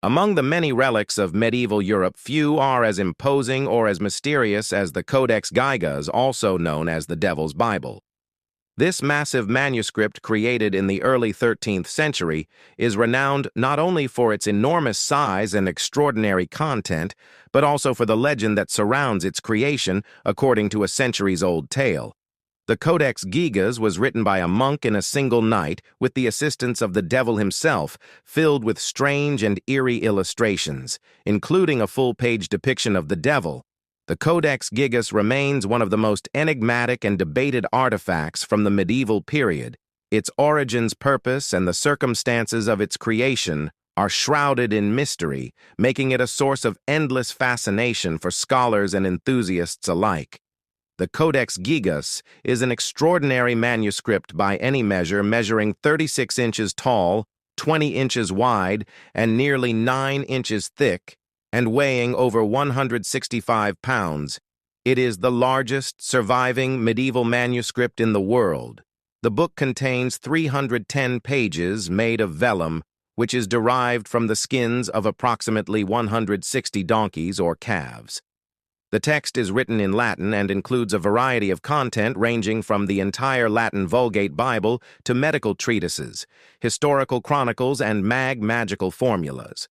Among the many relics of medieval Europe, few are as imposing or as mysterious as the Codex Gigas, also known as the Devil's Bible. This massive manuscript, created in the early 13th century, is renowned not only for its enormous size and extraordinary content, but also for the legend that surrounds its creation, according to a centuries-old tale. The Codex Gigas was written by a monk in a single night with the assistance of the devil himself, filled with strange and eerie illustrations, including a full-page depiction of the devil. The Codex Gigas remains one of the most enigmatic and debated artifacts from the medieval period. Its origins, purpose, and the circumstances of its creation are shrouded in mystery, making it a source of endless fascination for scholars and enthusiasts alike. The Codex Gigas is an extraordinary manuscript by any measure, measuring 36 inches tall, 20 inches wide, and nearly 9 inches thick, and weighing over 165 pounds. It is the largest surviving medieval manuscript in the world. The book contains 310 pages made of vellum, which is derived from the skins of approximately 160 donkeys or calves. The text is written in Latin and includes a variety of content ranging from the entire Latin Vulgate Bible to medical treatises, historical chronicles, and magical formulas.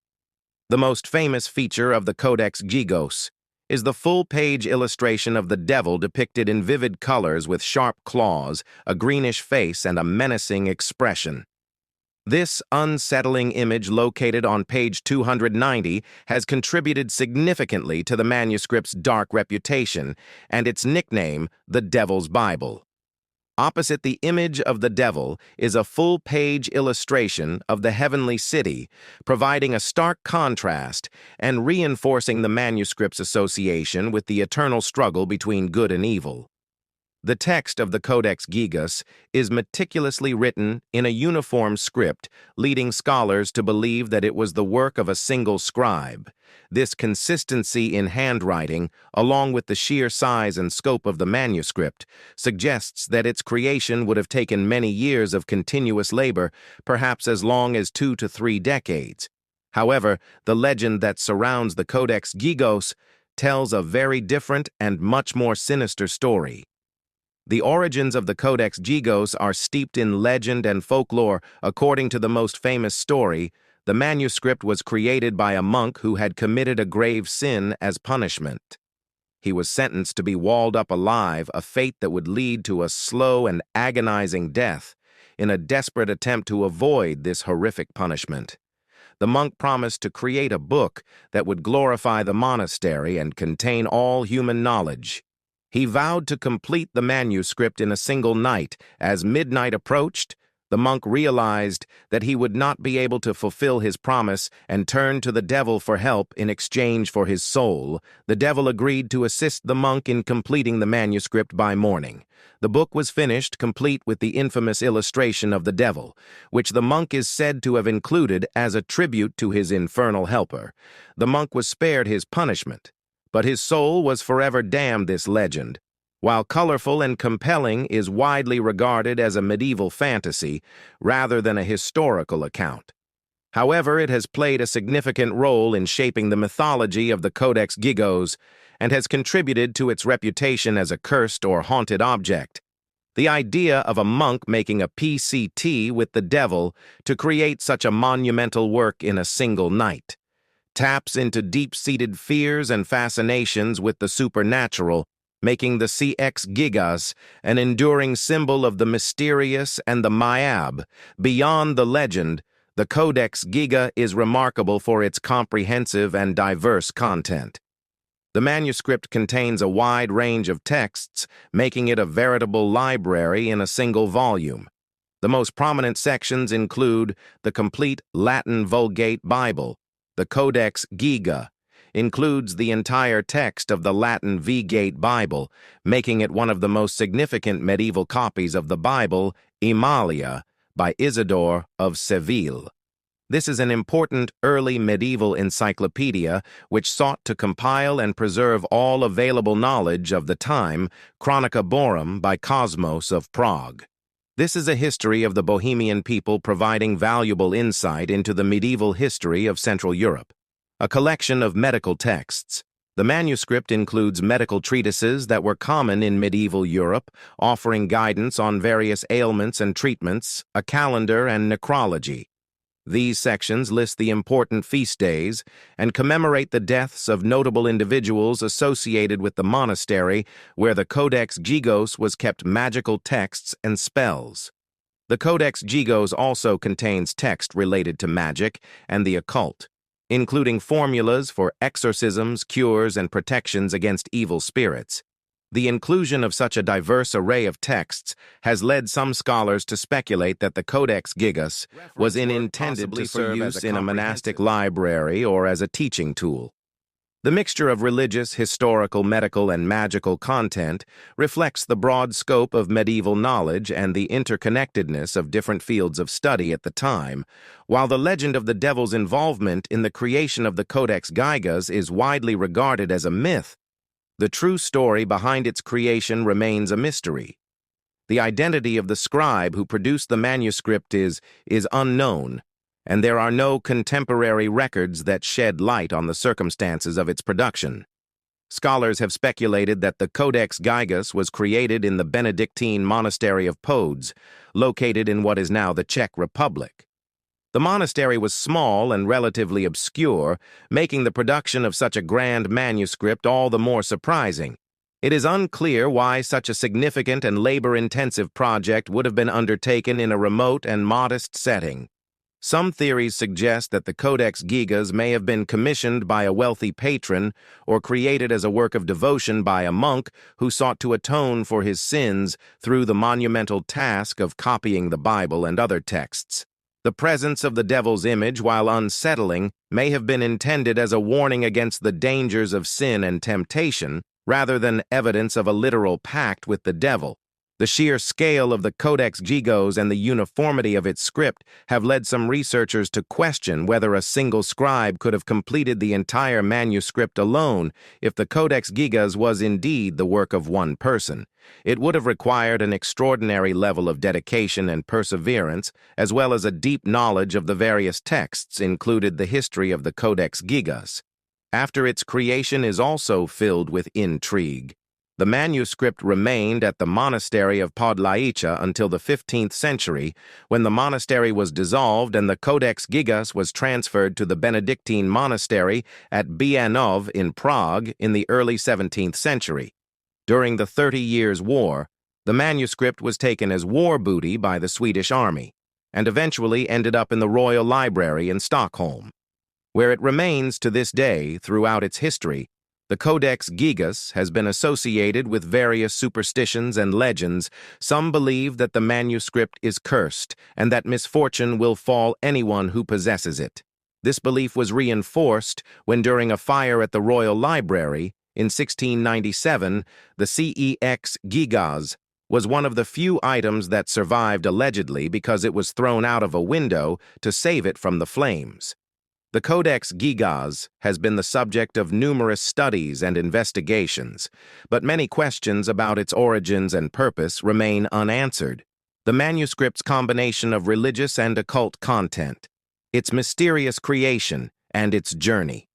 The most famous feature of the Codex Gigas is the full-page illustration of the devil depicted in vivid colors with sharp claws, a greenish face, and a menacing expression. This unsettling image, located on page 290, has contributed significantly to the manuscript's dark reputation and its nickname, the Devil's Bible. Opposite the image of the devil is a full-page illustration of the heavenly city, providing a stark contrast and reinforcing the manuscript's association with the eternal struggle between good and evil. The text of the Codex Gigas is meticulously written in a uniform script, leading scholars to believe that it was the work of a single scribe. This consistency in handwriting, along with the sheer size and scope of the manuscript, suggests that its creation would have taken many years of continuous labor, perhaps as long as 2 to 3 decades. However, the legend that surrounds the Codex Gigas tells a very different and much more sinister story. The origins of the Codex Gigas are steeped in legend and folklore. According to the most famous story, the manuscript was created by a monk who had committed a grave sin as punishment. He was sentenced to be walled up alive, a fate that would lead to a slow and agonizing death. In a desperate attempt to avoid this horrific punishment, the monk promised to create a book that would glorify the monastery and contain all human knowledge. He vowed to complete the manuscript in a single night. As midnight approached, the monk realized that he would not be able to fulfill his promise and turned to the devil for help in exchange for his soul. The devil agreed to assist the monk in completing the manuscript by morning. The book was finished, complete with the infamous illustration of the devil, which the monk is said to have included as a tribute to his infernal helper. The monk was spared his punishment, but his soul was forever damned. This legend, while colorful and compelling, is widely regarded as a medieval fantasy rather than a historical account. However, it has played a significant role in shaping the mythology of the Codex Gigas and has contributed to its reputation as a cursed or haunted object. The idea of a monk making a PCT with the devil to create such a monumental work in a single night taps into deep-seated fears and fascinations with the supernatural, making the Codex Gigas an enduring symbol of the mysterious and the mayab. Beyond the legend, the Codex Gigas is remarkable for its comprehensive and diverse content. The manuscript contains a wide range of texts, making it a veritable library in a single volume. The most prominent sections include the complete Latin Vulgate Bible. The Codex Gigas includes the entire text of the Latin Vulgate Bible, making it one of the most significant medieval copies of the Bible, Emalia, by Isidore of Seville. This is an important early medieval encyclopedia which sought to compile and preserve all available knowledge of the time, Chronica Borum by Cosmos of Prague. This is a history of the Bohemian people providing valuable insight into the medieval history of Central Europe. A collection of medical texts. The manuscript includes medical treatises that were common in medieval Europe, offering guidance on various ailments and treatments, a calendar, and necrology. These sections list the important feast days and commemorate the deaths of notable individuals associated with the monastery where the Codex Gigas was kept magical texts and spells. The Codex Gigas also contains text related to magic and the occult, including formulas for exorcisms, cures, and protections against evil spirits. The inclusion of such a diverse array of texts has led some scholars to speculate that the Codex Gigas was intended to serve use in a monastic library or as a teaching tool. The mixture of religious, historical, medical, and magical content reflects the broad scope of medieval knowledge and the interconnectedness of different fields of study at the time, while the legend of the devil's involvement in the creation of the Codex Gigas is widely regarded as a myth. The true story behind its creation remains a mystery. The identity of the scribe who produced the manuscript is unknown, and there are no contemporary records that shed light on the circumstances of its production. Scholars have speculated that the Codex Gigas was created in the Benedictine monastery of Pods, located in what is now the Czech Republic. The monastery was small and relatively obscure, making the production of such a grand manuscript all the more surprising. It is unclear why such a significant and labor-intensive project would have been undertaken in a remote and modest setting. Some theories suggest that the Codex Gigas may have been commissioned by a wealthy patron or created as a work of devotion by a monk who sought to atone for his sins through the monumental task of copying the Bible and other texts. The presence of the devil's image, while unsettling, may have been intended as a warning against the dangers of sin and temptation, rather than evidence of a literal pact with the devil. The sheer scale of the Codex Gigas and the uniformity of its script have led some researchers to question whether a single scribe could have completed the entire manuscript alone if the Codex Gigas was indeed the work of one person. It would have required an extraordinary level of dedication and perseverance, as well as a deep knowledge of the various texts included the history of the Codex Gigas. After its creation is also filled with intrigue. The manuscript remained at the monastery of Podlaica until the 15th century, when the monastery was dissolved and the Codex Gigas was transferred to the Benedictine monastery at Bianov in Prague in the early 17th century. During the 30 Years' War, the manuscript was taken as war booty by the Swedish army, and eventually ended up in the Royal Library in Stockholm, where it remains to this day throughout its history. The Codex Gigas has been associated with various superstitions and legends. Some believe that the manuscript is cursed and that misfortune will fall anyone who possesses it. This belief was reinforced when, during a fire at the Royal Library in 1697, the Codex Gigas was one of the few items that survived allegedly because it was thrown out of a window to save it from the flames. The Codex Gigas has been the subject of numerous studies and investigations, but many questions about its origins and purpose remain unanswered. The manuscript's combination of religious and occult content, its mysterious creation, and its journey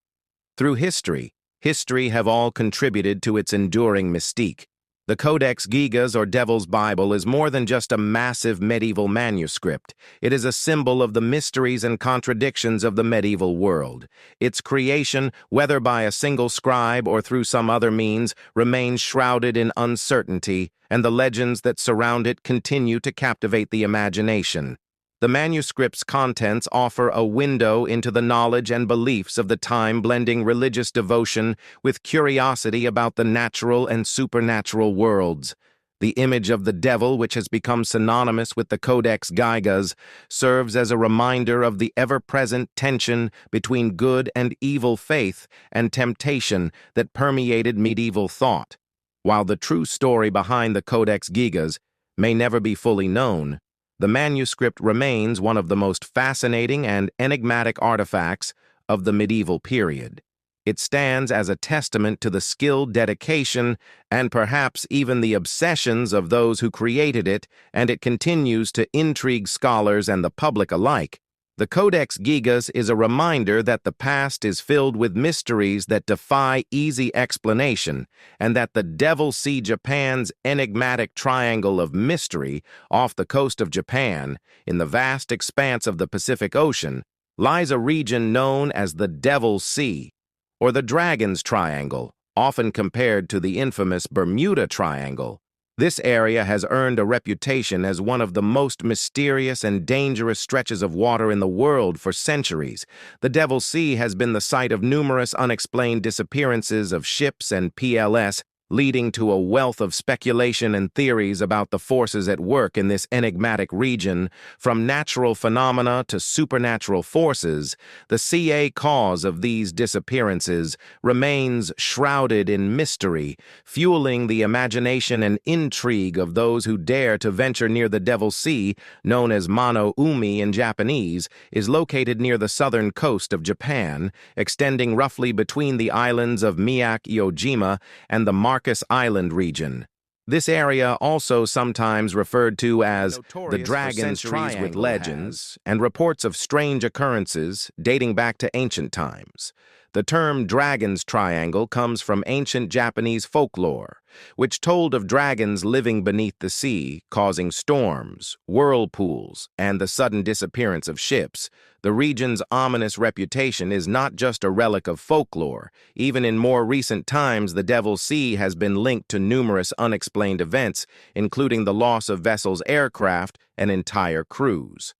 through history have all contributed to its enduring mystique. The Codex Gigas, or Devil's Bible, is more than just a massive medieval manuscript. It is a symbol of the mysteries and contradictions of the medieval world. Its creation, whether by a single scribe or through some other means, remains shrouded in uncertainty, and the legends that surround it continue to captivate the imagination. The manuscript's contents offer a window into the knowledge and beliefs of the time, blending religious devotion with curiosity about the natural and supernatural worlds. The image of the devil, which has become synonymous with the Codex Gigas, serves as a reminder of the ever-present tension between good and evil faith and temptation that permeated medieval thought. While the true story behind the Codex Gigas may never be fully known, the manuscript remains one of the most fascinating and enigmatic artifacts of the medieval period. It stands as a testament to the skill, dedication, and perhaps even the obsessions of those who created it, and it continues to intrigue scholars and the public alike. The Codex Gigas is a reminder that the past is filled with mysteries that defy easy explanation, and that the Devil Sea, Japan's enigmatic triangle of mystery off the coast of Japan, in the vast expanse of the Pacific Ocean, lies a region known as the Devil Sea, or the Dragon's Triangle, often compared to the infamous Bermuda Triangle. This area has earned a reputation as one of the most mysterious and dangerous stretches of water in the world for centuries. The Devil Sea has been the site of numerous unexplained disappearances of ships and PLS, leading to a wealth of speculation and theories about the forces at work in this enigmatic region. From natural phenomena to supernatural forces, the CA cause of these disappearances remains shrouded in mystery, fueling the imagination and intrigue of those who dare to venture near the Devil Sea, known as Mano Umi in Japanese, is located near the southern coast of Japan, extending roughly between the islands of Miyake-Ojima and the Marcus Island region. This area, also sometimes referred to as the Dragon's Triangle, with legends and reports of strange occurrences dating back to ancient times. The term Dragon's Triangle comes from ancient Japanese folklore, which told of dragons living beneath the sea, causing storms, whirlpools, and the sudden disappearance of ships. The region's ominous reputation is not just a relic of folklore. Even in more recent times, the Devil Sea has been linked to numerous unexplained events, including the loss of vessels' aircraft and entire crews.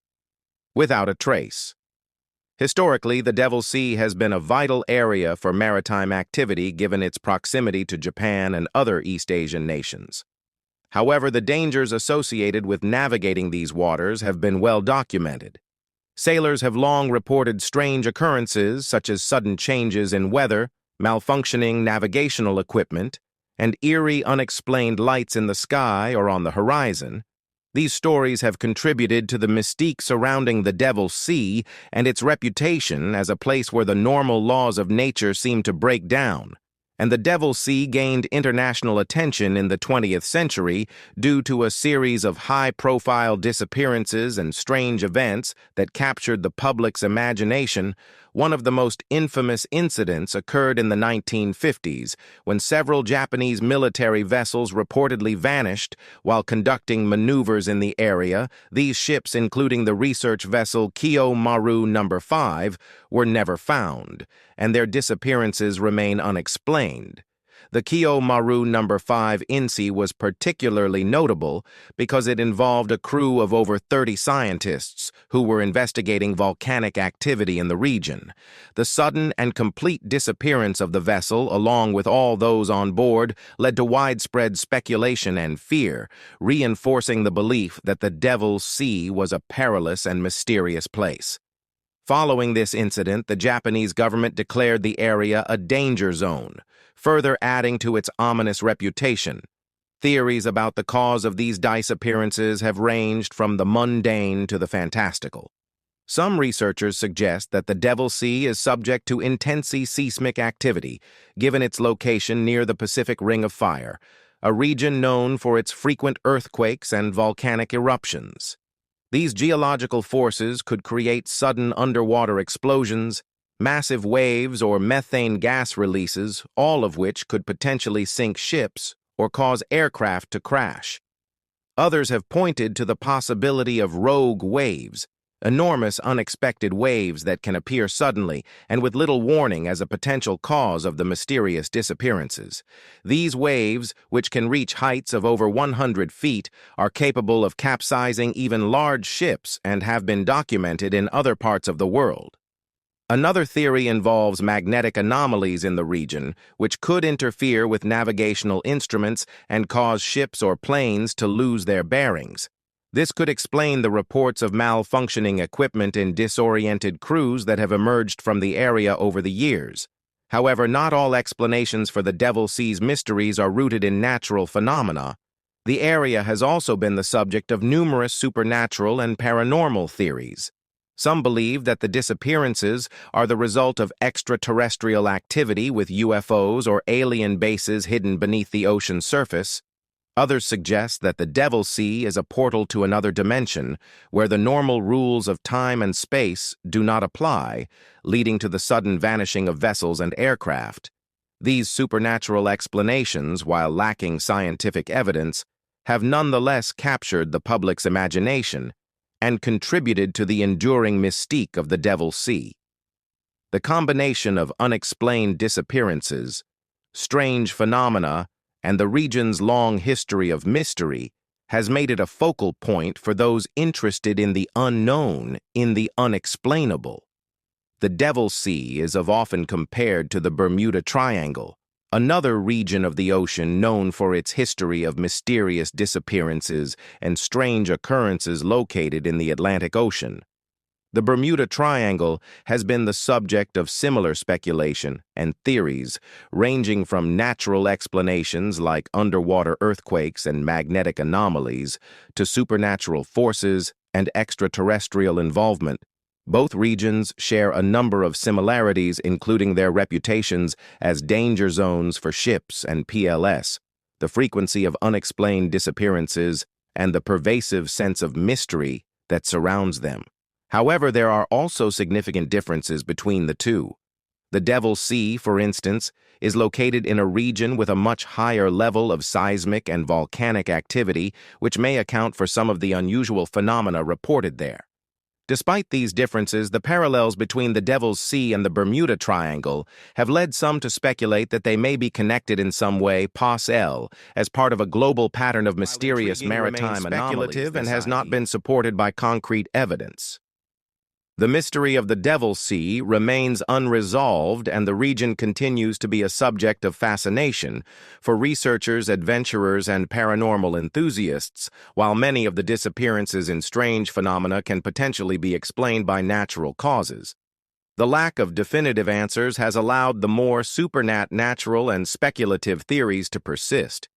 Without a trace. Historically, the Devil Sea has been a vital area for maritime activity given its proximity to Japan and other East Asian nations. However, the dangers associated with navigating these waters have been well documented. Sailors have long reported strange occurrences such as sudden changes in weather, malfunctioning navigational equipment, and eerie unexplained lights in the sky or on the horizon. These stories have contributed to the mystique surrounding the Devil Sea and its reputation as a place where the normal laws of nature seem to break down. And the Devil Sea gained international attention in the 20th century due to a series of high-profile disappearances and strange events that captured the public's imagination. One of the most infamous incidents occurred in the 1950s, when several Japanese military vessels reportedly vanished while conducting maneuvers in the area. These ships, including the research vessel Kiyomaru No. 5, were never found, and their disappearances remain unexplained. The Kiyomaru No. 5 INSEE was particularly notable because it involved a crew of over 30 scientists who were investigating volcanic activity in the region. The sudden and complete disappearance of the vessel, along with all those on board, led to widespread speculation and fear, reinforcing the belief that the Devil Sea was a perilous and mysterious place. Following this incident, the Japanese government declared the area a danger zone, further adding to its ominous reputation. Theories about the cause of these disappearances have ranged from the mundane to the fantastical. Some researchers suggest that the Devil Sea is subject to intense seismic activity, given its location near the Pacific Ring of Fire, a region known for its frequent earthquakes and volcanic eruptions. These geological forces could create sudden underwater explosions, massive waves, or methane gas releases, all of which could potentially sink ships or cause aircraft to crash. Others have pointed to the possibility of rogue waves, enormous unexpected waves that can appear suddenly and with little warning as a potential cause of the mysterious disappearances. These waves, which can reach heights of over 100 feet, are capable of capsizing even large ships and have been documented in other parts of the world. Another theory involves magnetic anomalies in the region, which could interfere with navigational instruments and cause ships or planes to lose their bearings. This could explain the reports of malfunctioning equipment and disoriented crews that have emerged from the area over the years. However, not all explanations for the Devil Sea's mysteries are rooted in natural phenomena. The area has also been the subject of numerous supernatural and paranormal theories. Some believe that the disappearances are the result of extraterrestrial activity with UFOs or alien bases hidden beneath the ocean surface. Others suggest that the Devil's Sea is a portal to another dimension where the normal rules of time and space do not apply, leading to the sudden vanishing of vessels and aircraft. These supernatural explanations, while lacking scientific evidence, have nonetheless captured the public's imagination and contributed to the enduring mystique of the Devil's Sea. The combination of unexplained disappearances, strange phenomena, and the region's long history of mystery has made it a focal point for those interested in the unknown, in the unexplainable. The Devil's Sea is often compared to the Bermuda Triangle, another region of the ocean known for its history of mysterious disappearances and strange occurrences located in the Atlantic Ocean. The Bermuda Triangle has been the subject of similar speculation and theories, ranging from natural explanations like underwater earthquakes and magnetic anomalies to supernatural forces and extraterrestrial involvement. Both regions share a number of similarities, including their reputations as danger zones for ships and PLS, the frequency of unexplained disappearances, and the pervasive sense of mystery that surrounds them. However, there are also significant differences between the two. The Devil's Sea, for instance, is located in a region with a much higher level of seismic and volcanic activity, which may account for some of the unusual phenomena reported there. Despite these differences, the parallels between the Devil's Sea and the Bermuda Triangle have led some to speculate that they may be connected in some way, as part of a global pattern of mysterious maritime anomalies and has not been supported by concrete evidence. The mystery of the Devil's Sea remains unresolved, and the region continues to be a subject of fascination for researchers, adventurers, and paranormal enthusiasts, while many of the disappearances and strange phenomena can potentially be explained by natural causes. The lack of definitive answers has allowed the more supernatural and speculative theories to persist.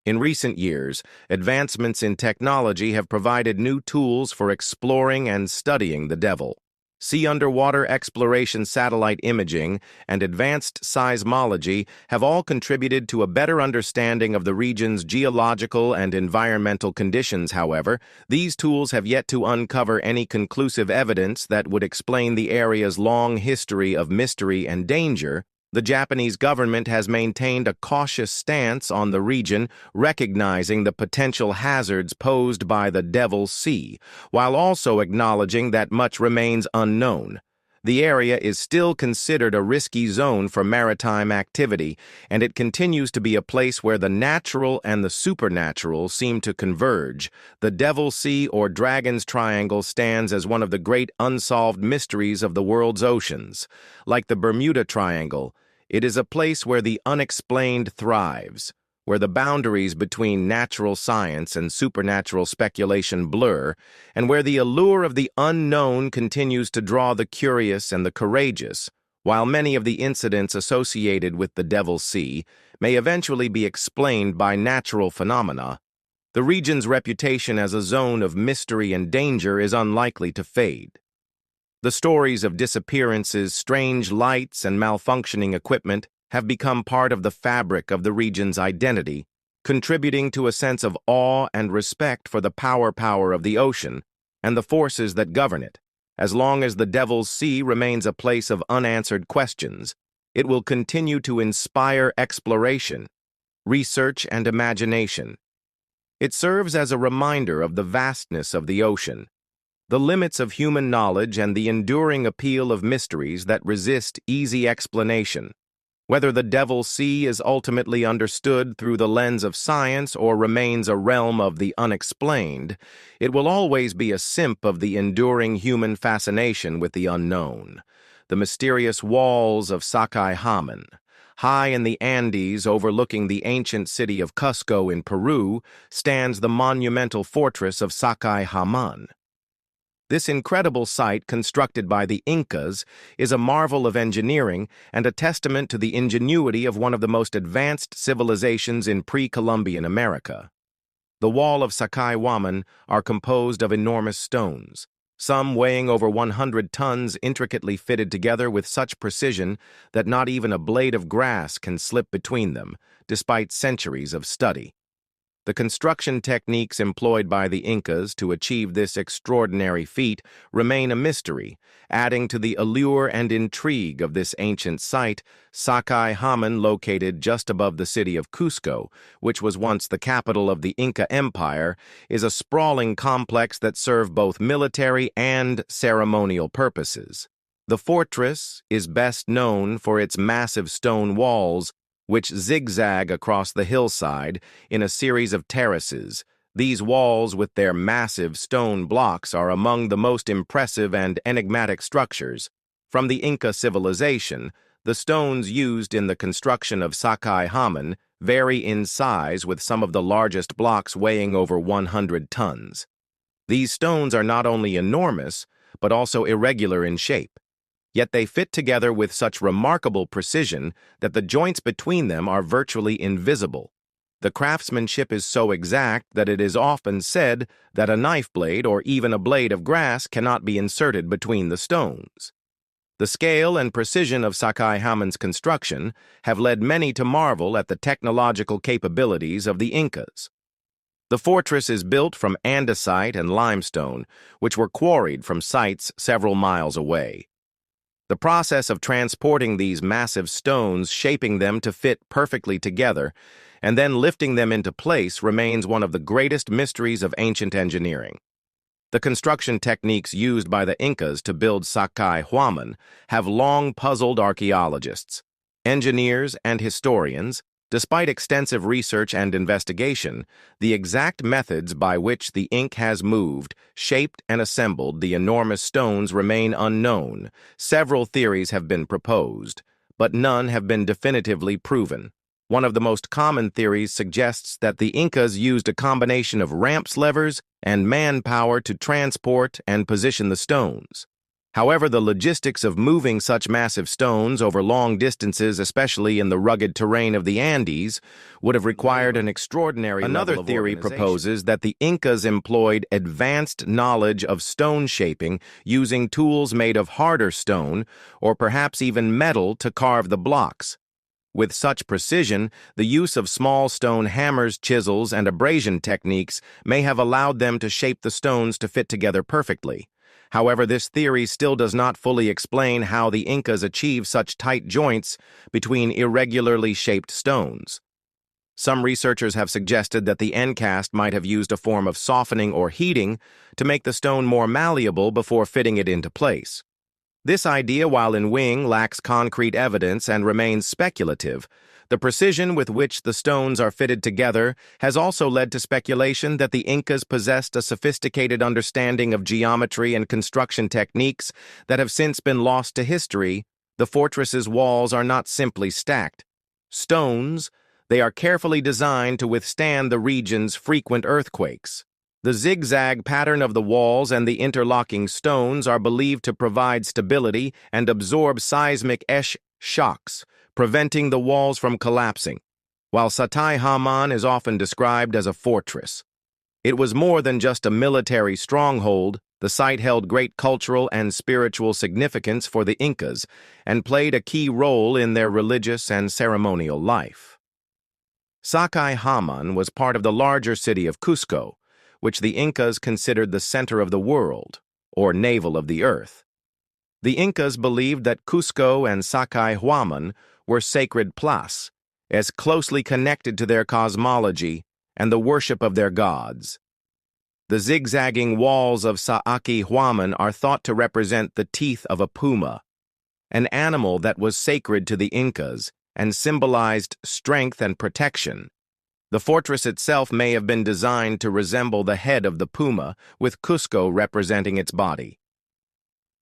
In recent years, advancements in technology have provided new tools for exploring and studying the devil. Sea underwater exploration, satellite imaging, and advanced seismology have all contributed to a better understanding of the region's geological and environmental conditions. However, these tools have yet to uncover any conclusive evidence that would explain the area's long history of mystery and danger. The Japanese government has maintained a cautious stance on the region, recognizing the potential hazards posed by the Devil's Sea, while also acknowledging that much remains unknown. The area is still considered a risky zone for maritime activity, and it continues to be a place where the natural and the supernatural seem to converge. The Devil's Sea, or Dragon's Triangle, stands as one of the great unsolved mysteries of the world's oceans. Like the Bermuda Triangle, it is a place where the unexplained thrives, where the boundaries between natural science and supernatural speculation blur, and where the allure of the unknown continues to draw the curious and the courageous. While many of the incidents associated with the Devil's Sea may eventually be explained by natural phenomena, the region's reputation as a zone of mystery and danger is unlikely to fade. The stories of disappearances, strange lights, and malfunctioning equipment have become part of the fabric of the region's identity, contributing to a sense of awe and respect for the power of the ocean and the forces that govern it. As long as the Devil's Sea remains a place of unanswered questions, it will continue to inspire exploration, research, and imagination. It serves as a reminder of the vastness of the ocean, the limits of human knowledge, and the enduring appeal of mysteries that resist easy explanation. Whether the Devil's Sea is ultimately understood through the lens of science or remains a realm of the unexplained, it will always be a symbol of the enduring human fascination with the unknown. The mysterious walls of Sacsayhuamán, high in the Andes overlooking the ancient city of Cusco in Peru, stands the monumental fortress of Sacsayhuamán. This incredible site, constructed by the Incas, is a marvel of engineering and a testament to the ingenuity of one of the most advanced civilizations in pre-Columbian America. The walls of Sacsayhuamán are composed of enormous stones, some weighing over 100 tons intricately fitted together with such precision that not even a blade of grass can slip between them, despite centuries of study. The construction techniques employed by the Incas to achieve this extraordinary feat remain a mystery, adding to the allure and intrigue of this ancient site. Sacsayhuamán, located just above the city of Cusco, which was once the capital of the Inca Empire, is a sprawling complex that served both military and ceremonial purposes. The fortress is best known for its massive stone walls, which zigzag across the hillside in a series of terraces. These walls, with their massive stone blocks, are among the most impressive and enigmatic structures. From the Inca civilization, the stones used in the construction of Sacsayhuamán vary in size, with some of the largest blocks weighing over 100 tons. These stones are not only enormous, but also irregular in shape. Yet they fit together with such remarkable precision that the joints between them are virtually invisible. The craftsmanship is so exact that it is often said that a knife blade or even a blade of grass cannot be inserted between the stones. The scale and precision of Sacsayhuamán's construction have led many to marvel at the technological capabilities of the Incas. The fortress is built from andesite and limestone, which were quarried from sites several miles away. The process of transporting these massive stones, shaping them to fit perfectly together, and then lifting them into place remains one of the greatest mysteries of ancient engineering. The construction techniques used by the Incas to build Sacsayhuamán have long puzzled archaeologists, engineers, and historians. Despite extensive research and investigation, the exact methods by which the Inca has moved, shaped, and assembled the enormous stones remain unknown. Several theories have been proposed, but none have been definitively proven. One of the most common theories suggests that the Incas used a combination of ramps, levers, and manpower to transport and position the stones. However, the logistics of moving such massive stones over long distances, especially in the rugged terrain of the Andes, would have required an extraordinary level of organization. Another theory proposes that the Incas employed advanced knowledge of stone shaping, using tools made of harder stone or perhaps even metal to carve the blocks. With such precision, the use of small stone hammers, chisels, and abrasion techniques may have allowed them to shape the stones to fit together perfectly. However, this theory still does not fully explain how the Incas achieved such tight joints between irregularly shaped stones. Some researchers have suggested that the endcast might have used a form of softening or heating to make the stone more malleable before fitting it into place. This idea, while in wing, lacks concrete evidence and remains speculative. The precision with which the stones are fitted together has also led to speculation that the Incas possessed a sophisticated understanding of geometry and construction techniques that have since been lost to history. The fortress's walls are not simply stacked stones, they are carefully designed to withstand the region's frequent earthquakes. The zigzag pattern of the walls and the interlocking stones are believed to provide stability and absorb seismic shocks, preventing the walls from collapsing. While Sacsayhuamán is often described as a fortress, it was more than just a military stronghold. The site held great cultural and spiritual significance for the Incas and played a key role in their religious and ceremonial life. Sacsayhuamán was part of the larger city of Cusco, which the Incas considered the center of the world, or navel of the earth. The Incas believed that Cusco and Sacsayhuamán were sacred places, as closely connected to their cosmology and the worship of their gods. The zigzagging walls of Sacsayhuamán are thought to represent the teeth of a puma, an animal that was sacred to the Incas and symbolized strength and protection. The fortress itself may have been designed to resemble the head of the puma, with Cusco representing its body.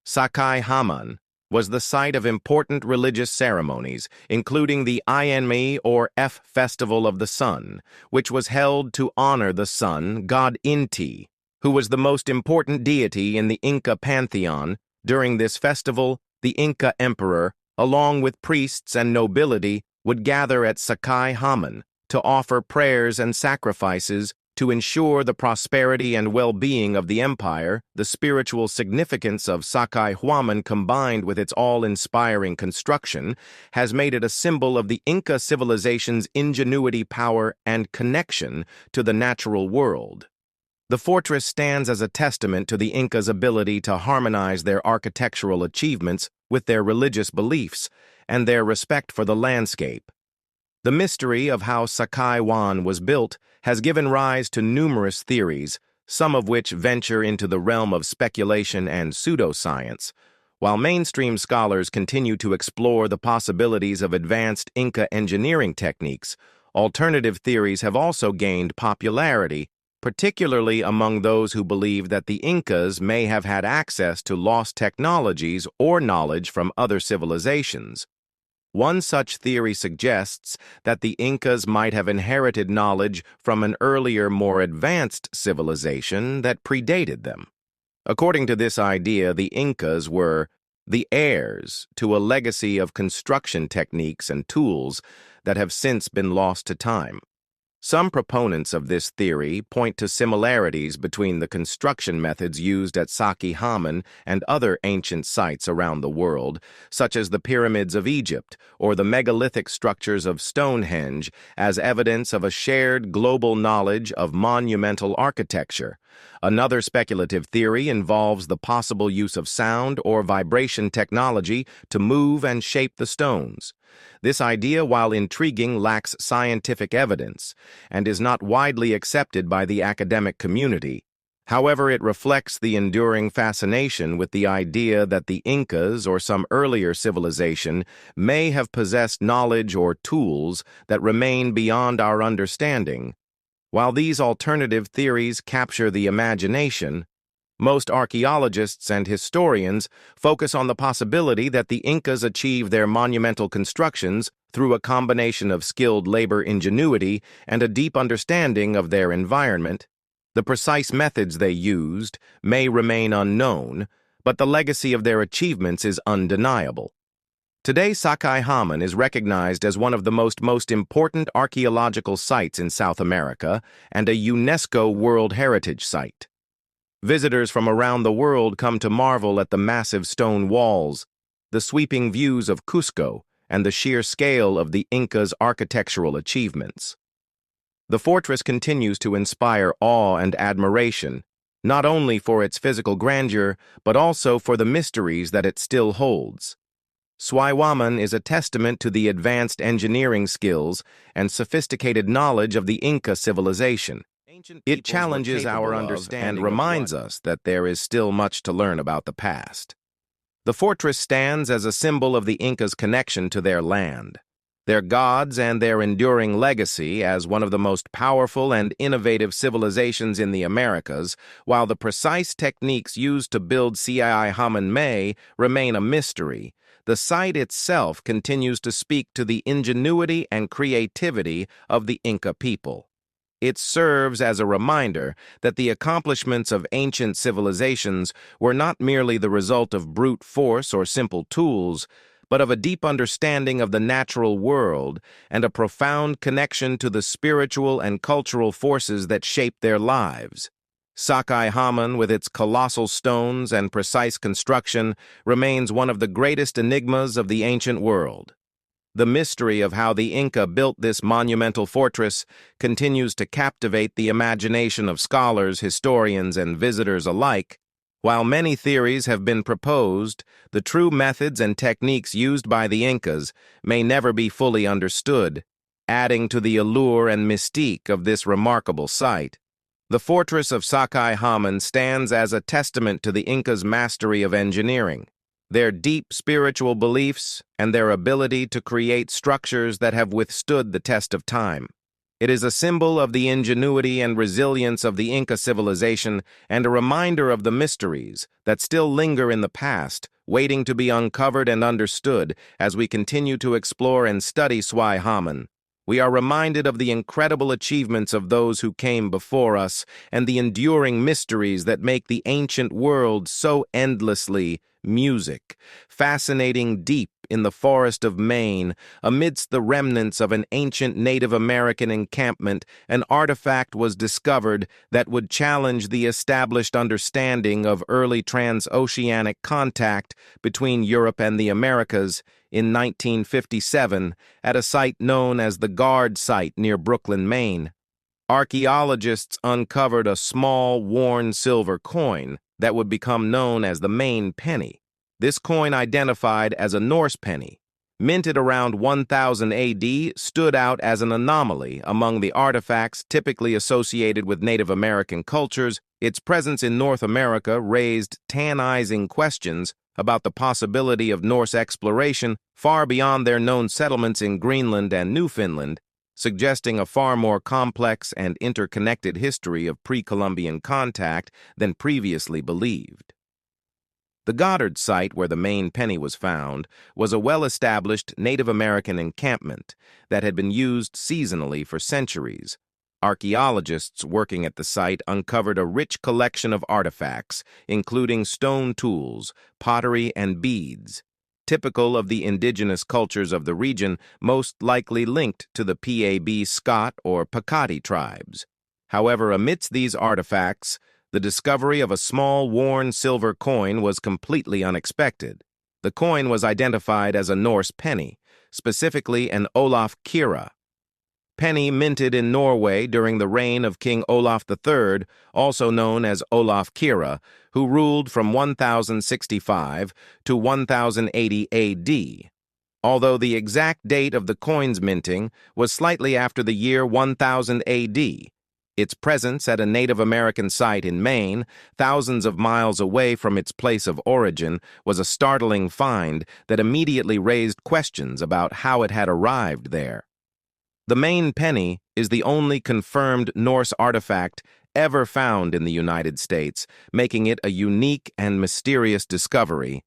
Sacsayhuamán was the site of important religious ceremonies, including the Inmi or Festival of the Sun, which was held to honor the sun god Inti, who was the most important deity in the Inca pantheon. During this festival, the Inca emperor, along with priests and nobility, would gather at Sacsayhuamán to offer prayers and sacrifices To ensure the prosperity and well-being of the empire, the spiritual significance of Sacsayhuamán combined with its awe-inspiring construction has made it a symbol of the Inca civilization's ingenuity, power, and connection to the natural world. The fortress stands as a testament to the Incas' ability to harmonize their architectural achievements with their religious beliefs and their respect for the landscape. The mystery of how Sacsayhuamán was built has given rise to numerous theories, some of which venture into the realm of speculation and pseudoscience. While mainstream scholars continue to explore the possibilities of advanced Inca engineering techniques, alternative theories have also gained popularity, particularly among those who believe that the Incas may have had access to lost technologies or knowledge from other civilizations. One such theory suggests that the Incas might have inherited knowledge from an earlier, more advanced civilization that predated them. According to this idea, the Incas were the heirs to a legacy of construction techniques and tools that have since been lost to time. Some proponents of this theory point to similarities between the construction methods used at Sacsayhuamán and other ancient sites around the world, such as the pyramids of Egypt or the megalithic structures of Stonehenge, as evidence of a shared global knowledge of monumental architecture. Another speculative theory involves the possible use of sound or vibration technology to move and shape the stones. This idea, while intriguing, lacks scientific evidence and is not widely accepted by the academic community. However, it reflects the enduring fascination with the idea that the Incas or some earlier civilization may have possessed knowledge or tools that remain beyond our understanding. While these alternative theories capture the imagination, most archaeologists and historians focus on the possibility that the Incas achieved their monumental constructions through a combination of skilled labor ingenuity and a deep understanding of their environment. The precise methods they used may remain unknown, but the legacy of their achievements is undeniable. Today, Sacsayhuamán is recognized as one of the most important archaeological sites in South America and a UNESCO World Heritage Site. Visitors from around the world come to marvel at the massive stone walls, the sweeping views of Cusco, and the sheer scale of the Incas' architectural achievements. The fortress continues to inspire awe and admiration, not only for its physical grandeur, but also for the mysteries that it still holds. Sacsayhuamán is a testament to the advanced engineering skills and sophisticated knowledge of the Inca civilization. It challenges our understanding and reminds us that there is still much to learn about the past. The fortress stands as a symbol of the Incas' connection to their land, their gods, and their enduring legacy as one of the most powerful and innovative civilizations in the Americas, while the precise techniques used to build Sacsayhuamán may remain a mystery. The site itself continues to speak to the ingenuity and creativity of the Inca people. It serves as a reminder that the accomplishments of ancient civilizations were not merely the result of brute force or simple tools, but of a deep understanding of the natural world and a profound connection to the spiritual and cultural forces that shape their lives. Sacsayhuamán, with its colossal stones and precise construction, remains one of the greatest enigmas of the ancient world. The mystery of how the Inca built this monumental fortress continues to captivate the imagination of scholars, historians, and visitors alike. While many theories have been proposed, the true methods and techniques used by the Incas may never be fully understood, adding to the allure and mystique of this remarkable site. The fortress of Sacsayhuamán stands as a testament to the Incas' mastery of engineering, their deep spiritual beliefs, and their ability to create structures that have withstood the test of time. It is a symbol of the ingenuity and resilience of the Inca civilization and a reminder of the mysteries that still linger in the past, waiting to be uncovered and understood as we continue to explore and study Sacsayhuamán. We are reminded of the incredible achievements of those who came before us and the enduring mysteries that make the ancient world so endlessly music, fascinating deep in the forest of Maine, amidst the remnants of an ancient Native American encampment, an artifact was discovered that would challenge the established understanding of early transoceanic contact between Europe and the Americas in 1957 at a site known as the Guard Site near Brooklyn, Maine. Archaeologists uncovered a small, worn silver coin that would become known as the Maine penny. This coin, identified as a Norse penny, minted around 1000 AD, stood out as an anomaly among the artifacts typically associated with Native American cultures. Its presence in North America raised tantalizing questions about the possibility of Norse exploration far beyond their known settlements in Greenland and Newfoundland, suggesting a far more complex and interconnected history of pre-Columbian contact than previously believed. The Goddard site where the Maine penny was found was a well-established Native American encampment that had been used seasonally for centuries. Archaeologists working at the site uncovered a rich collection of artifacts, including stone tools, pottery, and beads, typical of the indigenous cultures of the region, most likely linked to the Pab Scott or Pacati tribes. However, amidst these artifacts, the discovery of a small, worn silver coin was completely unexpected. The coin was identified as a Norse penny, specifically an Olaf Kira penny minted in Norway during the reign of King Olaf III, also known as Olaf Kira, who ruled from 1065 to 1080 AD. Although the exact date of the coin's minting was slightly after the year 1000 AD, its presence at a Native American site in Maine, thousands of miles away from its place of origin, was a startling find that immediately raised questions about how it had arrived there. The Maine penny is the only confirmed Norse artifact ever found in the United States, making it a unique and mysterious discovery.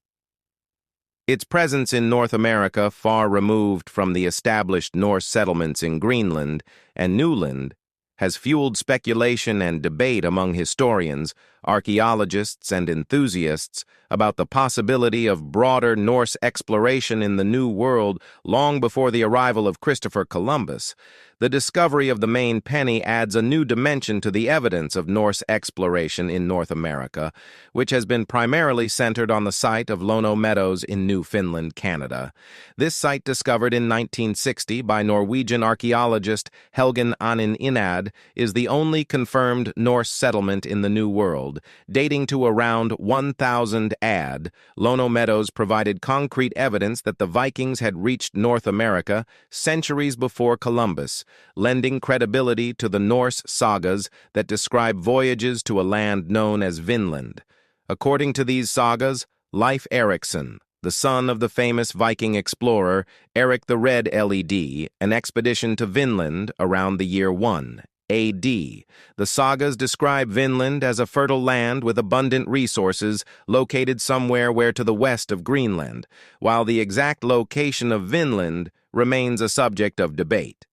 Its presence in North America, far removed from the established Norse settlements in Greenland and Newland, has fueled speculation and debate among historians, archaeologists, and enthusiasts about the possibility of broader Norse exploration in the New World long before the arrival of Christopher Columbus. The discovery of the Maine penny adds a new dimension to the evidence of Norse exploration in North America, which has been primarily centered on the site of Lono Meadows in Newfoundland, Canada. This site, discovered in 1960 by Norwegian archaeologist Helgen Anin Inad, is the only confirmed Norse settlement in the New World. Dating to around 1000 AD, Lono Meadows provided concrete evidence that the Vikings had reached North America centuries before Columbus, lending credibility to the Norse sagas that describe voyages to a land known as Vinland. According to these sagas, Leif Erikson, the son of the famous Viking explorer Eric the Red Led, an expedition to Vinland around the year 1 AD. The sagas describe Vinland as a fertile land with abundant resources located somewhere to the west of Greenland, while the exact location of Vinland remains a subject of debate.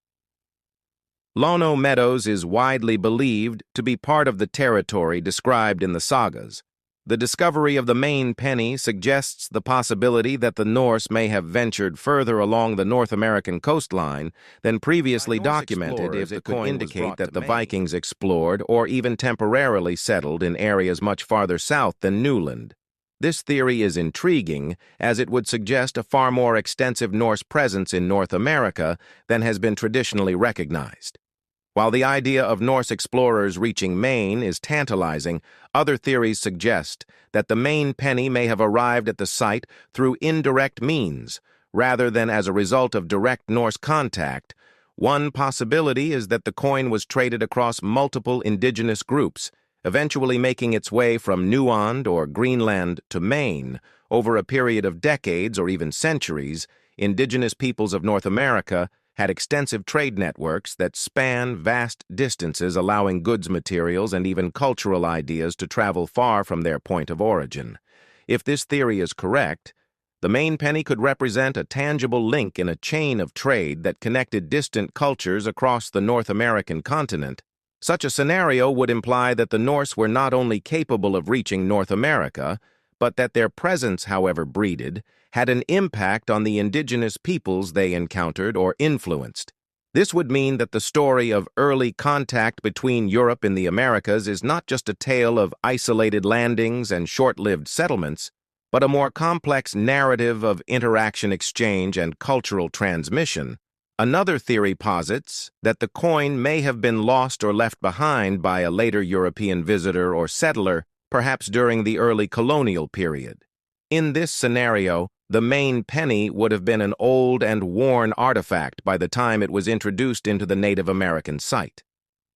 Lono Meadows is widely believed to be part of the territory described in the sagas. The discovery of the Maine penny suggests the possibility that the Norse may have ventured further along the North American coastline than previously documented, if it could indicate that the Vikings explored or even temporarily settled in areas much farther south than Newland. This theory is intriguing, as it would suggest a far more extensive Norse presence in North America than has been traditionally recognized. While the idea of Norse explorers reaching Maine is tantalizing, other theories suggest that the Maine penny may have arrived at the site through indirect means, rather than as a result of direct Norse contact. One possibility is that the coin was traded across multiple indigenous groups, eventually making its way from Newfoundland or Greenland to Maine. Over a period of decades or even centuries, indigenous peoples of North America had extensive trade networks that span vast distances, allowing goods, materials, and even cultural ideas to travel far from their point of origin. If this theory is correct, the Maine penny could represent a tangible link in a chain of trade that connected distant cultures across the North American continent. Such a scenario would imply that the Norse were not only capable of reaching North America, but that their presence, however breeded, had an impact on the indigenous peoples they encountered or influenced. This would mean that the story of early contact between Europe and the Americas is not just a tale of isolated landings and short-lived settlements, but a more complex narrative of interaction, exchange, and cultural transmission. Another theory posits that the coin may have been lost or left behind by a later European visitor or settler, perhaps during the early colonial period. In this scenario, the Maine penny would have been an old and worn artifact by the time it was introduced into the Native American site.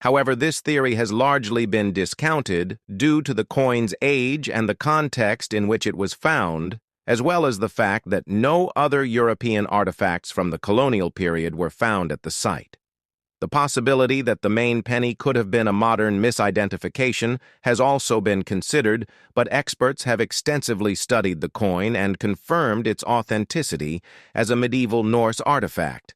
However, this theory has largely been discounted due to the coin's age and the context in which it was found, as well as the fact that no other European artifacts from the colonial period were found at the site. The possibility that the Maine penny could have been a modern misidentification has also been considered, but experts have extensively studied the coin and confirmed its authenticity as a medieval Norse artifact.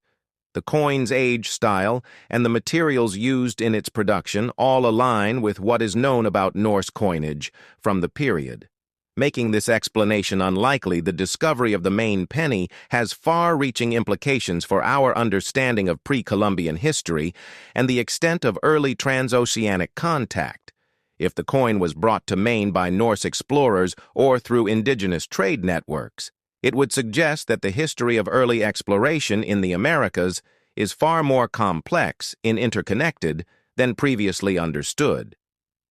The coin's age, style, and the materials used in its production all align with what is known about Norse coinage from the period. Making this explanation unlikely, the discovery of the Maine penny has far-reaching implications for our understanding of pre-Columbian history and the extent of early transoceanic contact. If the coin was brought to Maine by Norse explorers or through indigenous trade networks, it would suggest that the history of early exploration in the Americas is far more complex and interconnected than previously understood.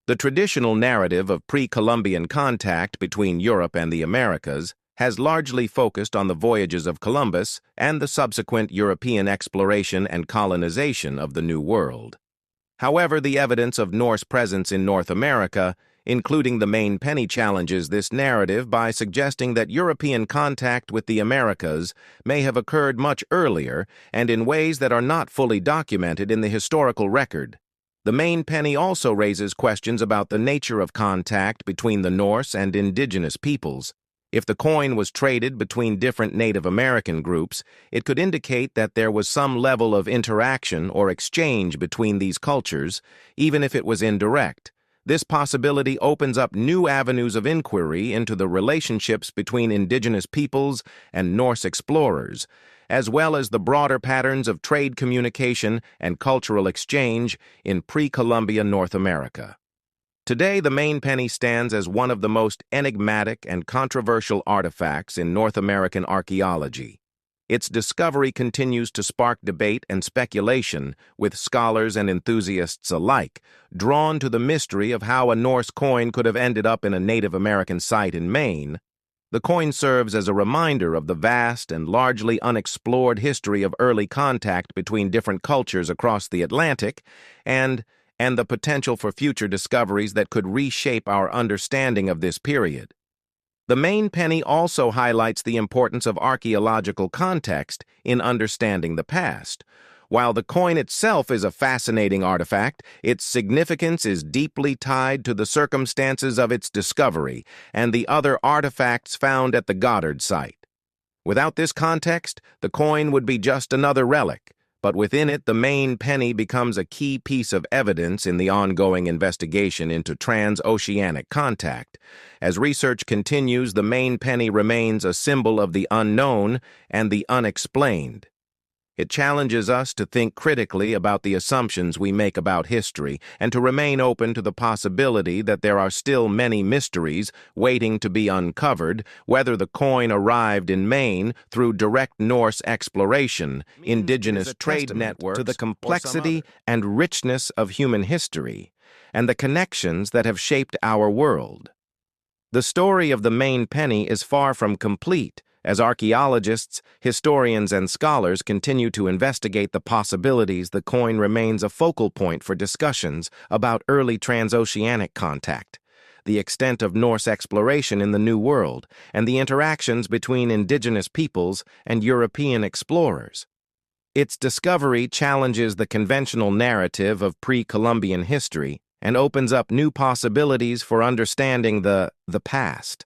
The traditional narrative of pre-Columbian contact between Europe and the Americas has largely focused on the voyages of Columbus and the subsequent European exploration and colonization of the New World. However, the evidence of Norse presence in North America, including the Maine penny, challenges this narrative by suggesting that European contact with the Americas may have occurred much earlier and in ways that are not fully documented in the historical record. The Maine penny also raises questions about the nature of contact between the Norse and indigenous peoples. If the coin was traded between different Native American groups, it could indicate that there was some level of interaction or exchange between these cultures, even if it was indirect. This possibility opens up new avenues of inquiry into the relationships between indigenous peoples and Norse explorers, as well as the broader patterns of trade communication and cultural exchange in pre-Columbian North America. Today, the Maine penny stands as one of the most enigmatic and controversial artifacts in North American archaeology. Its discovery continues to spark debate and speculation, with scholars and enthusiasts alike drawn to the mystery of how a Norse coin could have ended up in a Native American site in Maine. The coin serves as a reminder of the vast and largely unexplored history of early contact between different cultures across the Atlantic and the potential for future discoveries that could reshape our understanding of this period. The Maine penny also highlights the importance of archaeological context in understanding the past. While the coin itself is a fascinating artifact, its significance is deeply tied to the circumstances of its discovery and the other artifacts found at the Goddard site. Without this context, the coin would be just another relic, but within it, the Maine penny becomes a key piece of evidence in the ongoing investigation into transoceanic contact. As research continues, the Maine penny remains a symbol of the unknown and the unexplained. It challenges us to think critically about the assumptions we make about history and to remain open to the possibility that there are still many mysteries waiting to be uncovered, whether the coin arrived in Maine through direct Norse exploration, indigenous trade networks, to the complexity and richness of human history, and the connections that have shaped our world. The story of the Maine penny is far from complete, as archaeologists, historians, and scholars continue to investigate the possibilities. The coin remains a focal point for discussions about early transoceanic contact, the extent of Norse exploration in the New World, and the interactions between indigenous peoples and European explorers. Its discovery challenges the conventional narrative of pre-Columbian history and opens up new possibilities for understanding the past.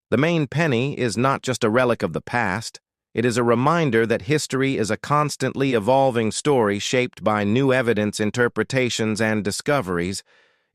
The Maine penny is not just a relic of the past, it is a reminder that history is a constantly evolving story shaped by new evidence, interpretations, and discoveries.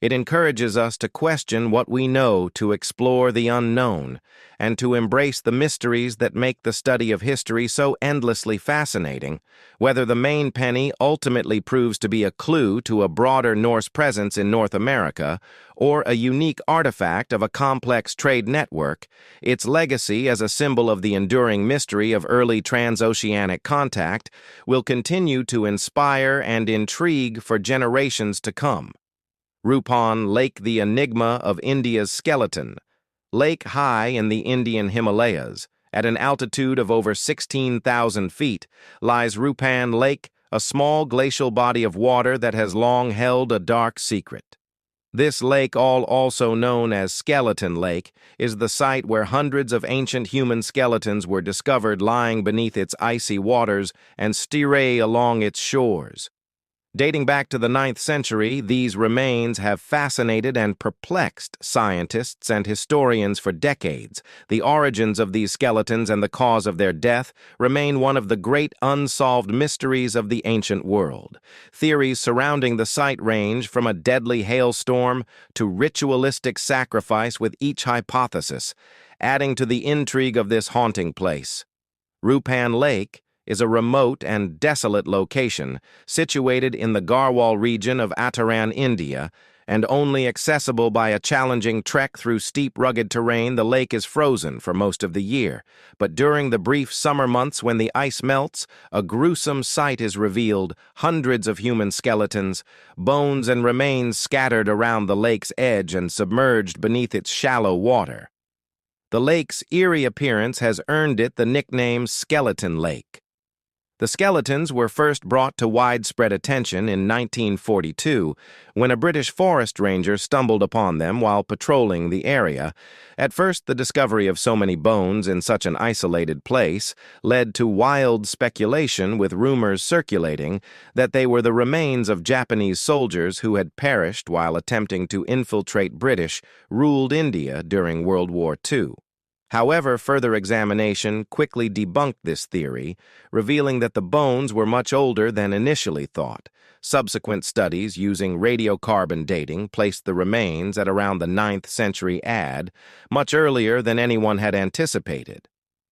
It encourages us to question what we know, to explore the unknown, and to embrace the mysteries that make the study of history so endlessly fascinating. Whether the Maine penny ultimately proves to be a clue to a broader Norse presence in North America, or a unique artifact of a complex trade network, its legacy as a symbol of the enduring mystery of early transoceanic contact will continue to inspire and intrigue for generations to come. Roopkund Lake, the enigma of India's skeleton. Lake high in the Indian Himalayas, at an altitude of over 16,000 feet, lies Roopkund Lake, a small glacial body of water that has long held a dark secret. This lake, also known as Skeleton Lake, is the site where hundreds of ancient human skeletons were discovered lying beneath its icy waters and stray along its shores. Dating back to the 9th century, these remains have fascinated and perplexed scientists and historians for decades. The origins of these skeletons and the cause of their death remain one of the great unsolved mysteries of the ancient world. Theories surrounding the site range from a deadly hailstorm to ritualistic sacrifice, with each hypothesis adding to the intrigue of this haunting place. Roopkund Lake is a remote and desolate location situated in the Garhwal region of Uttarakhand, India, and only accessible by a challenging trek through steep, rugged terrain. The lake is frozen for most of the year, but during the brief summer months when the ice melts, a gruesome sight is revealed: hundreds of human skeletons, bones and remains scattered around the lake's edge and submerged beneath its shallow water. The lake's eerie appearance has earned it the nickname Skeleton Lake. The skeletons were first brought to widespread attention in 1942 when a British forest ranger stumbled upon them while patrolling the area. At first, the discovery of so many bones in such an isolated place led to wild speculation, with rumors circulating that they were the remains of Japanese soldiers who had perished while attempting to infiltrate British-ruled India during World War II. However, further examination quickly debunked this theory, revealing that the bones were much older than initially thought. Subsequent studies using radiocarbon dating placed the remains at around the 9th century AD, much earlier than anyone had anticipated.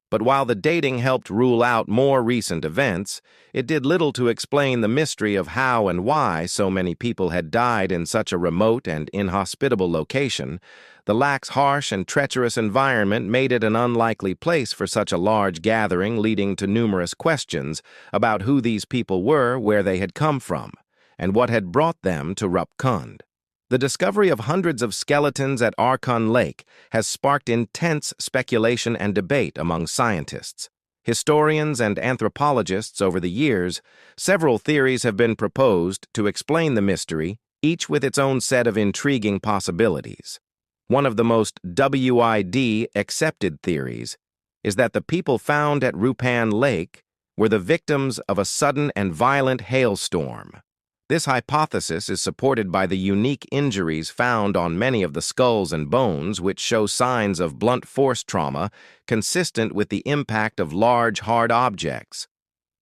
But while the dating helped rule out more recent events, it did little to explain the mystery of how and why so many people had died in such a remote and inhospitable location. The lake's harsh and treacherous environment made it an unlikely place for such a large gathering, leading to numerous questions about who these people were, where they had come from, and what had brought them to Roopkund. The discovery of hundreds of skeletons at Roopkund Lake has sparked intense speculation and debate among scientists, historians, and anthropologists. Over the years, several theories have been proposed to explain the mystery, each with its own set of intriguing possibilities. One of the most accepted theories is that the people found at Roopkund Lake were the victims of a sudden and violent hailstorm. This hypothesis is supported by the unique injuries found on many of the skulls and bones, which show signs of blunt force trauma consistent with the impact of large, hard objects.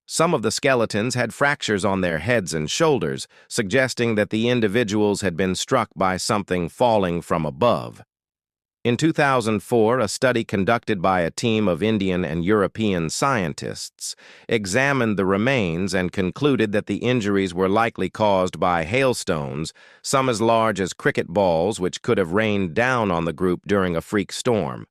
Some of the skeletons had fractures on their heads and shoulders, suggesting that the individuals had been struck by something falling from above. In 2004, a study conducted by a team of Indian and European scientists examined the remains and concluded that the injuries were likely caused by hailstones, some as large as cricket balls, which could have rained down on the group during a freak storm.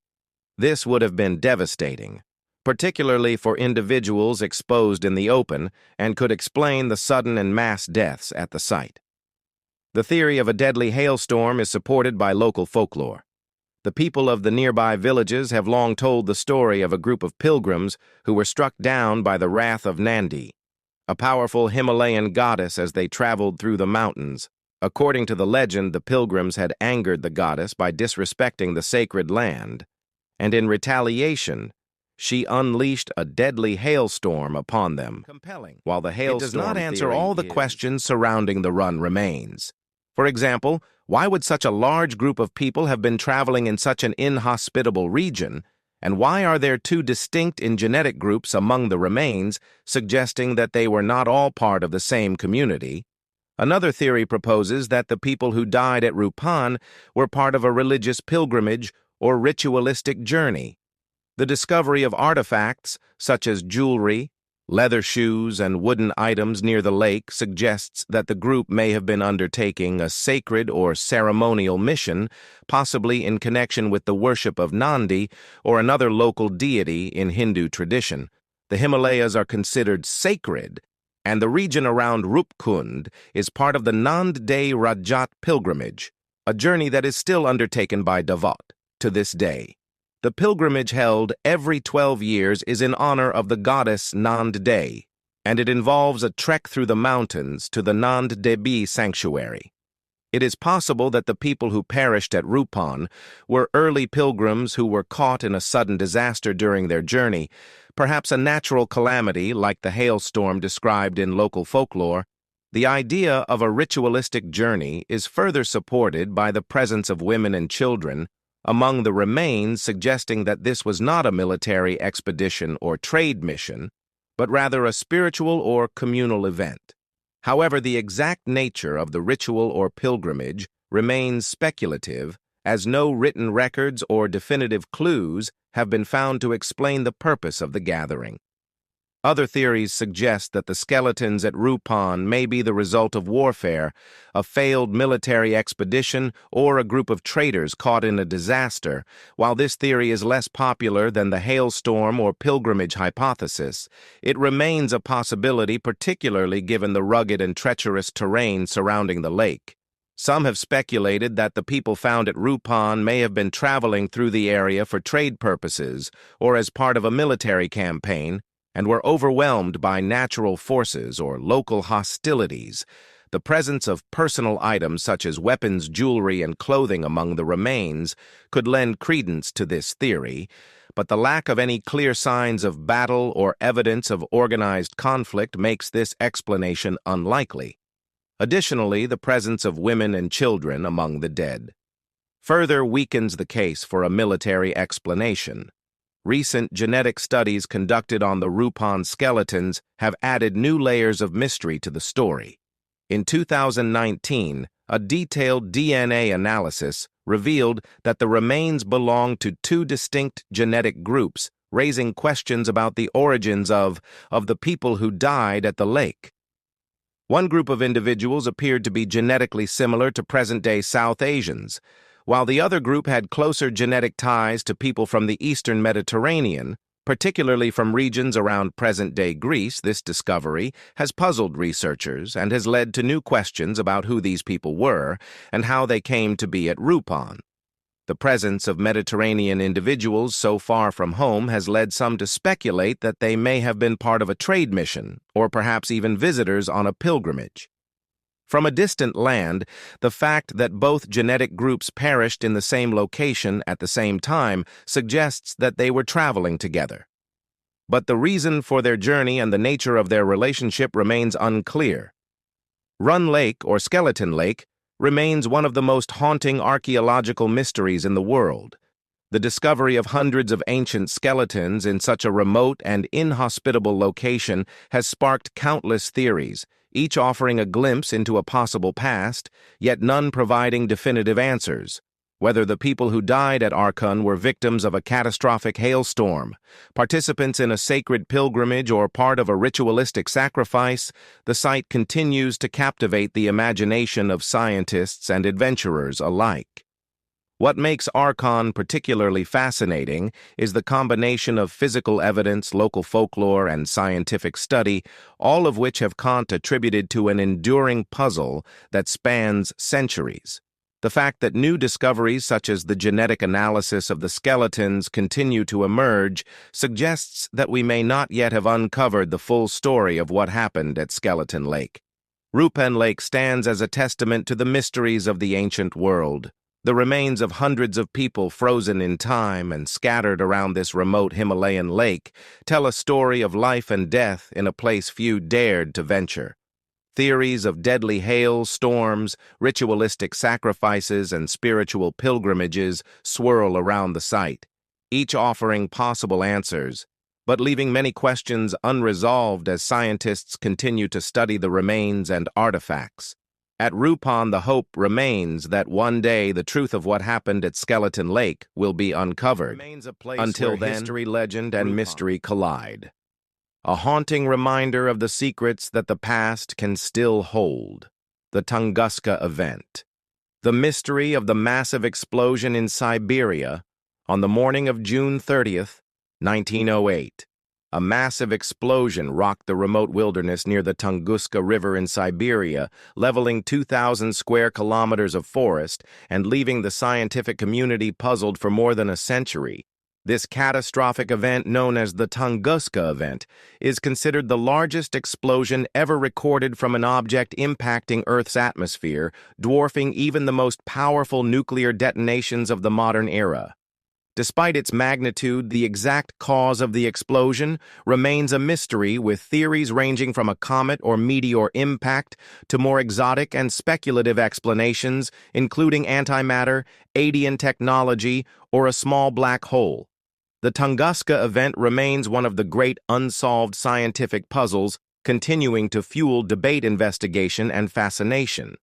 This would have been devastating, particularly for individuals exposed in the open, and could explain the sudden and mass deaths at the site. The theory of a deadly hailstorm is supported by local folklore. The people of the nearby villages have long told the story of a group of pilgrims who were struck down by the wrath of Nandi, a powerful Himalayan goddess, as they traveled through the mountains. According to the legend, the pilgrims had angered the goddess by disrespecting the sacred land, and in retaliation, she unleashed a deadly hailstorm upon them. Compelling. While the hailstorm does not answer all the questions surrounding the remains. For example, why would such a large group of people have been traveling in such an inhospitable region, and why are there two distinct genetic groups among the remains, suggesting that they were not all part of the same community? Another theory proposes that the people who died at Roopkund were part of a religious pilgrimage or ritualistic journey. The discovery of artifacts, such as jewelry, leather shoes, and wooden items near the lake suggests that the group may have been undertaking a sacred or ceremonial mission, possibly in connection with the worship of Nandi or another local deity in Hindu tradition. The Himalayas are considered sacred, and the region around Roopkund is part of the Nand De Rajat pilgrimage, a journey that is still undertaken by Devout to this day. The pilgrimage held every 12 years is in honor of the goddess Nand De, and it involves a trek through the mountains to the Nand Devi sanctuary. It is possible that the people who perished at Roopkund were early pilgrims who were caught in a sudden disaster during their journey, perhaps a natural calamity like the hailstorm described in local folklore. The idea of a ritualistic journey is further supported by the presence of women and children among the remains, suggesting that this was not a military expedition or trade mission, but rather a spiritual or communal event. However, the exact nature of the ritual or pilgrimage remains speculative, as no written records or definitive clues have been found to explain the purpose of the gathering. Other theories suggest that the skeletons at Roopkund may be the result of warfare, a failed military expedition, or a group of traders caught in a disaster. While this theory is less popular than the hailstorm or pilgrimage hypothesis, it remains a possibility, particularly given the rugged and treacherous terrain surrounding the lake. Some have speculated that the people found at Roopkund may have been traveling through the area for trade purposes or as part of a military campaign, and were overwhelmed by natural forces or local hostilities. The presence of personal items such as weapons, jewelry, and clothing among the remains could lend credence to this theory, but the lack of any clear signs of battle or evidence of organized conflict makes this explanation unlikely. Additionally, the presence of women and children among the dead further weakens the case for a military explanation. Recent genetic studies conducted on the Roopkund skeletons have added new layers of mystery to the story. In 2019, a detailed DNA analysis revealed that the remains belong to two distinct genetic groups, raising questions about the origins of the people who died at the lake. One group of individuals appeared to be genetically similar to present-day South Asians, while the other group had closer genetic ties to people from the Eastern Mediterranean, particularly from regions around present-day Greece. This discovery has puzzled researchers and has led to new questions about who these people were and how they came to be at Roopkund. The presence of Mediterranean individuals so far from home has led some to speculate that they may have been part of a trade mission, or perhaps even visitors on a pilgrimage. From a distant land, the fact that both genetic groups perished in the same location at the same time suggests that they were traveling together. But the reason for their journey and the nature of their relationship remains unclear. Run Lake, or Skeleton Lake, remains one of the most haunting archaeological mysteries in the world. The discovery of hundreds of ancient skeletons in such a remote and inhospitable location has sparked countless theories, each offering a glimpse into a possible past, yet none providing definitive answers. Whether the people who died at Roopkund were victims of a catastrophic hailstorm, participants in a sacred pilgrimage, or part of a ritualistic sacrifice, the site continues to captivate the imagination of scientists and adventurers alike. What makes Roopkund particularly fascinating is the combination of physical evidence, local folklore, and scientific study, all of which have Kant attributed to an enduring puzzle that spans centuries. The fact that new discoveries such as the genetic analysis of the skeletons continue to emerge suggests that we may not yet have uncovered the full story of what happened at Skeleton Lake. Roopkund Lake stands as a testament to the mysteries of the ancient world. The remains of hundreds of people frozen in time and scattered around this remote Himalayan lake tell a story of life and death in a place few dared to venture. Theories of deadly hail, storms, ritualistic sacrifices, and spiritual pilgrimages swirl around the site, each offering possible answers, but leaving many questions unresolved as scientists continue to study the remains and artifacts. At Roopkund, the hope remains that one day the truth of what happened at Skeleton Lake will be uncovered. Until then, history, legend, and mystery collide. A haunting reminder of the secrets that the past can still hold. The Tunguska event. The mystery of the massive explosion in Siberia on the morning of June 30th, 1908. A massive explosion rocked the remote wilderness near the Tunguska River in Siberia, leveling 2,000 square kilometers of forest and leaving the scientific community puzzled for more than a century. This catastrophic event, known as the Tunguska event, is considered the largest explosion ever recorded from an object impacting Earth's atmosphere, dwarfing even the most powerful nuclear detonations of the modern era. Despite its magnitude, the exact cause of the explosion remains a mystery, with theories ranging from a comet or meteor impact to more exotic and speculative explanations, including antimatter, alien technology, or a small black hole. The Tunguska event remains one of the great unsolved scientific puzzles, continuing to fuel debate, investigation, and fascination.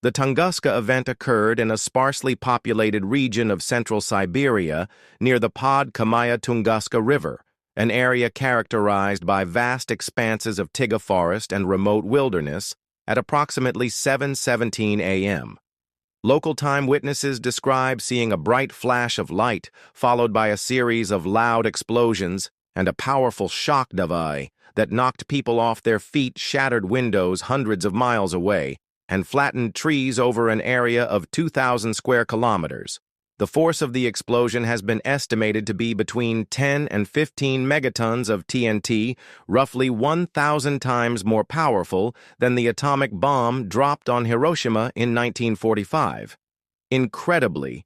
The Tunguska event occurred in a sparsely populated region of central Siberia near the Tunguska River, an area characterized by vast expanses of taiga forest and remote wilderness, at approximately 7:17 a.m. Local time witnesses describe seeing a bright flash of light, followed by a series of loud explosions and a powerful shock wave that knocked people off their feet, shattered windows hundreds of miles away, and flattened trees over an area of 2,000 square kilometers. The force of the explosion has been estimated to be between 10 and 15 megatons of TNT, roughly 1,000 times more powerful than the atomic bomb dropped on Hiroshima in 1945. Incredibly,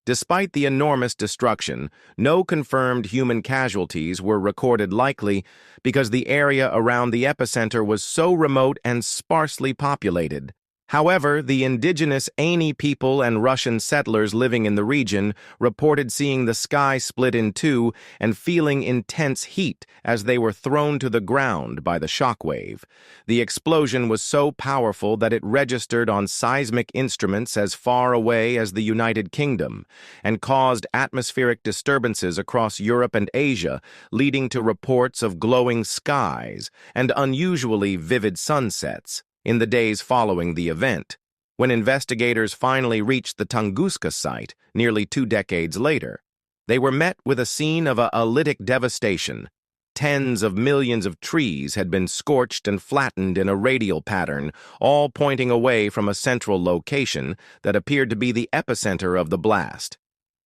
despite the enormous destruction, no confirmed human casualties were recorded, likely because the area around the epicenter was so remote and sparsely populated. However, the indigenous Ainu people and Russian settlers living in the region reported seeing the sky split in two and feeling intense heat as they were thrown to the ground by the shockwave. The explosion was so powerful that it registered on seismic instruments as far away as the United Kingdom and caused atmospheric disturbances across Europe and Asia, leading to reports of glowing skies and unusually vivid sunsets. In the days following the event, when investigators finally reached the Tunguska site nearly 2 decades later, they were met with a scene of a lithic devastation. Tens of millions of trees had been scorched and flattened in a radial pattern, all pointing away from a central location that appeared to be the epicenter of the blast.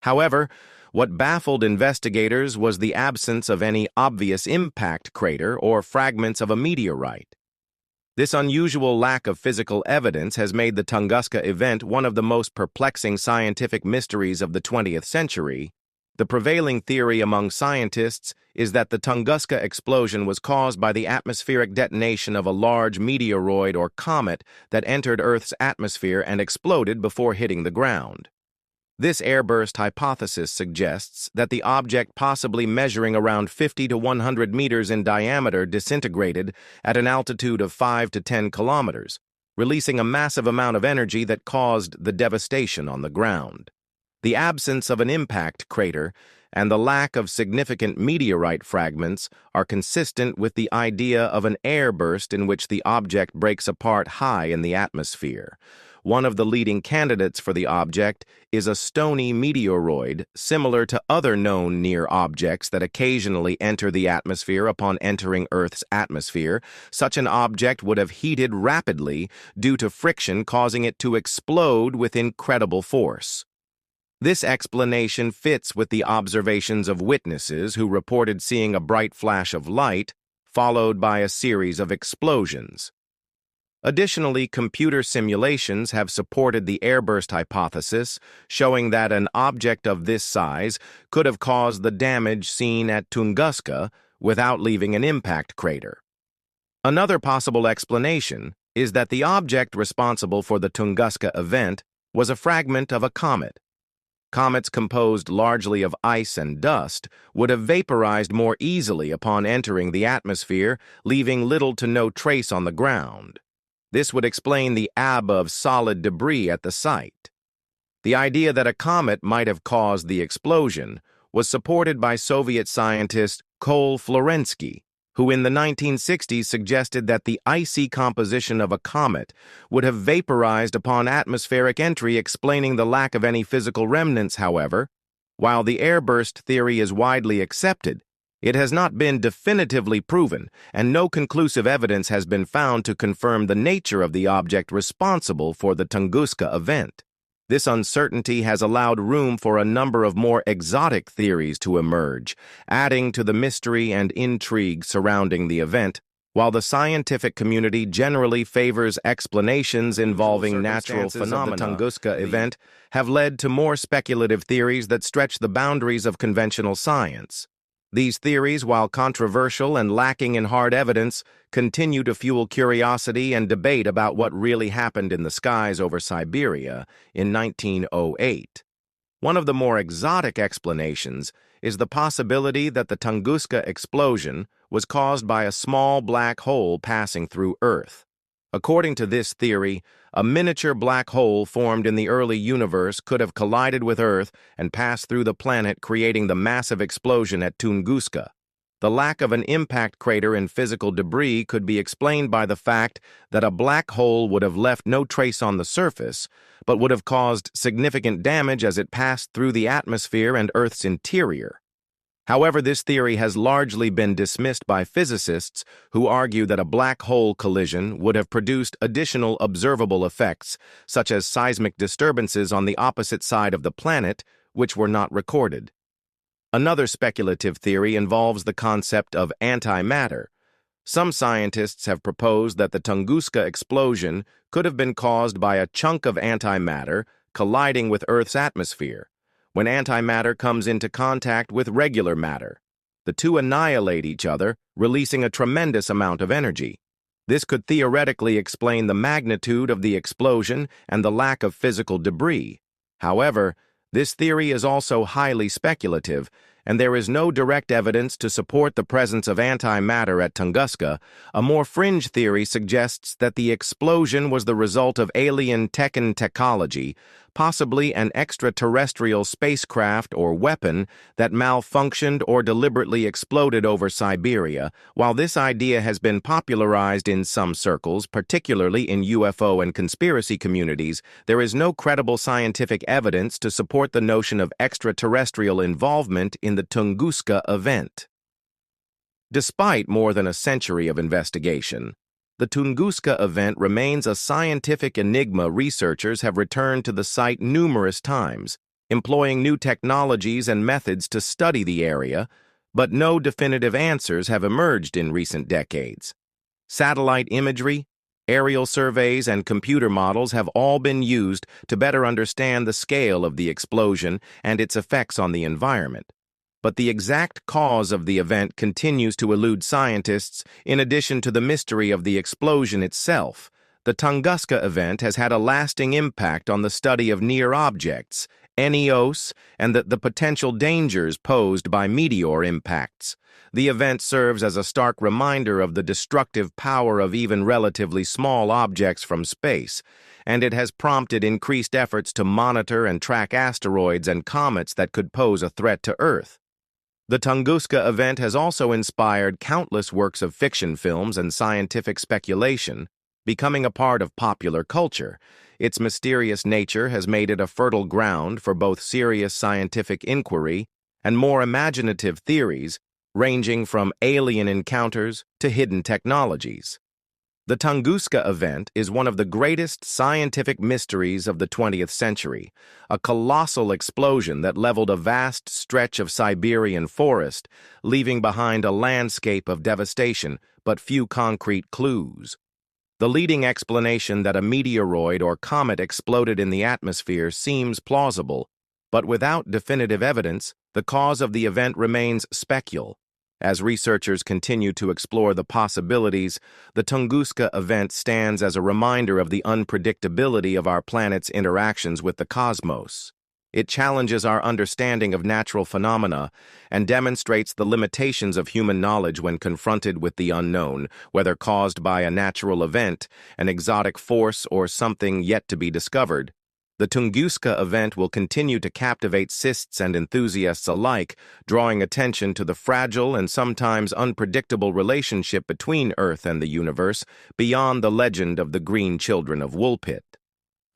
However, what baffled investigators was the absence of any obvious impact crater or fragments of a meteorite. This unusual lack of physical evidence has made the Tunguska event one of the most perplexing scientific mysteries of the 20th century. The prevailing theory among scientists is that the Tunguska explosion was caused by the atmospheric detonation of a large meteoroid or comet that entered Earth's atmosphere and exploded before hitting the ground. This airburst hypothesis suggests that the object, possibly measuring around 50 to 100 meters in diameter, disintegrated at an altitude of 5 to 10 kilometers, releasing a massive amount of energy that caused the devastation on the ground. The absence of an impact crater and the lack of significant meteorite fragments are consistent with the idea of an airburst in which the object breaks apart high in the atmosphere. One of the leading candidates for the object is a stony meteoroid, similar to other known near objects that occasionally enter the atmosphere upon entering Earth's atmosphere. Such an object would have heated rapidly due to friction, causing it to explode with incredible force. This explanation fits with the observations of witnesses who reported seeing a bright flash of light, followed by a series of explosions. Additionally, computer simulations have supported the airburst hypothesis, showing that an object of this size could have caused the damage seen at Tunguska without leaving an impact crater. Another possible explanation is that the object responsible for the Tunguska event was a fragment of a comet. Comets composed largely of ice and dust would have vaporized more easily upon entering the atmosphere, leaving little to no trace on the ground. This would explain the ab of solid debris at the site. The idea that a comet might have caused the explosion was supported by Soviet scientist Kol Florensky, who in the 1960s suggested that the icy composition of a comet would have vaporized upon atmospheric entry, explaining the lack of any physical remnants. However, while the airburst theory is widely accepted, it has not been definitively proven, and no conclusive evidence has been found to confirm the nature of the object responsible for the Tunguska event. This uncertainty has allowed room for a number of more exotic theories to emerge, adding to the mystery and intrigue surrounding the event, while the scientific community generally favors explanations involving natural phenomena. The Tunguska event have led to more speculative theories that stretch the boundaries of conventional science. These theories, while controversial and lacking in hard evidence, continue to fuel curiosity and debate about what really happened in the skies over Siberia in 1908. One of the more exotic explanations is the possibility that the Tunguska explosion was caused by a small black hole passing through Earth. According to this theory, a miniature black hole formed in the early universe could have collided with Earth and passed through the planet, creating the massive explosion at Tunguska. The lack of an impact crater and physical debris could be explained by the fact that a black hole would have left no trace on the surface, but would have caused significant damage as it passed through the atmosphere and Earth's interior. However, this theory has largely been dismissed by physicists who argue that a black hole collision would have produced additional observable effects, such as seismic disturbances on the opposite side of the planet, which were not recorded. Another speculative theory involves the concept of antimatter. Some scientists have proposed that the Tunguska explosion could have been caused by a chunk of antimatter colliding with Earth's atmosphere. When antimatter comes into contact with regular matter, the two annihilate each other, releasing a tremendous amount of energy. This could theoretically explain the magnitude of the explosion and the lack of physical debris. However, this theory is also highly speculative, and there is no direct evidence to support the presence of antimatter at Tunguska. A more fringe theory suggests that the explosion was the result of alien technology, possibly an extraterrestrial spacecraft or weapon that malfunctioned or deliberately exploded over Siberia. While this idea has been popularized in some circles, particularly in UFO and conspiracy communities, there is no credible scientific evidence to support the notion of extraterrestrial involvement in the Tunguska event. Despite more than a century of investigation, the Tunguska event remains a scientific enigma. Researchers have returned to the site numerous times, employing new technologies and methods to study the area, but no definitive answers have emerged in recent decades. Satellite imagery, aerial surveys, and computer models have all been used to better understand the scale of the explosion and its effects on the environment. But the exact cause of the event continues to elude scientists. In addition to the mystery of the explosion itself, the Tunguska event has had a lasting impact on the study of near objects, NEOs, and the potential dangers posed by meteor impacts. The event serves as a stark reminder of the destructive power of even relatively small objects from space, and it has prompted increased efforts to monitor and track asteroids and comets that could pose a threat to Earth. The Tunguska event has also inspired countless works of fiction films and scientific speculation, becoming a part of popular culture. Its mysterious nature has made it a fertile ground for both serious scientific inquiry and more imaginative theories, ranging from alien encounters to hidden technologies. The Tunguska event is one of the greatest scientific mysteries of the 20th century, a colossal explosion that leveled a vast stretch of Siberian forest, leaving behind a landscape of devastation but few concrete clues. The leading explanation that a meteoroid or comet exploded in the atmosphere seems plausible, but without definitive evidence, the cause of the event remains speculative. As researchers continue to explore the possibilities, the Tunguska event stands as a reminder of the unpredictability of our planet's interactions with the cosmos. It challenges our understanding of natural phenomena and demonstrates the limitations of human knowledge when confronted with the unknown, whether caused by a natural event, an exotic force, or something yet to be discovered. The Tunguska event will continue to captivate cysts and enthusiasts alike, drawing attention to the fragile and sometimes unpredictable relationship between Earth and the universe beyond the legend of the Green Children of Woolpit.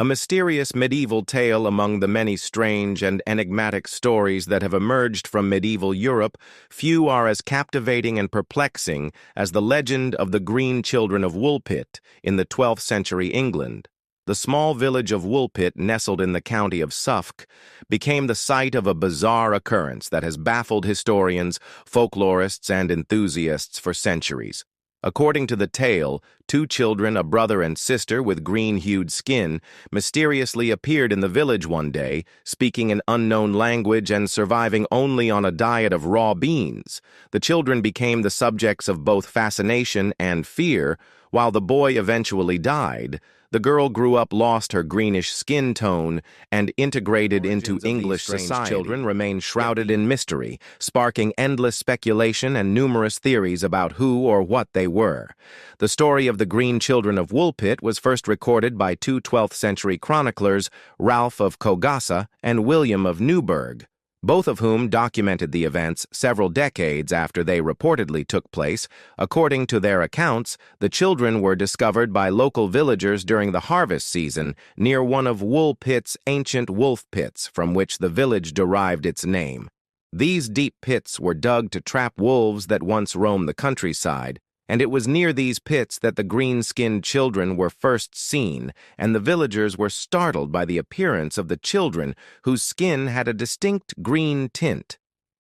A mysterious medieval tale among the many strange and enigmatic stories that have emerged from medieval Europe, few are as captivating and perplexing as the legend of the Green Children of Woolpit in the 12th century England. The small village of Woolpit, nestled in the county of Suffolk, became the site of a bizarre occurrence that has baffled historians, folklorists, and enthusiasts for centuries. According to the tale, two children, a brother and sister with green-hued skin, mysteriously appeared in the village one day, speaking an unknown language and surviving only on a diet of raw beans. The children became the subjects of both fascination and fear. While the boy eventually died, the girl grew up, lost her greenish skin tone, and integrated into English society. Children remain shrouded in mystery, sparking endless speculation and numerous theories about who or what they were. The story of the Green Children of Woolpit was first recorded by two 12th century chroniclers, Ralph of Cogassa and William of Newburgh, both of whom documented the events several decades after they reportedly took place. According to their accounts, the children were discovered by local villagers during the harvest season near one of Woolpit's ancient wolf pits from which the village derived its name. These deep pits were dug to trap wolves that once roamed the countryside, and it was near these pits that the green-skinned children were first seen, and the villagers were startled by the appearance of the children, whose skin had a distinct green tint.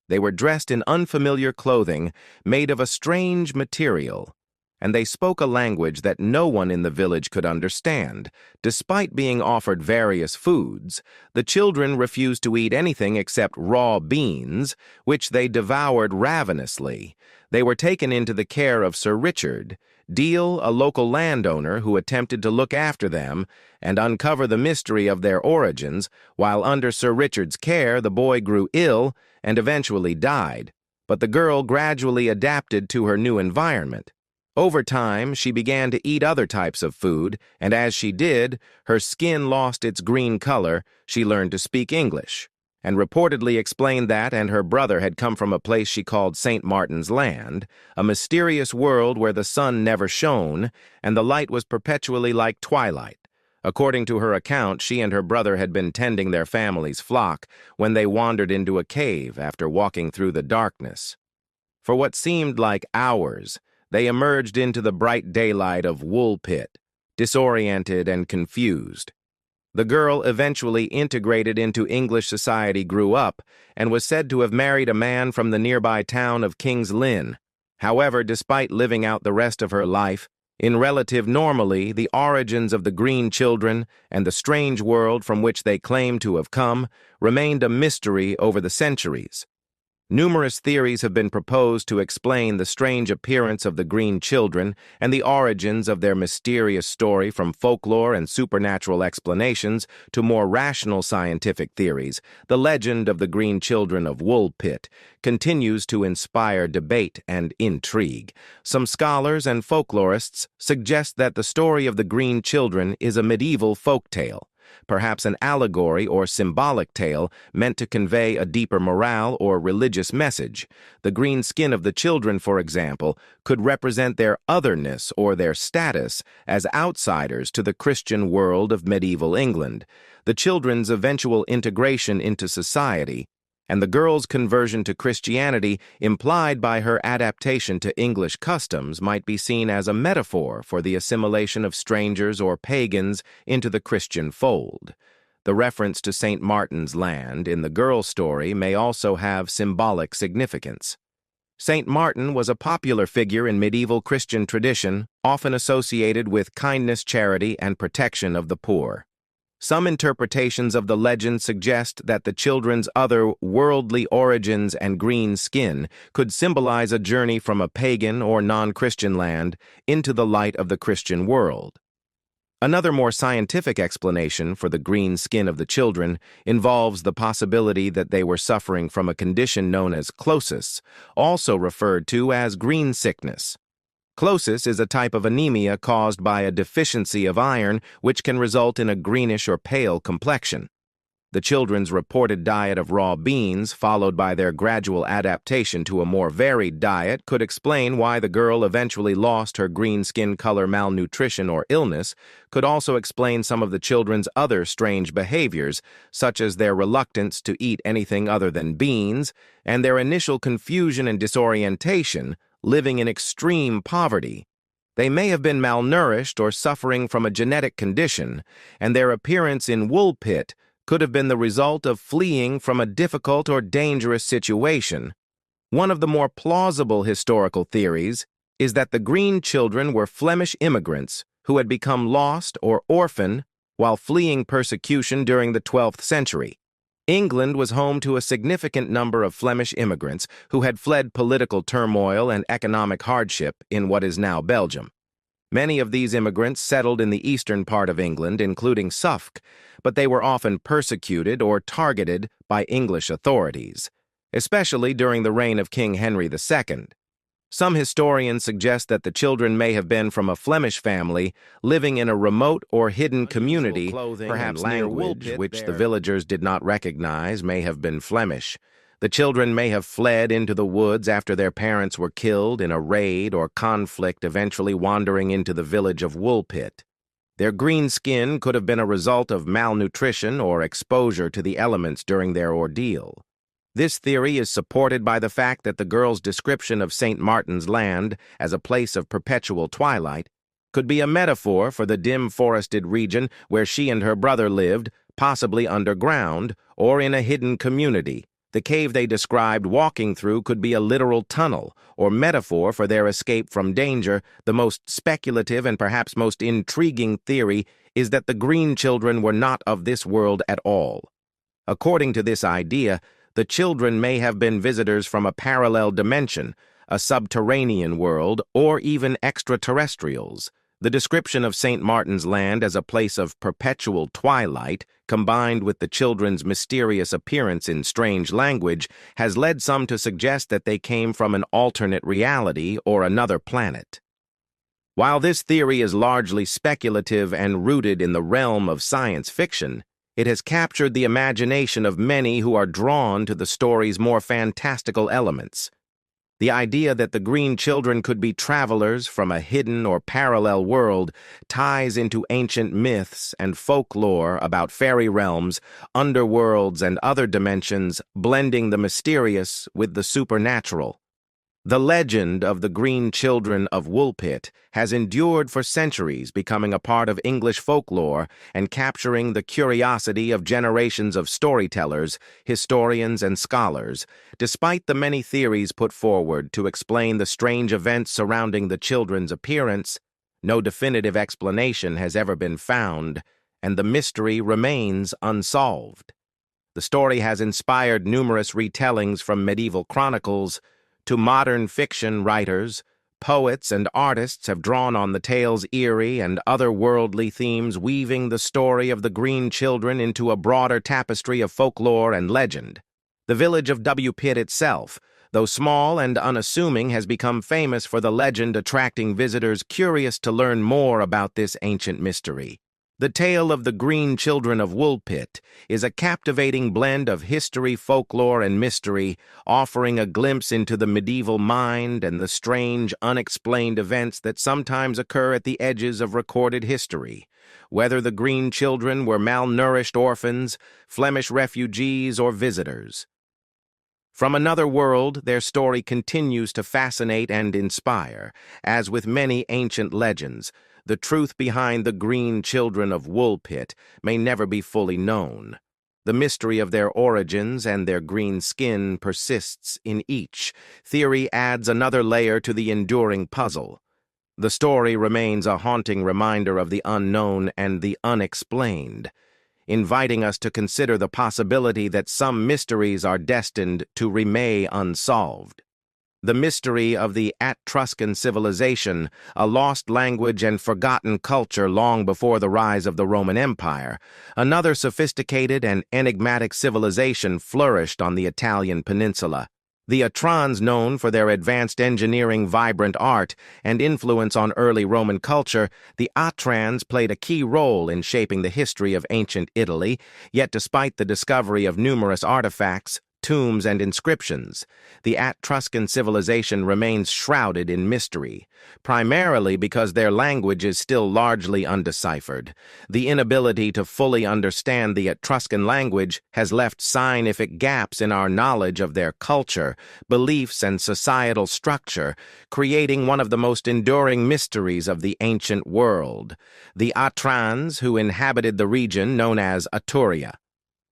They were dressed in unfamiliar clothing, made of a strange material, and they spoke a language that no one in the village could understand. Despite being offered various foods, the children refused to eat anything except raw beans, which they devoured ravenously. They were taken into the care of Sir Richard Deal, a local landowner who attempted to look after them and uncover the mystery of their origins. While under Sir Richard's care, the boy grew ill and eventually died, but the girl gradually adapted to her new environment. Over time, she began to eat other types of food, and as she did, her skin lost its green color. She learned to speak English, and reportedly explained that and her brother had come from a place she called St. Martin's Land, a mysterious world where the sun never shone, and the light was perpetually like twilight. According to her account, she and her brother had been tending their family's flock when they wandered into a cave after walking through the darkness. For what seemed like hours, they emerged into the bright daylight of Woolpit, disoriented and confused. The girl eventually integrated into English society, grew up, and was said to have married a man from the nearby town of King's Lynn. However, despite living out the rest of her life in relative normalcy, the origins of the Green Children and the strange world from which they claimed to have come remained a mystery over the centuries. Numerous theories have been proposed to explain the strange appearance of the Green Children and the origins of their mysterious story, from folklore and supernatural explanations to more rational scientific theories. The legend of the Green Children of Woolpit continues to inspire debate and intrigue. Some scholars and folklorists suggest that the story of the Green Children is a medieval folk tale, perhaps an allegory or symbolic tale meant to convey a deeper moral or religious message. The green skin of the children, for example, could represent their otherness or their status as outsiders to the Christian world of medieval England. The children's eventual integration into society and the girl's conversion to Christianity, implied by her adaptation to English customs, might be seen as a metaphor for the assimilation of strangers or pagans into the Christian fold. The reference to St. Martin's Land in the girl story may also have symbolic significance. St. Martin was a popular figure in medieval Christian tradition, often associated with kindness, charity, and protection of the poor. Some interpretations of the legend suggest that the children's other worldly origins and green skin could symbolize a journey from a pagan or non-Christian land into the light of the Christian world. Another more scientific explanation for the green skin of the children involves the possibility that they were suffering from a condition known as closis, also referred to as green sickness. Closis is a type of anemia caused by a deficiency of iron, which can result in a greenish or pale complexion. The children's reported diet of raw beans, followed by their gradual adaptation to a more varied diet, could explain why the girl eventually lost her green skin color. Malnutrition or illness could also explain some of the children's other strange behaviors, such as their reluctance to eat anything other than beans, and their initial confusion and disorientation, living in extreme poverty. They may have been malnourished or suffering from a genetic condition, and their appearance in Woolpit could have been the result of fleeing from a difficult or dangerous situation. One of the more plausible historical theories is that the green children were Flemish immigrants who had become lost or orphaned while fleeing persecution during the 12th century. England was home to a significant number of Flemish immigrants who had fled political turmoil and economic hardship in what is now Belgium. Many of these immigrants settled in the eastern part of England, including Suffolk, but they were often persecuted or targeted by English authorities, especially during the reign of King Henry II. Some historians suggest that the children may have been from a Flemish family living in a remote or hidden community, perhaps near Woolpit, which the villagers did not recognize may have been Flemish. The children may have fled into the woods after their parents were killed in a raid or conflict, eventually wandering into the village of Woolpit. Their green skin could have been a result of malnutrition or exposure to the elements during their ordeal. This theory is supported by the fact that the girl's description of St. Martin's Land as a place of perpetual twilight could be a metaphor for the dim forested region where she and her brother lived, possibly underground or in a hidden community. The cave they described walking through could be a literal tunnel or metaphor for their escape from danger. The most speculative and perhaps most intriguing theory is that the green children were not of this world at all. According to this idea, the children may have been visitors from a parallel dimension, a subterranean world, or even extraterrestrials. The description of St. Martin's Land as a place of perpetual twilight, combined with the children's mysterious appearance in strange language, has led some to suggest that they came from an alternate reality or another planet. While this theory is largely speculative and rooted in the realm of science fiction, it has captured the imagination of many who are drawn to the story's more fantastical elements. The idea that the green children could be travelers from a hidden or parallel world ties into ancient myths and folklore about fairy realms, underworlds, and other dimensions, blending the mysterious with the supernatural. The legend of the green children of Woolpit has endured for centuries, becoming a part of English folklore and capturing the curiosity of generations of storytellers, historians, and scholars. Despite the many theories put forward to explain the strange events surrounding the children's appearance, no definitive explanation has ever been found, and the mystery remains unsolved. The story has inspired numerous retellings from medieval chronicles to modern fiction writers. Poets and artists have drawn on the tale's eerie and otherworldly themes, weaving the story of the green children into a broader tapestry of folklore and legend. The village of Woolpit itself, though small and unassuming, has become famous for the legend, attracting visitors curious to learn more about this ancient mystery. The tale of the green children of Woolpit is a captivating blend of history, folklore, and mystery, offering a glimpse into the medieval mind and the strange, unexplained events that sometimes occur at the edges of recorded history. Whether the green children were malnourished orphans, Flemish refugees, or visitors from another world, their story continues to fascinate and inspire. As with many ancient legends, the truth behind the green children of Woolpit may never be fully known. The mystery of their origins and their green skin persists in each. Theory adds another layer to the enduring puzzle. The story remains a haunting reminder of the unknown and the unexplained, inviting us to consider the possibility that some mysteries are destined to remain unsolved. The mystery of the Etruscan civilization, a lost language and forgotten culture long before the rise of the Roman Empire, another sophisticated and enigmatic civilization flourished on the Italian peninsula. The Etruscans, known for their advanced engineering, vibrant art, and influence on early Roman culture, the Etruscans played a key role in shaping the history of ancient Italy, yet despite the discovery of numerous artifacts, tombs, and inscriptions, the Etruscan civilization remains shrouded in mystery, primarily because their language is still largely undeciphered. The inability to fully understand the Etruscan language has left significant gaps in our knowledge of their culture, beliefs, and societal structure, creating one of the most enduring mysteries of the ancient world. The Etruscans, who inhabited the region known as Etruria,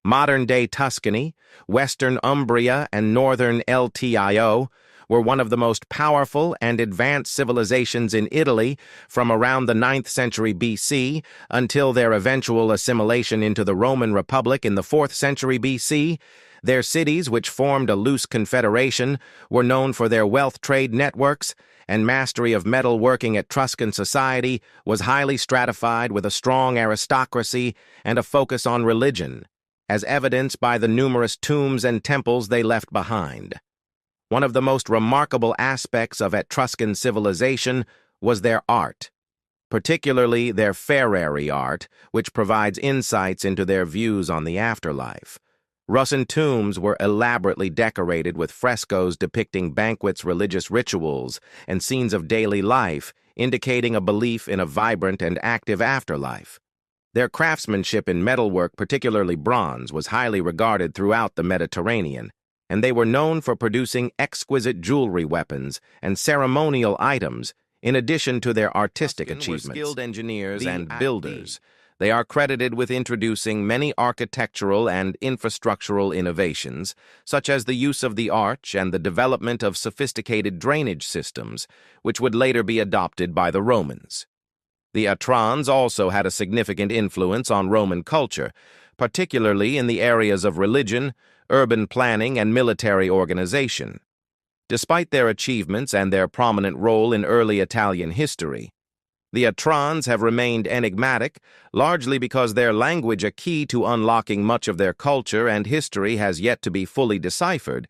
modern-day Tuscany, western Umbria, and northern LTIO, were one of the most powerful and advanced civilizations in Italy from around the 9th century BC until their eventual assimilation into the Roman Republic in the 4th century BC. Their cities, which formed a loose confederation, were known for their wealth trade networks, and mastery of metalworking. Etruscan society was highly stratified with a strong aristocracy and a focus on religion, as evidenced by the numerous tombs and temples they left behind. One of the most remarkable aspects of Etruscan civilization was their art, particularly their funerary art, which provides insights into their views on the afterlife. Russan tombs were elaborately decorated with frescoes depicting banquets, religious rituals, and scenes of daily life, indicating a belief in a vibrant and active afterlife. Their craftsmanship in metalwork, particularly bronze, was highly regarded throughout the Mediterranean, and they were known for producing exquisite jewelry, weapons, and ceremonial items, in addition to their artistic achievements. Skilled engineers and builders. They are credited with introducing many architectural and infrastructural innovations, such as the use of the arch and the development of sophisticated drainage systems, which would later be adopted by the Romans. The Etruscans also had a significant influence on Roman culture, particularly in the areas of religion, urban planning, and military organization. Despite their achievements and their prominent role in early Italian history, the Etruscans have remained enigmatic, largely because their language, a key to unlocking much of their culture and history, has yet to be fully deciphered.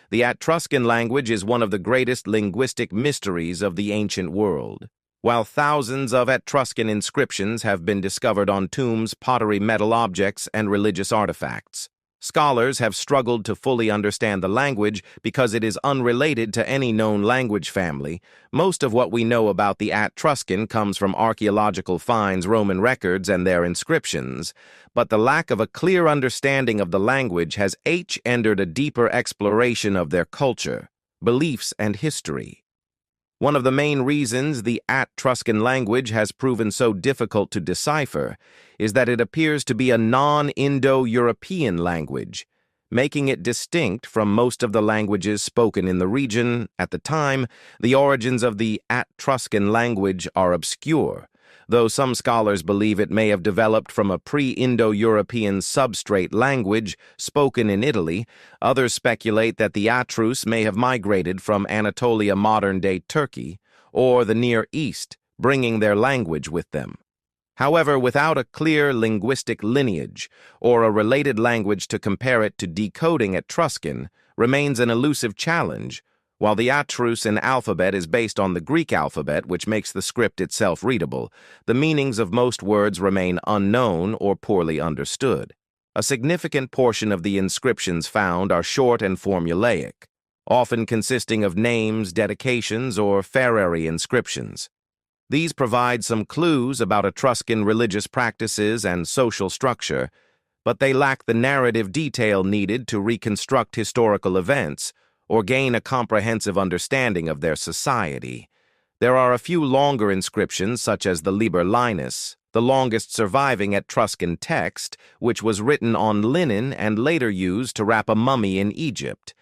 The Etruscan language is one of the greatest linguistic mysteries of the ancient world. While thousands of Etruscan inscriptions have been discovered on tombs, pottery, metal objects, and religious artifacts, scholars have struggled to fully understand the language because it is unrelated to any known language family. Most of what we know about the Etruscan comes from archaeological finds, Roman records, and their inscriptions, but the lack of a clear understanding of the language has hindered a deeper exploration of their culture, beliefs, and history. One of the main reasons the Etruscan language has proven so difficult to decipher is that it appears to be a non-Indo-European language, making it distinct from most of the languages spoken in the region. At the time, the origins of the Etruscan language are obscure, though some scholars believe it may have developed from a pre-Indo-European substrate language spoken in Italy. Others speculate that the Etruscs may have migrated from Anatolia, modern-day Turkey, or the Near East, bringing their language with them. However, without a clear linguistic lineage or a related language to compare it to, decoding Etruscan remains an elusive challenge. While the Etruscan alphabet is based on the Greek alphabet, which makes the script itself readable, the meanings of most words remain unknown or poorly understood. A significant portion of the inscriptions found are short and formulaic, often consisting of names, dedications, or funerary inscriptions. These provide some clues about Etruscan religious practices and social structure, but they lack the narrative detail needed to reconstruct historical events or gain a comprehensive understanding of their society. There are a few longer inscriptions, such as the Liber Linus, the longest surviving Etruscan text, which was written on linen and later used to wrap a mummy in Egypt.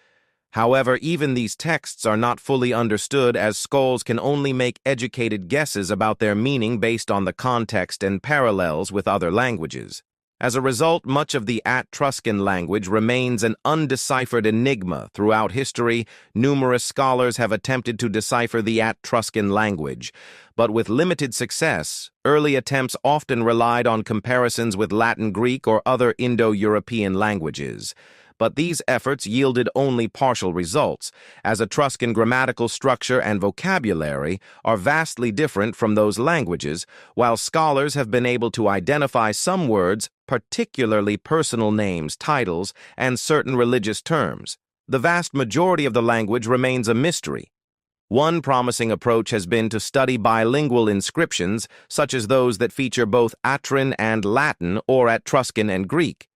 However, even these texts are not fully understood, as scholars can only make educated guesses about their meaning based on the context and parallels with other languages. As a result, much of the Etruscan language remains an undeciphered enigma. Throughout history, numerous scholars have attempted to decipher the Etruscan language, but with limited success. Early attempts often relied on comparisons with Latin, Greek, or other Indo-European languages. But these efforts yielded only partial results, as Etruscan grammatical structure and vocabulary are vastly different from those languages. While scholars have been able to identify some words, particularly personal names, titles, and certain religious terms, the vast majority of the language remains a mystery. One promising approach has been to study bilingual inscriptions, such as those that feature both Atran and Latin or Etruscan and Greek.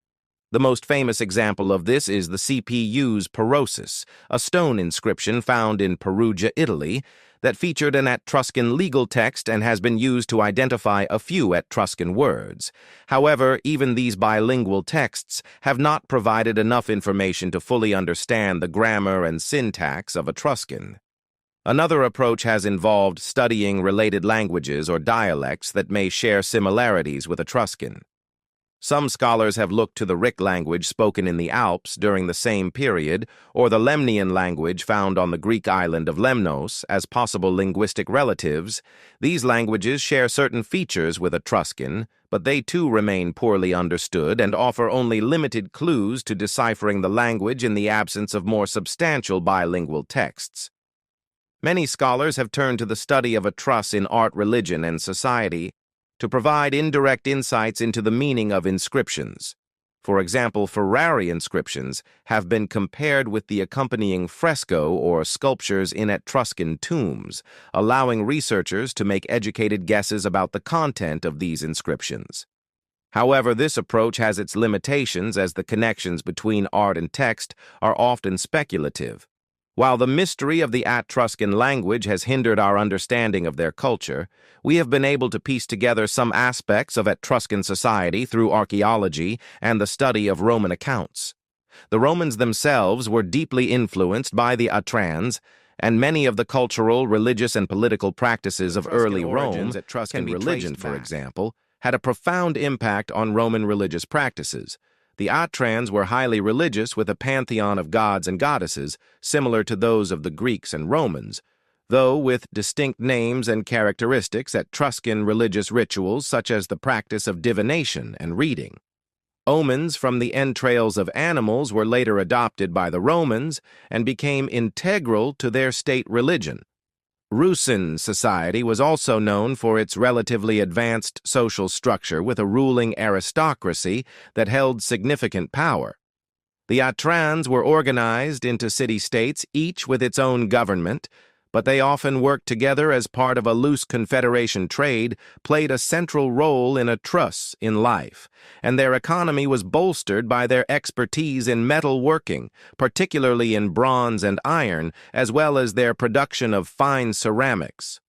The most famous example of this is the CPU's Porosis, a stone inscription found in Perugia, Italy, that featured an Etruscan legal text and has been used to identify a few Etruscan words. However, even these bilingual texts have not provided enough information to fully understand the grammar and syntax of Etruscan. Another approach has involved studying related languages or dialects that may share similarities with Etruscan. Some scholars have looked to the Rick language spoken in the Alps during the same period, or the Lemnian language found on the Greek island of Lemnos, as possible linguistic relatives. These languages share certain features with Etruscan, but they too remain poorly understood and offer only limited clues to deciphering the language in the absence of more substantial bilingual texts. Many scholars have turned to the study of Etrus in art, religion, and society to provide indirect insights into the meaning of inscriptions. For example, Ferrari inscriptions have been compared with the accompanying fresco or sculptures in Etruscan tombs, allowing researchers to make educated guesses about the content of these inscriptions. However, this approach has its limitations, as the connections between art and text are often speculative. While the mystery of the Etruscan language has hindered our understanding of their culture, we have been able to piece together some aspects of Etruscan society through archaeology and the study of Roman accounts. The Romans themselves were deeply influenced by the Etruscans, and many of the cultural, religious, and political practices of early Rome, Etruscan religion, for example, had a profound impact on Roman religious practices. The Etruscans were highly religious, with a pantheon of gods and goddesses, similar to those of the Greeks and Romans, though with distinct names and characteristics. Etruscan religious rituals, such as the practice of divination and reading. Omens from the entrails of animals were later adopted by the Romans and became integral to their state religion. Rusyn society was also known for its relatively advanced social structure, with a ruling aristocracy that held significant power. The Etruscans were organized into city-states, each with its own government, but they often worked together as part of a loose confederation. Trade played a central role in Etrus in life, and their economy was bolstered by their expertise in metal working, particularly in bronze and iron, as well as their production of fine ceramics.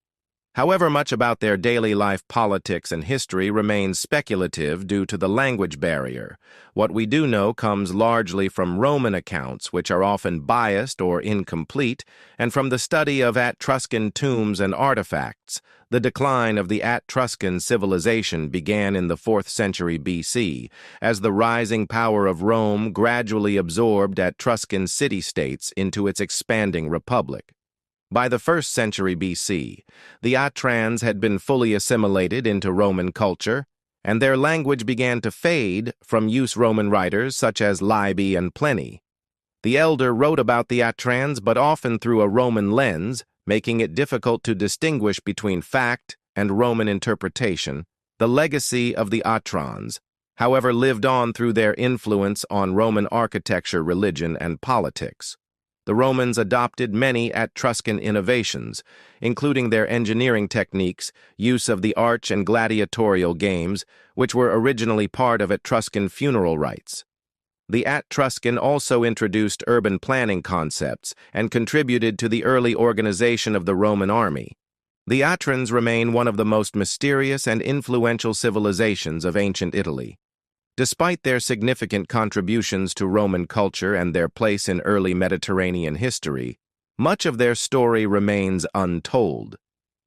However, much about their daily life, politics, and history remains speculative due to the language barrier. What we do know comes largely from Roman accounts, which are often biased or incomplete, and from the study of Etruscan tombs and artifacts. The decline of the Etruscan civilization began in the 4th century BC, as the rising power of Rome gradually absorbed Etruscan city-states into its expanding republic. By the 1st century BC, the Etruscans had been fully assimilated into Roman culture, and their language began to fade from use. Roman writers such as Livy and Pliny the Elder wrote about the Etruscans, but often through a Roman lens, making it difficult to distinguish between fact and Roman interpretation. The legacy of the Etruscans, however, lived on through their influence on Roman architecture, religion, and politics. The Romans adopted many Etruscan innovations, including their engineering techniques, use of the arch and gladiatorial games, which were originally part of Etruscan funeral rites. The Etruscan also introduced urban planning concepts and contributed to the early organization of the Roman army. The Etruscans remain one of the most mysterious and influential civilizations of ancient Italy. Despite their significant contributions to Roman culture and their place in early Mediterranean history, much of their story remains untold.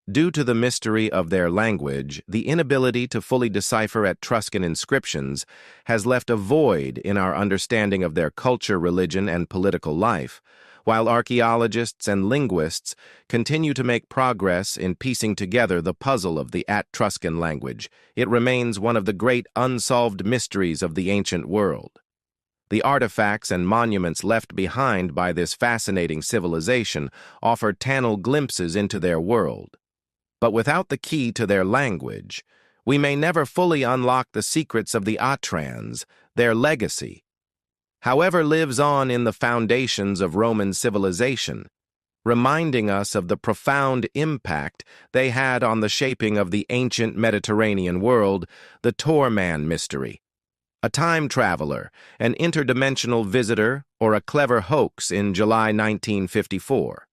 Due to the mystery of their language, the inability to fully decipher Etruscan inscriptions has left a void in our understanding of their culture, religion, and political life, while archaeologists and linguists continue to make progress in piecing together the puzzle of the Etruscan language. It remains one of the great unsolved mysteries of the ancient world. The artifacts and monuments left behind by this fascinating civilization offer tangled glimpses into their world. But without the key to their language, we may never fully unlock the secrets of the Atrans, their legacy. However, lives on in the foundations of Roman civilization, reminding us of the profound impact they had on the shaping of the ancient Mediterranean world, the Toorman mystery. A time traveler, an interdimensional visitor, or a clever hoax in July 1954.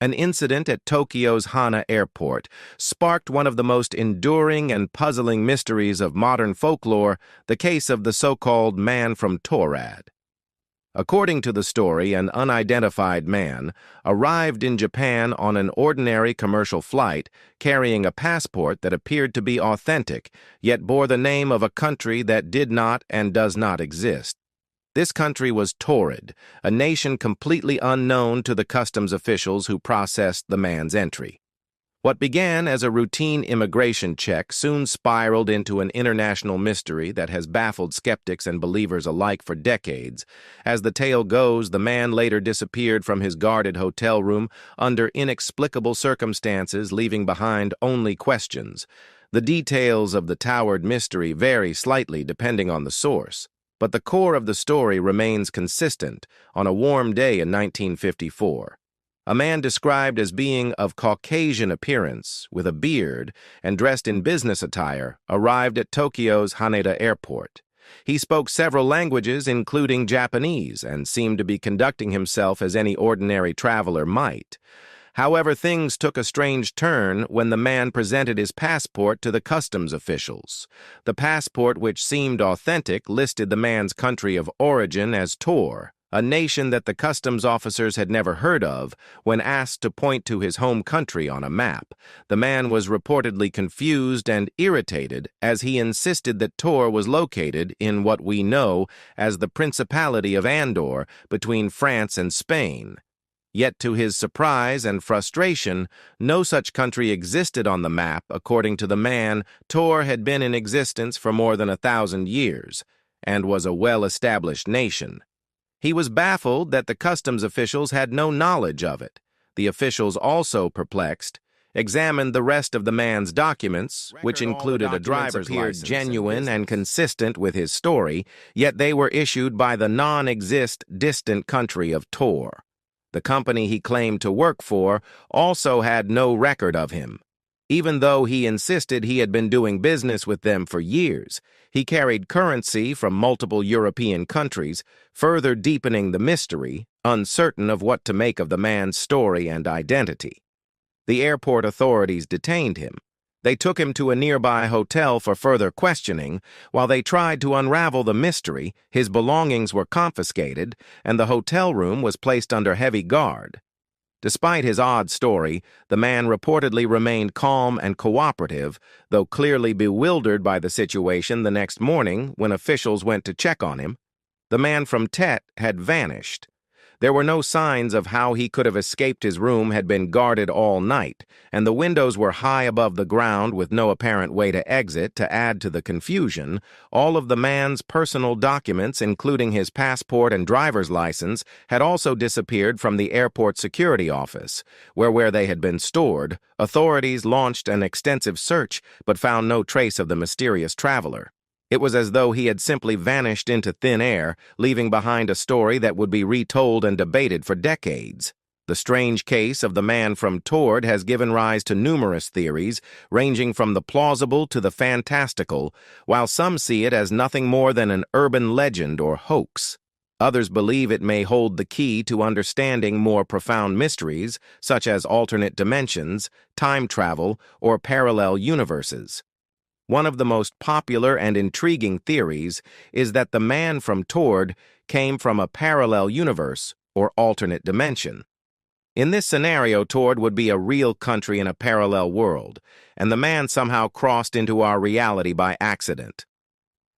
An incident at Tokyo's Hana Airport sparked one of the most enduring and puzzling mysteries of modern folklore, the case of the so-called man from Taured. According to the story, an unidentified man arrived in Japan on an ordinary commercial flight carrying a passport that appeared to be authentic, yet bore the name of a country that did not and does not exist. This country was Taured, a nation completely unknown to the customs officials who processed the man's entry. What began as a routine immigration check soon spiraled into an international mystery that has baffled skeptics and believers alike for decades. As the tale goes, the man later disappeared from his guarded hotel room under inexplicable circumstances, leaving behind only questions. The details of the Taured mystery vary slightly depending on the source, but the core of the story remains consistent. On a warm day in 1954, a man described as being of Caucasian appearance, with a beard, and dressed in business attire, arrived at Tokyo's Haneda Airport. He spoke several languages, including Japanese, and seemed to be conducting himself as any ordinary traveler might. However, things took a strange turn when the man presented his passport to the customs officials. The passport, which seemed authentic, listed the man's country of origin as Tor, a nation that the customs officers had never heard of. When asked to point to his home country on a map, the man was reportedly confused and irritated, as he insisted that Tor was located in what we know as the Principality of Andor, between France and Spain. Yet to his surprise and frustration, no such country existed on the map. According to the man, Tor had been in existence for more than 1,000 years and was a well-established nation. He was baffled that the customs officials had no knowledge of it. The officials, also perplexed, examined the rest of the man's documents, which included a driver's license, genuine and consistent with his story, yet they were issued by the distant country of Tor. The company he claimed to work for also had no record of him. Even though he insisted he had been doing business with them for years, he carried currency from multiple European countries, further deepening the mystery, uncertain of what to make of the man's story and identity. The airport authorities detained him. They took him to a nearby hotel for further questioning. While they tried to unravel the mystery, his belongings were confiscated, and the hotel room was placed under heavy guard. Despite his odd story, the man reportedly remained calm and cooperative, though clearly bewildered by the situation. The next morning, when officials went to check on him, the man from Tet had vanished. There were no signs of how he could have escaped. His room had been guarded all night, and the windows were high above the ground with no apparent way to exit. To add to the confusion, all of the man's personal documents, including his passport and driver's license, had also disappeared from the airport security office, where they had been stored. Authorities launched an extensive search, but found no trace of the mysterious traveler. It was as though he had simply vanished into thin air, leaving behind a story that would be retold and debated for decades. The strange case of the man from Taured has given rise to numerous theories, ranging from the plausible to the fantastical, while some see it as nothing more than an urban legend or hoax. Others believe it may hold the key to understanding more profound mysteries, such as alternate dimensions, time travel, or parallel universes. One of the most popular and intriguing theories is that the man from Taured came from a parallel universe or alternate dimension. In this scenario, Taured would be a real country in a parallel world, and the man somehow crossed into our reality by accident.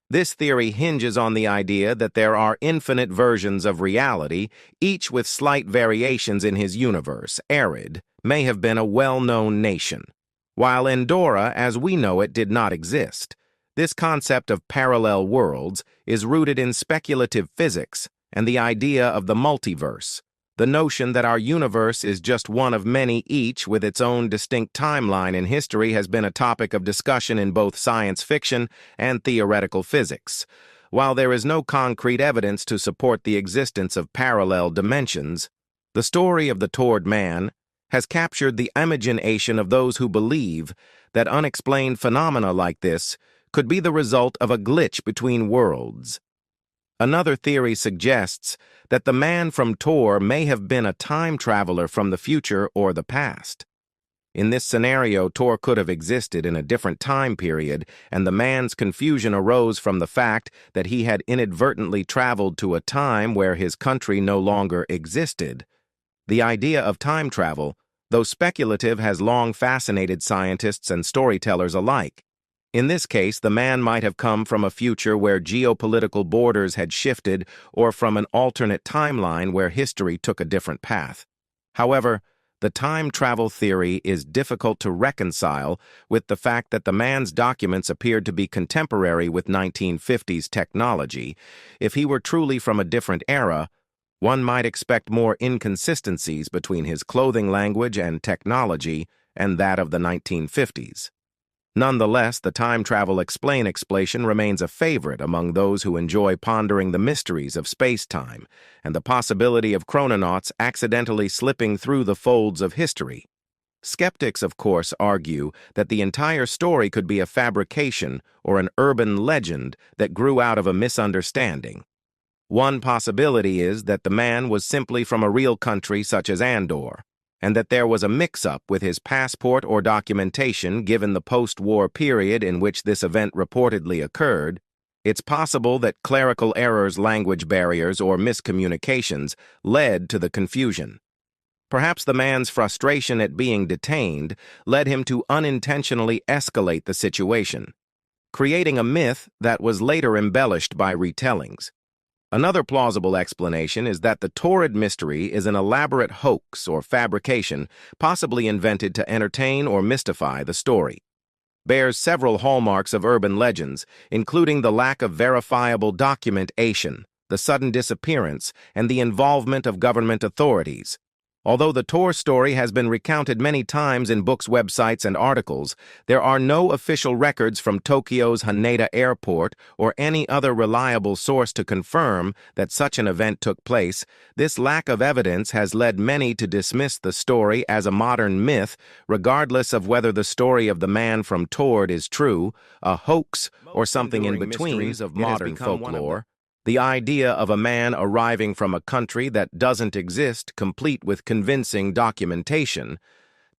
This theory hinges on the idea that there are infinite versions of reality, each with slight variations in his universe. Arid may have been a well-known nation, while Endora, as we know it, did not exist. This concept of parallel worlds is rooted in speculative physics and the idea of the multiverse, the notion that our universe is just one of many, each with its own distinct timeline in history, has been a topic of discussion in both science fiction and theoretical physics. While there is no concrete evidence to support the existence of parallel dimensions, the story of the Taured man has captured the imagination of those who believe that unexplained phenomena like this could be the result of a glitch between worlds. Another theory suggests that the man from Taured may have been a time traveler from the future or the past. In this scenario, Taured could have existed in a different time period, and the man's confusion arose from the fact that he had inadvertently traveled to a time where his country no longer existed. The idea of time travel, though speculative, has long fascinated scientists and storytellers alike. In this case, the man might have come from a future where geopolitical borders had shifted, or from an alternate timeline where history took a different path. However, the time travel theory is difficult to reconcile with the fact that the man's documents appeared to be contemporary with 1950s technology. If he were truly from a different era, one might expect more inconsistencies between his clothing language and technology and that of the 1950s. Nonetheless, the time travel explanation remains a favorite among those who enjoy pondering the mysteries of space-time and the possibility of chrononauts accidentally slipping through the folds of history. Skeptics, of course, argue that the entire story could be a fabrication or an urban legend that grew out of a misunderstanding. One possibility is that the man was simply from a real country such as Andor, and that there was a mix-up with his passport or documentation given the post-war period in which this event reportedly occurred. It's possible that clerical errors, language barriers, or miscommunications led to the confusion. Perhaps the man's frustration at being detained led him to unintentionally escalate the situation, creating a myth that was later embellished by retellings. Another plausible explanation is that the Taured mystery is an elaborate hoax or fabrication, possibly invented to entertain or mystify the story. Bears several hallmarks of urban legends, including the lack of verifiable documentation, the sudden disappearance, and the involvement of government authorities. Although the Taured story has been recounted many times in books, websites, and articles, there are no official records from Tokyo's Haneda Airport or any other reliable source to confirm that such an event took place. This lack of evidence has led many to dismiss the story as a modern myth, regardless of whether the story of the man from Taured is true, a hoax, or something in between of modern folklore. The idea of a man arriving from a country that doesn't exist, complete with convincing documentation,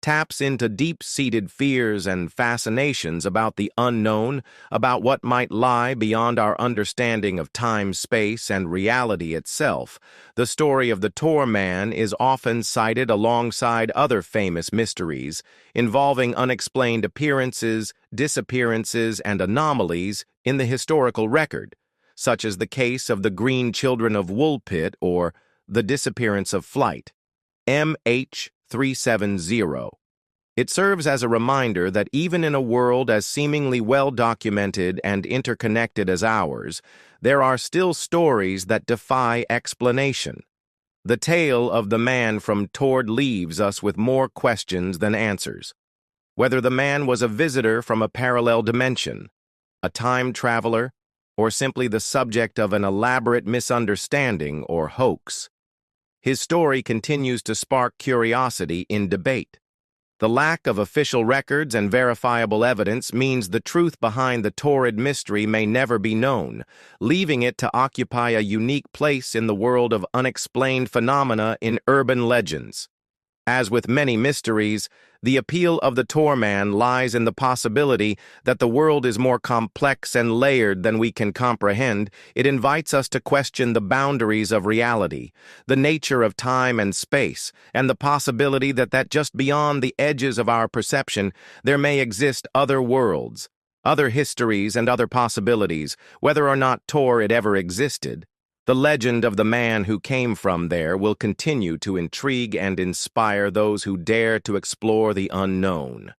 taps into deep-seated fears and fascinations about the unknown, about what might lie beyond our understanding of time, space, and reality itself. The story of the Taured man is often cited alongside other famous mysteries involving unexplained appearances, disappearances, and anomalies in the historical record, such as the case of the Green Children of Woolpit or the Disappearance of Flight, MH370. It serves as a reminder that even in a world as seemingly well-documented and interconnected as ours, there are still stories that defy explanation. The tale of the man from Taured leaves us with more questions than answers. Whether the man was a visitor from a parallel dimension, a time traveler, or simply the subject of an elaborate misunderstanding or hoax, his story continues to spark curiosity in debate. The lack of official records and verifiable evidence means the truth behind the Taured mystery may never be known, leaving it to occupy a unique place in the world of unexplained phenomena in urban legends. As with many mysteries, The appeal of the Torman lies in the possibility that the world is more complex and layered than we can comprehend. It invites us to question the boundaries of reality, the nature of time and space, and the possibility that just beyond the edges of our perception, there may exist other worlds, other histories, and other possibilities, whether or not Taured ever existed. The legend of the man who came from there will continue to intrigue and inspire those who dare to explore the unknown.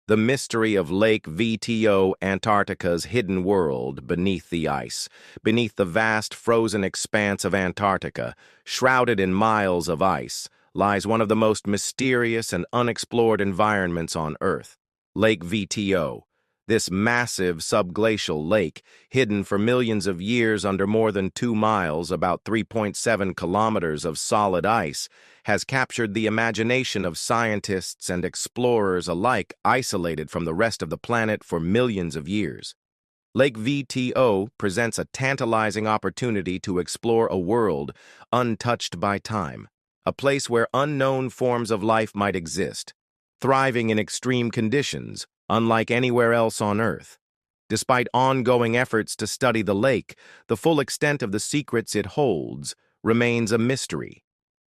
The mystery of Lake VTO, Antarctica's hidden world beneath the ice, beneath the vast frozen expanse of Antarctica, shrouded in miles of ice, lies one of the most mysterious and unexplored environments on Earth, Lake VTO. This massive subglacial lake, hidden for millions of years under more than 2 miles, about 3.7 kilometers of solid ice, has captured the imagination of scientists and explorers alike, isolated from the rest of the planet for millions of years. Lake VTO presents a tantalizing opportunity to explore a world untouched by time, a place where unknown forms of life might exist, thriving in extreme conditions, unlike anywhere else on Earth. Despite ongoing efforts to study the lake, the full extent of the secrets it holds remains a mystery,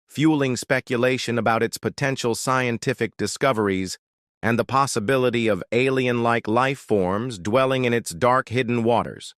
fueling speculation about its potential scientific discoveries and the possibility of alien-like life forms dwelling in its dark hidden waters.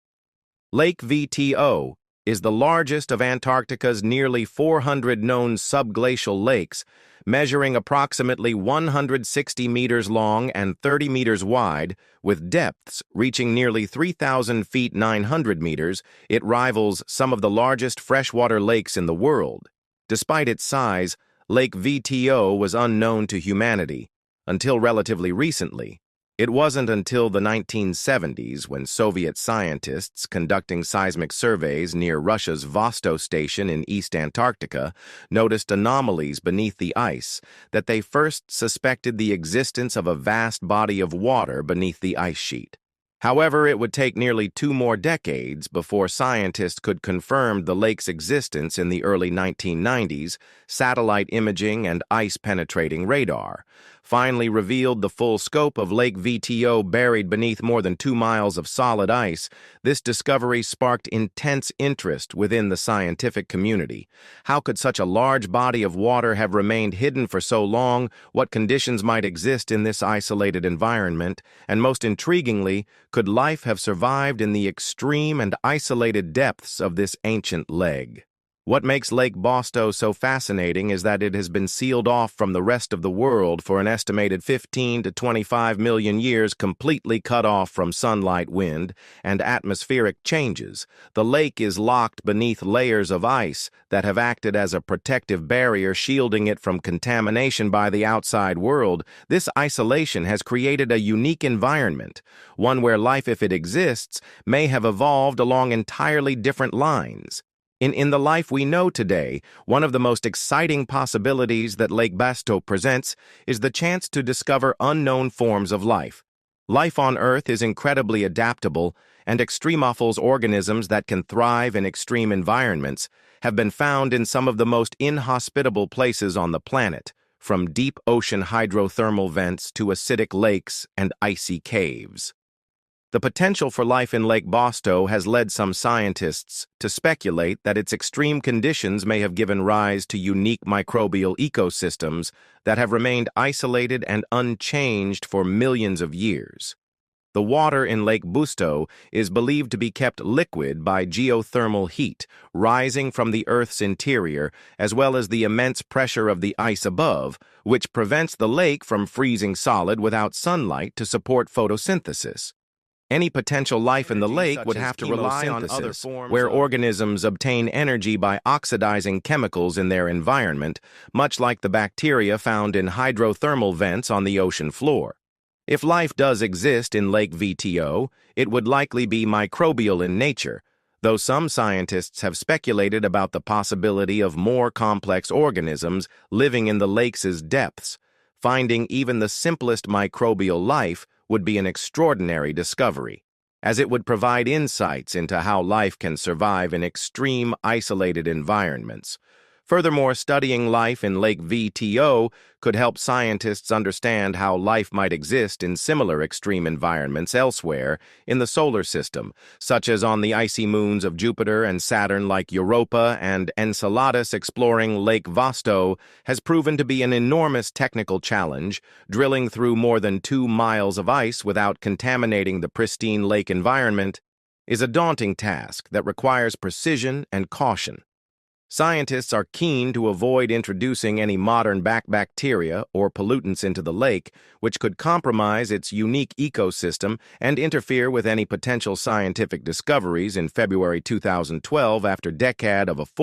Lake VTO is the largest of Antarctica's nearly 400 known subglacial lakes, measuring approximately 160 meters long and 30 meters wide, with depths reaching nearly 3,000 feet 900 meters. It rivals some of the largest freshwater lakes in the world. Despite its size, Lake VTO was unknown to humanity until relatively recently. It wasn't until the 1970s when Soviet scientists conducting seismic surveys near Russia's Vostok station in East Antarctica noticed anomalies beneath the ice that they first suspected the existence of a vast body of water beneath the ice sheet. However, it would take nearly 2 more decades before scientists could confirm the lake's existence. In the early 1990s, satellite imaging and ice-penetrating radar finally revealed the full scope of Lake VTO buried beneath more than 2 miles of solid ice. This discovery sparked intense interest within the scientific community. How could such a large body of water have remained hidden for so long? What conditions might exist in this isolated environment? And most intriguingly, could life have survived in the extreme and isolated depths of this ancient lake? What makes Lake Vostok so fascinating is that it has been sealed off from the rest of the world for an estimated 15 to 25 million years, completely cut off from sunlight, wind, and atmospheric changes. The lake is locked beneath layers of ice that have acted as a protective barrier, shielding it from contamination by the outside world. This isolation has created a unique environment, one where life, if it exists, may have evolved along entirely different lines. In the life we know today, one of the most exciting possibilities that Lake Vostok presents is the chance to discover unknown forms of life. Life on Earth is incredibly adaptable, and extremophile organisms that can thrive in extreme environments have been found in some of the most inhospitable places on the planet, from deep ocean hydrothermal vents to acidic lakes and icy caves. The potential for life in Lake Vostok has led some scientists to speculate that its extreme conditions may have given rise to unique microbial ecosystems that have remained isolated and unchanged for millions of years. The water in Lake Vostok is believed to be kept liquid by geothermal heat rising from the Earth's interior, as well as the immense pressure of the ice above, which prevents the lake from freezing solid without sunlight to support photosynthesis. Any potential life in the lake would have to rely on other forms where organisms obtain energy by oxidizing chemicals in their environment, much like the bacteria found in hydrothermal vents on the ocean floor. If life does exist in Lake VTO, it would likely be microbial in nature, though some scientists have speculated about the possibility of more complex organisms living in the lake's depths. Finding even the simplest microbial life would be an extraordinary discovery, as it would provide insights into how life can survive in extreme, isolated environments. Furthermore, studying life in Lake VTO could help scientists understand how life might exist in similar extreme environments elsewhere in the solar system, such as on the icy moons of Jupiter and Saturn like Europa and Enceladus. Exploring Lake Vostok has proven to be an enormous technical challenge. Drilling through more than 2 miles of ice without contaminating the pristine lake environment is a daunting task that requires precision and caution. Scientists are keen to avoid introducing any modern bacteria or pollutants into the lake, which could compromise its unique ecosystem and interfere with any potential scientific discoveries. In February 2012, after a decade of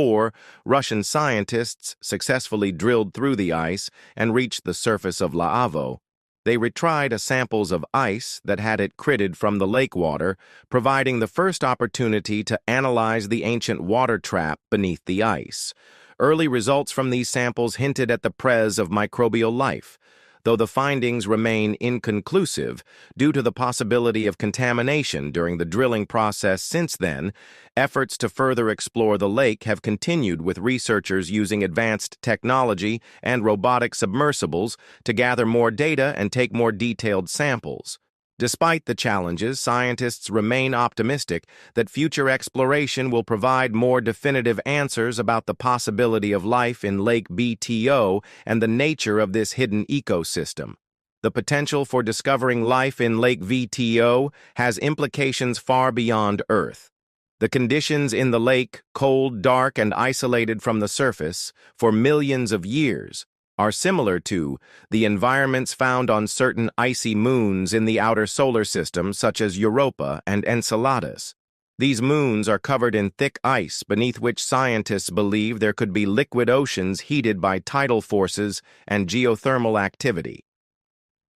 Russian scientists successfully drilled through the ice and reached the surface of Laavo. They retried samples of ice that had accreted from the lake water, providing the first opportunity to analyze the ancient water trap beneath the ice. Early results from these samples hinted at the presence of microbial life, though the findings remain inconclusive due to the possibility of contamination during the drilling process. Since then, efforts to further explore the lake have continued, with researchers using advanced technology and robotic submersibles to gather more data and take more detailed samples. Despite the challenges, scientists remain optimistic that future exploration will provide more definitive answers about the possibility of life in Lake BTO and the nature of this hidden ecosystem. The potential for discovering life in Lake VTO has implications far beyond Earth. The conditions in the lake, cold, dark, and isolated from the surface for millions of years, are similar to the environments found on certain icy moons in the outer solar system, such as Europa and Enceladus. These moons are covered in thick ice beneath which scientists believe there could be liquid oceans heated by tidal forces and geothermal activity.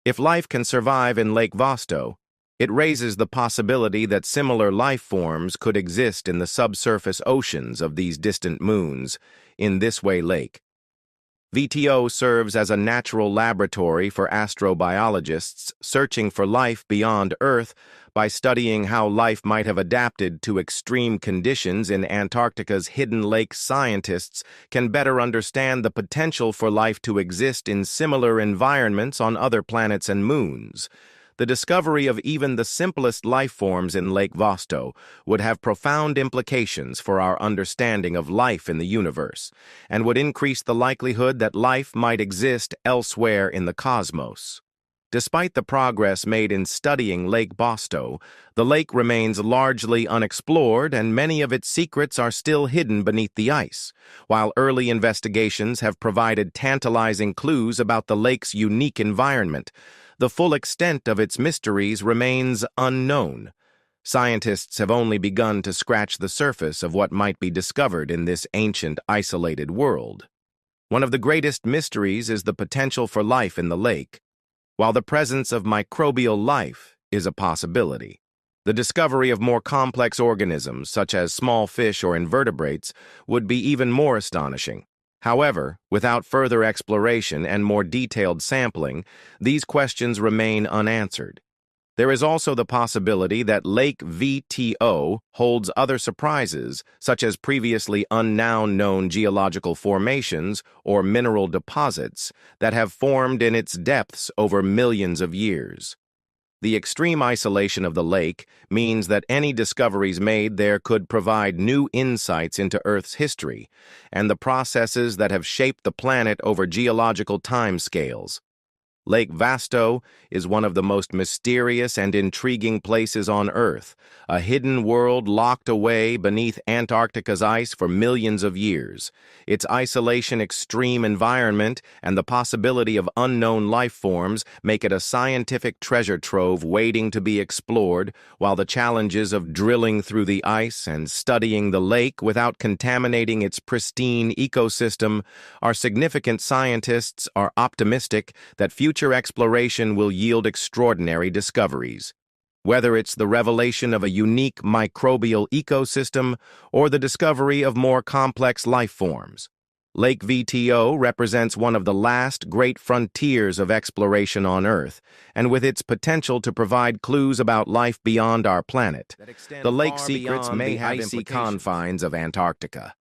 If life can survive in Lake Vostok, it raises the possibility that similar life forms could exist in the subsurface oceans of these distant moons. In this way, Lake VTO serves as a natural laboratory for astrobiologists searching for life beyond Earth. By studying how life might have adapted to extreme conditions in Antarctica's hidden lakes, scientists can better understand the potential for life to exist in similar environments on other planets and moons. The discovery of even the simplest life forms in Lake Vostok would have profound implications for our understanding of life in the universe, and would increase the likelihood that life might exist elsewhere in the cosmos. Despite the progress made in studying Lake Vostok, the lake remains largely unexplored, and many of its secrets are still hidden beneath the ice. While early investigations have provided tantalizing clues about the lake's unique environment, the full extent of its mysteries remains unknown. Scientists have only begun to scratch the surface of what might be discovered in this ancient, isolated world. One of the greatest mysteries is the potential for life in the lake. While the presence of microbial life is a possibility, the discovery of more complex organisms, such as small fish or invertebrates, would be even more astonishing. However, without further exploration and more detailed sampling, these questions remain unanswered. There is also the possibility that Lake VTO holds other surprises, such as previously unknown geological formations or mineral deposits that have formed in its depths over millions of years. The extreme isolation of the lake means that any discoveries made there could provide new insights into Earth's history and the processes that have shaped the planet over geological timescales. Lake Vostok is one of the most mysterious and intriguing places on Earth, a hidden world locked away beneath Antarctica's ice for millions of years. Its isolation, extreme environment, and the possibility of unknown life forms make it a scientific treasure trove waiting to be explored, while the challenges of drilling through the ice and studying the lake without contaminating its pristine ecosystem are significant. Scientists are optimistic that future exploration will yield extraordinary discoveries. Whether it's the revelation of a unique microbial ecosystem or the discovery of more complex life forms, Lake VTO represents one of the last great frontiers of exploration on Earth, and with its potential to provide clues about life beyond our planet, the lake's secrets may have icy confines of Antarctica.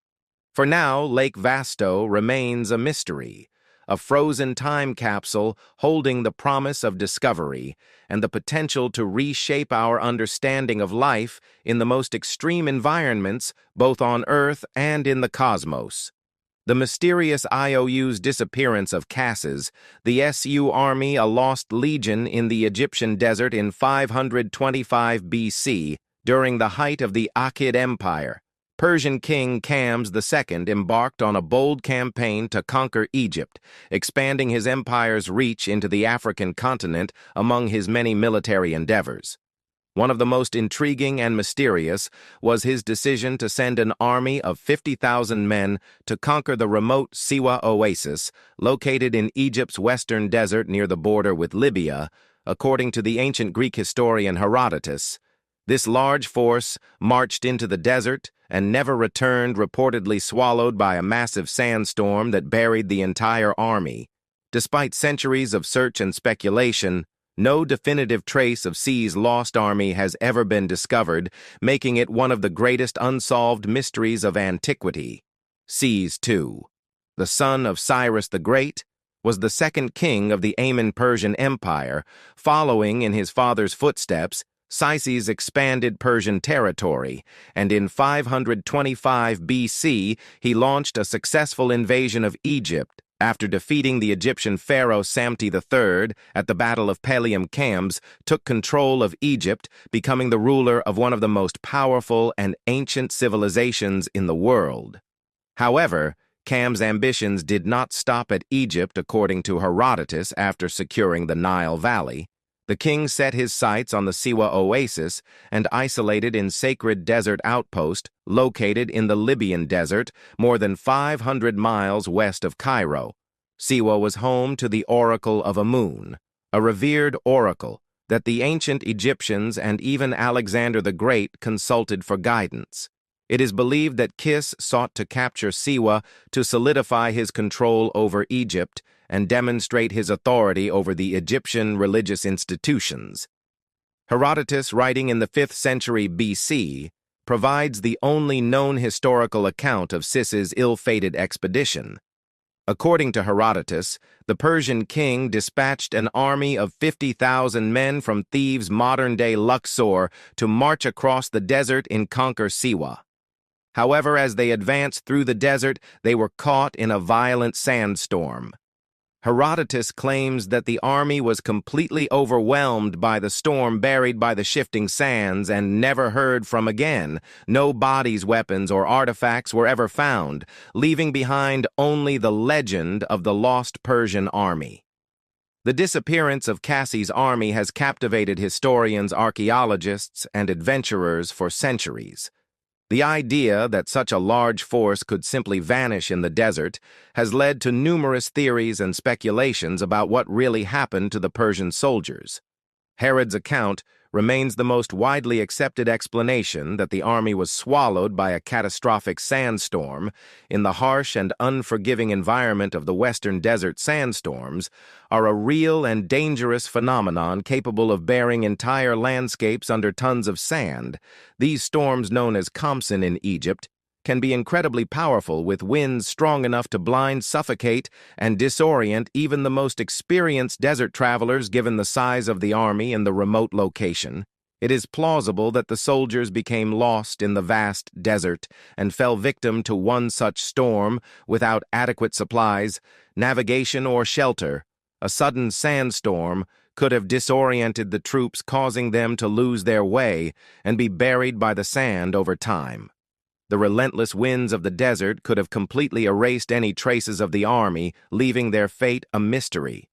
For now, Lake Vasto remains a mystery, a frozen time capsule holding the promise of discovery and the potential to reshape our understanding of life in the most extreme environments, both on Earth and in the cosmos. The mysterious IOU's disappearance of Casses, the SU army, a lost legion in the Egyptian desert in 525 BC, during the height of the Akhid Empire. Persian king Cambyses II embarked on a bold campaign to conquer Egypt, expanding his empire's reach into the African continent among his many military endeavors. One of the most intriguing and mysterious was his decision to send an army of 50,000 men to conquer the remote Siwa oasis, located in Egypt's western desert near the border with Libya, according to the ancient Greek historian Herodotus. This large force marched into the desert and never returned, reportedly swallowed by a massive sandstorm that buried the entire army. Despite centuries of search and speculation, no definitive trace of C's lost army has ever been discovered, making it one of the greatest unsolved mysteries of antiquity. C's, too, the son of Cyrus the Great, was the second king of the Amen Persian Empire. Following in his father's footsteps, Xerxes expanded Persian territory, and in 525 BC he launched a successful invasion of Egypt after defeating the Egyptian pharaoh Samti III at the Battle of Pelium. Cambyses took control of Egypt, becoming the ruler of one of the most powerful and ancient civilizations in the world. However, Cambyses' ambitions did not stop at Egypt, according to Herodotus. After securing the Nile Valley, the king set his sights on the Siwa oasis, an isolated in sacred desert outpost located in the Libyan desert, more than 500 miles west of Cairo. Siwa was home to the Oracle of Amun, a revered oracle that the ancient Egyptians and even Alexander the Great consulted for guidance. It is believed that Kis sought to capture Siwa to solidify his control over Egypt and demonstrate his authority over the Egyptian religious institutions. Herodotus, writing in the 5th century BC, provides the only known historical account of Sis's ill-fated expedition. According to Herodotus, the Persian king dispatched an army of 50,000 men from Thebes' modern-day Luxor to march across the desert and conquer Siwa. However, as they advanced through the desert, they were caught in a violent sandstorm. Herodotus claims that the army was completely overwhelmed by the storm, buried by the shifting sands, and never heard from again. No bodies, weapons, or artifacts were ever found, leaving behind only the legend of the lost Persian army. The disappearance of Cassie's army has captivated historians, archaeologists, and adventurers for centuries. The idea that such a large force could simply vanish in the desert has led to numerous theories and speculations about what really happened to the Persian soldiers. Herod's account remains the most widely accepted explanation, that the army was swallowed by a catastrophic sandstorm. In the harsh and unforgiving environment of the western desert, sandstorms are a real and dangerous phenomenon capable of burying entire landscapes under tons of sand. These storms, known as Khamsin in Egypt, can be incredibly powerful, with winds strong enough to blind, suffocate, and disorient even the most experienced desert travelers. Given the size of the army and the remote location, it is plausible that the soldiers became lost in the vast desert and fell victim to one such storm without adequate supplies, navigation, or shelter. A sudden sandstorm could have disoriented the troops, causing them to lose their way and be buried by the sand over time. The relentless winds of the desert could have completely erased any traces of the army, leaving their fate a mystery.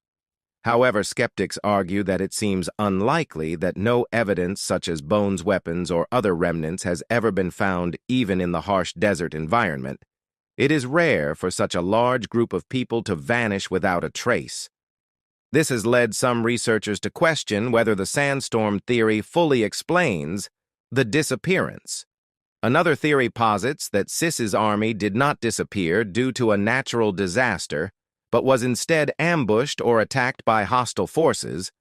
However, skeptics argue that it seems unlikely that no evidence such as bones, weapons, or other remnants has ever been found, even in the harsh desert environment. It is rare for such a large group of people to vanish without a trace. This has led some researchers to question whether the sandstorm theory fully explains the disappearance. Another theory posits that Sis's army did not disappear due to a natural disaster, but was instead ambushed or attacked by hostile forces.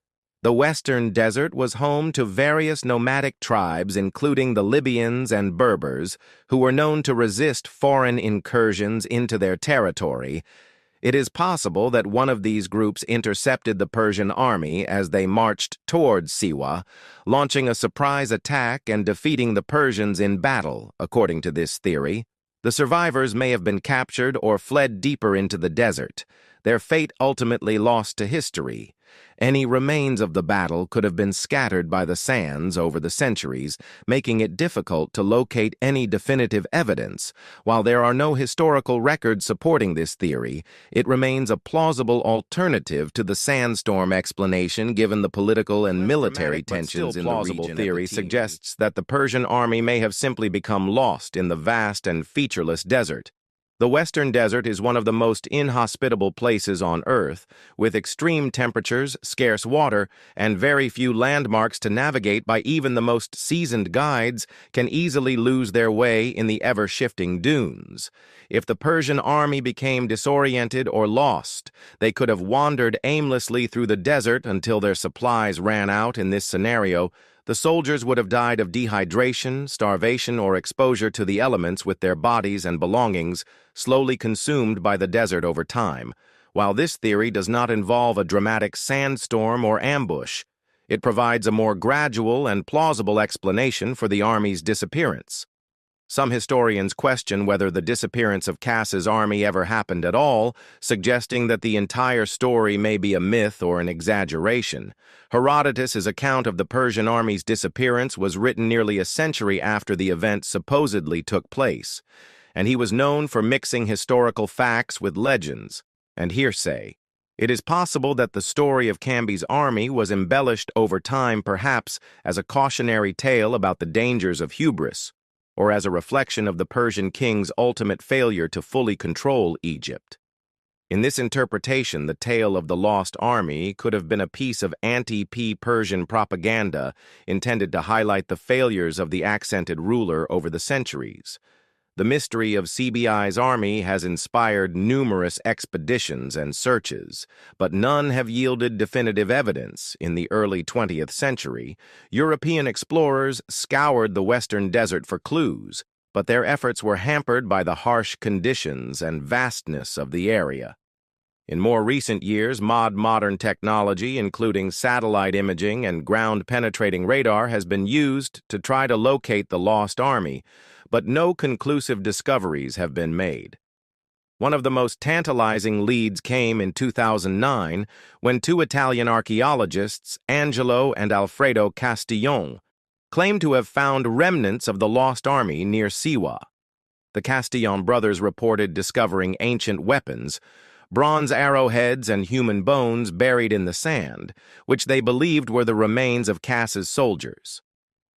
The Western Desert was home to various nomadic tribes, including the Libyans and Berbers, who were known to resist foreign incursions into their territory. It is possible that one of these groups intercepted the Persian army as they marched towards Siwa, launching a surprise attack and defeating the Persians in battle, according to this theory. The survivors may have been captured or fled deeper into the desert, their fate ultimately lost to history. Any remains of the battle could have been scattered by the sands over the centuries, making it difficult to locate any definitive evidence. While there are no historical records supporting this theory, it remains a plausible alternative to the sandstorm explanation given the political and military tensions in the region. Plausible theory suggests that the Persian army may have simply become lost in the vast and featureless desert. The Western Desert is one of the most inhospitable places on Earth, with extreme temperatures, scarce water, and very few landmarks to navigate by. Even the most seasoned guides can easily lose their way in the ever-shifting dunes. If the Persian army became disoriented or lost, they could have wandered aimlessly through the desert until their supplies ran out. In this scenario, the soldiers would have died of dehydration, starvation, or exposure to the elements, with their bodies and belongings slowly consumed by the desert over time. While this theory does not involve a dramatic sandstorm or ambush, it provides a more gradual and plausible explanation for the army's disappearance. Some historians question whether the disappearance of Cass's army ever happened at all, suggesting that the entire story may be a myth or an exaggeration. Herodotus's account of the Persian army's disappearance was written nearly a century after the event supposedly took place, and he was known for mixing historical facts with legends and hearsay. It is possible that the story of Cambyses' army was embellished over time, perhaps as a cautionary tale about the dangers of hubris, or as a reflection of the Persian king's ultimate failure to fully control Egypt. In this interpretation, the tale of the lost army could have been a piece of anti-Persian propaganda intended to highlight the failures of the accented ruler over the centuries. The mystery of CBI's army has inspired numerous expeditions and searches, but none have yielded definitive evidence. In the early 20th century, European explorers scoured the Western Desert for clues, but their efforts were hampered by the harsh conditions and vastness of the area. In more recent years, modern technology, including satellite imaging and ground-penetrating radar, has been used to try to locate the lost army, but no conclusive discoveries have been made. One of the most tantalizing leads came in 2009 when two Italian archaeologists, Angelo and Alfredo Castillon, claimed to have found remnants of the lost army near Siwa. The Castillon brothers reported discovering ancient weapons, bronze arrowheads and human bones buried in the sand, which they believed were the remains of Cass's soldiers.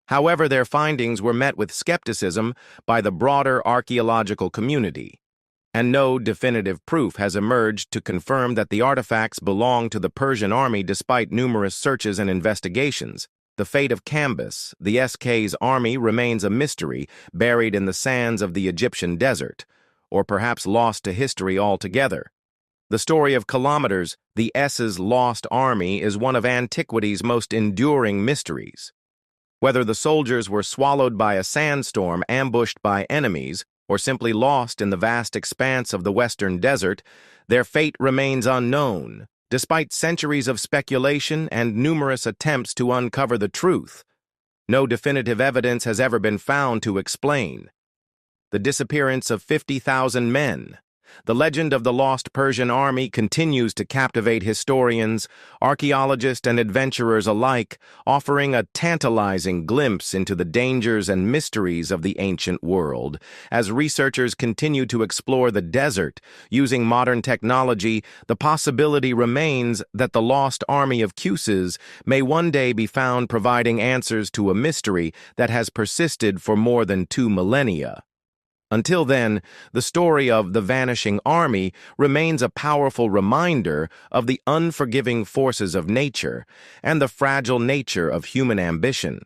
However, their findings were met with skepticism by the broader archaeological community, and no definitive proof has emerged to confirm that the artifacts belong to the Persian army despite numerous searches and investigations. The fate of Cambyses, the SK's army, remains a mystery, buried in the sands of the Egyptian desert, or perhaps lost to history altogether. The story of kilometers, the S's lost army, is one of antiquity's most enduring mysteries. Whether the soldiers were swallowed by a sandstorm, ambushed by enemies, or simply lost in the vast expanse of the Western Desert, their fate remains unknown. Despite centuries of speculation and numerous attempts to uncover the truth, no definitive evidence has ever been found to explain the disappearance of 50,000 men. The legend of the lost Persian army continues to captivate historians, archaeologists, and adventurers alike, offering a tantalizing glimpse into the dangers and mysteries of the ancient world. As researchers continue to explore the desert using modern technology, the possibility remains that the lost army of Cambyses may one day be found, providing answers to a mystery that has persisted for more than 2 millennia. Until then, the story of the vanishing army remains a powerful reminder of the unforgiving forces of nature and the fragile nature of human ambition.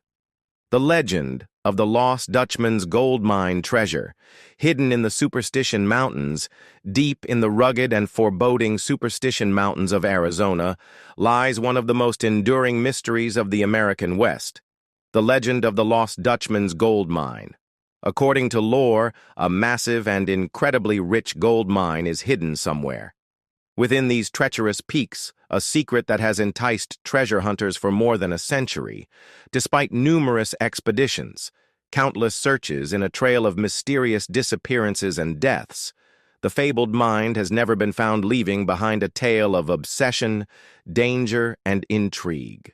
The legend of the lost Dutchman's gold mine treasure. Hidden in the Superstition Mountains, deep in the rugged and foreboding Superstition Mountains of Arizona, lies one of the most enduring mysteries of the American West, the legend of the lost Dutchman's gold mine. According to lore, a massive and incredibly rich gold mine is hidden somewhere. Within these treacherous peaks, a secret that has enticed treasure hunters for more than a century, despite numerous expeditions, countless searches in a trail of mysterious disappearances and deaths, the fabled mine has never been found leaving behind a tale of obsession, danger, and intrigue.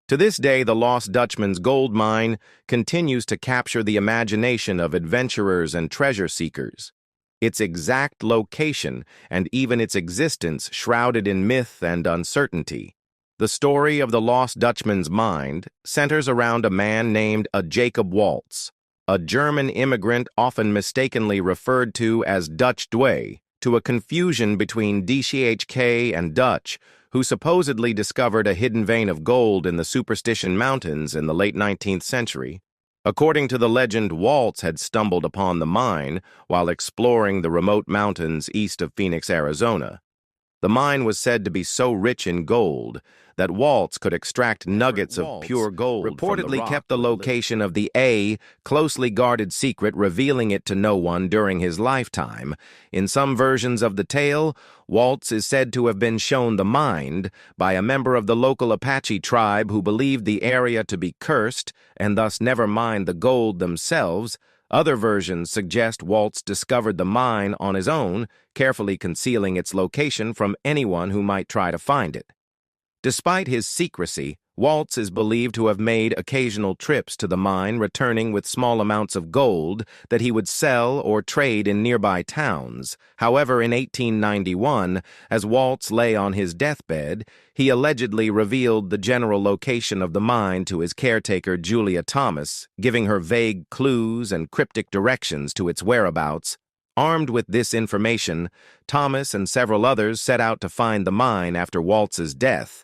To this day, the lost Dutchman's gold mine continues to capture the imagination of adventurers and treasure seekers. Its exact location and even its existence shrouded in myth and uncertainty. The story of the lost Dutchman's mine centers around a man named Jacob Waltz, a German immigrant often mistakenly referred to as Dutch Dway, to a confusion between DCHK and Dutch, who supposedly discovered a hidden vein of gold in the Superstition Mountains in the late 19th century. According to the legend, Waltz had stumbled upon the mine while exploring the remote mountains east of Phoenix, Arizona. The mine was said to be so rich in gold that Waltz could extract nuggets of pure gold reportedly kept the location of the closely guarded secret, revealing it to no one during his lifetime. In some versions of the tale, Waltz is said to have been shown the mine by a member of the local Apache tribe who believed the area to be cursed and thus never mined the gold themselves. Other versions suggest Waltz discovered the mine on his own, carefully concealing its location from anyone who might try to find it. Despite his secrecy, Waltz is believed to have made occasional trips to the mine, returning with small amounts of gold that he would sell or trade in nearby towns. However, in 1891, as Waltz lay on his deathbed, he allegedly revealed the general location of the mine to his caretaker, Julia Thomas, giving her vague clues and cryptic directions to its whereabouts. Armed with this information, Thomas and several others set out to find the mine after Waltz's death.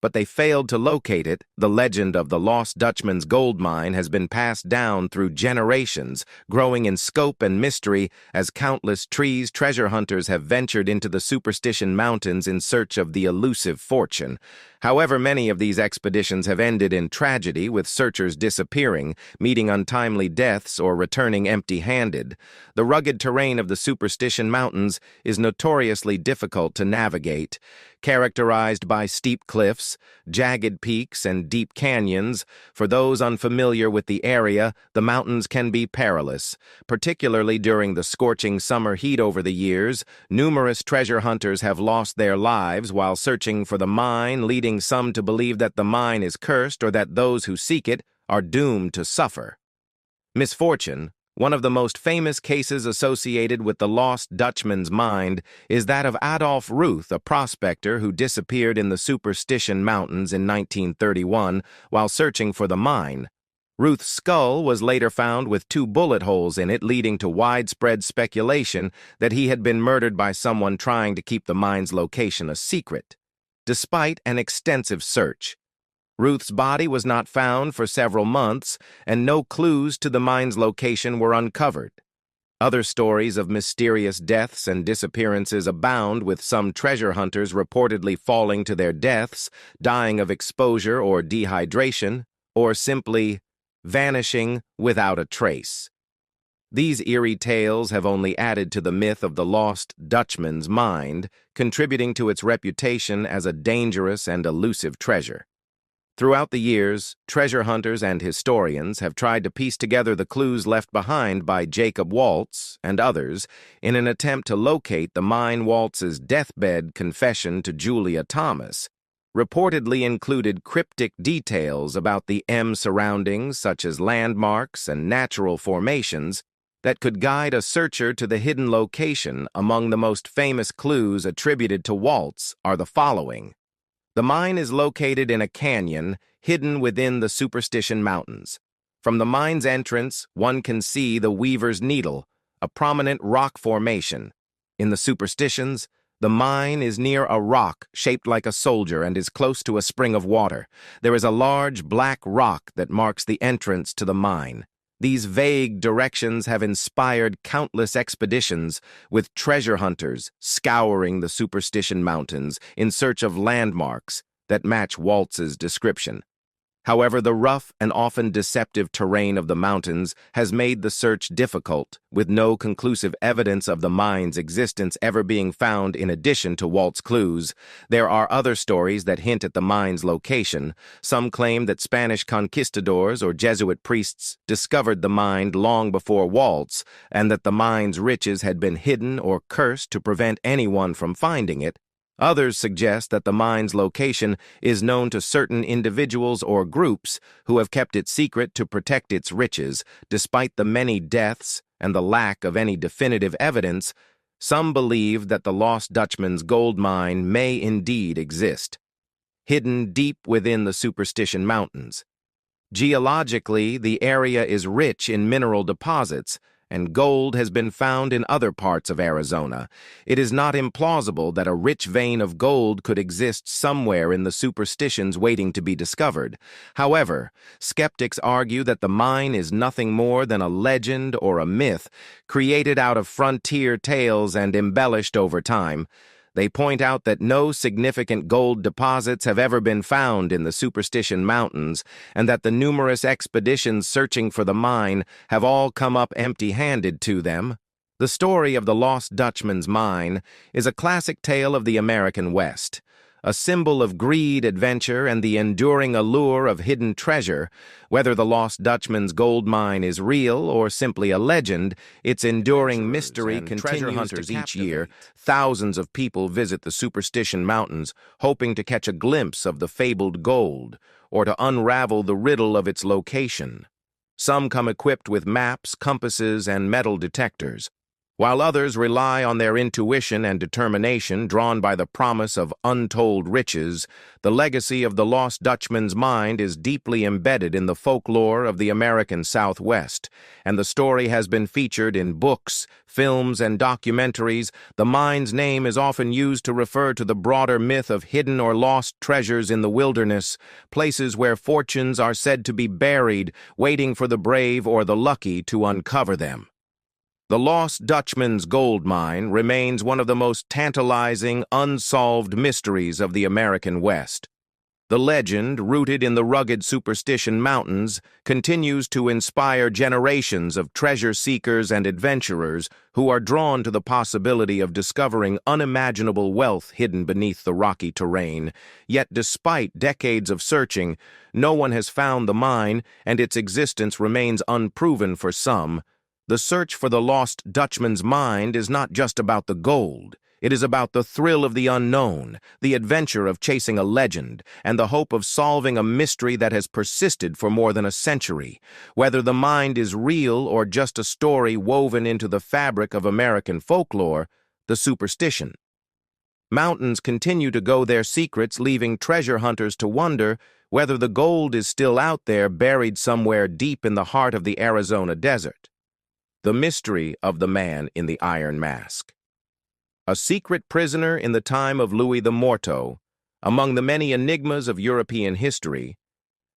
But they failed to locate it. The legend of the lost Dutchman's gold mine has been passed down through generations, growing in scope and mystery as countless treasure hunters have ventured into the Superstition Mountains in search of the elusive fortune. However, many of these expeditions have ended in tragedy, with searchers disappearing, meeting untimely deaths, or returning empty-handed. The rugged terrain of the Superstition Mountains is notoriously difficult to navigate, characterized by steep cliffs, jagged peaks, and deep canyons. For those unfamiliar with the area, the mountains can be perilous, particularly during the scorching summer heat. Over the years, numerous treasure hunters have lost their lives while searching for the mine, leading some to believe that the mine is cursed or that those who seek it are doomed to suffer. Misfortune. One of the most famous cases associated with the lost Dutchman's mine is that of Adolf Ruth, a prospector who disappeared in the Superstition Mountains in 1931 while searching for the mine. Ruth's skull was later found with 2 bullet holes in it, leading to widespread speculation that he had been murdered by someone trying to keep the mine's location a secret. Despite an extensive search, Ruth's body was not found for several months, and no clues to the mine's location were uncovered. Other stories of mysterious deaths and disappearances abound, with some treasure hunters reportedly falling to their deaths, dying of exposure or dehydration, or simply vanishing without a trace. These eerie tales have only added to the myth of the lost Dutchman's mine, contributing to its reputation as a dangerous and elusive treasure. Throughout the years, treasure hunters and historians have tried to piece together the clues left behind by Jacob Waltz and others in an attempt to locate the mine. Waltz's deathbed confession to Julia Thomas reportedly included cryptic details about the surroundings, such as landmarks and natural formations, that could guide a searcher to the hidden location. Among the most famous clues attributed to Waltz are the following. The mine is located in a canyon hidden within the Superstition Mountains. From the mine's entrance, one can see the Weaver's Needle, a prominent rock formation. In the Superstitions, The mine is near a rock shaped like a soldier and is close to a spring of water. There is a large black rock that marks the entrance to the mine. These vague directions have inspired countless expeditions, with treasure hunters scouring the Superstition Mountains in search of landmarks that match Waltz's description. However, the rough and often deceptive terrain of the mountains has made the search difficult, with no conclusive evidence of the mine's existence ever being found in addition to Walt's clues. There are other stories that hint at the mine's location. Some claim that Spanish conquistadors or Jesuit priests discovered the mine long before Waltz, and that the mine's riches had been hidden or cursed to prevent anyone from finding it. Others suggest that the mine's location is known to certain individuals or groups who have kept it secret to protect its riches. Despite the many deaths and the lack of any definitive evidence, some believe that the lost Dutchman's gold mine may indeed exist, hidden deep within the Superstition Mountains. Geologically, the area is rich in mineral deposits, and gold has been found in other parts of Arizona. It is not implausible that a rich vein of gold could exist somewhere in the superstitions waiting to be discovered. However, skeptics argue that the mine is nothing more than a legend or a myth created out of frontier tales and embellished over time. They point out that no significant gold deposits have ever been found in the Superstition Mountains, and that the numerous expeditions searching for the mine have all come up empty-handed to them. The story of the lost Dutchman's mine is a classic tale of the American West, a symbol of greed, adventure, and the enduring allure of hidden treasure. Whether the lost Dutchman's gold mine is real or simply a legend, its enduring mystery continues to captivate. Each year, thousands of people visit the Superstition Mountains, hoping to catch a glimpse of the fabled gold, or to unravel the riddle of its location. Some come equipped with maps, compasses, and metal detectors, while others rely on their intuition and determination drawn by the promise of untold riches. The legacy of the lost Dutchman's mine is deeply embedded in the folklore of the American Southwest, and the story has been featured in books, films, and documentaries. The mine's name is often used to refer to the broader myth of hidden or lost treasures in the wilderness, places where fortunes are said to be buried, waiting for the brave or the lucky to uncover them. The lost Dutchman's gold mine remains one of the most tantalizing, unsolved mysteries of the American West. The legend, rooted in the rugged Superstition Mountains, continues to inspire generations of treasure seekers and adventurers who are drawn to the possibility of discovering unimaginable wealth hidden beneath the rocky terrain. Yet, despite decades of searching, no one has found the mine, and its existence remains unproven for some. The search for the lost Dutchman's mine is not just about the gold. It is about the thrill of the unknown, the adventure of chasing a legend, and the hope of solving a mystery that has persisted for more than a century. Whether the mine is real or just a story woven into the fabric of American folklore, the Superstition Mountains continue to go their secrets, leaving treasure hunters to wonder whether the gold is still out there, buried somewhere deep in the heart of the Arizona desert. The mystery of the man in the iron mask. A secret prisoner in the time of Louis the Morto, among the many enigmas of European history,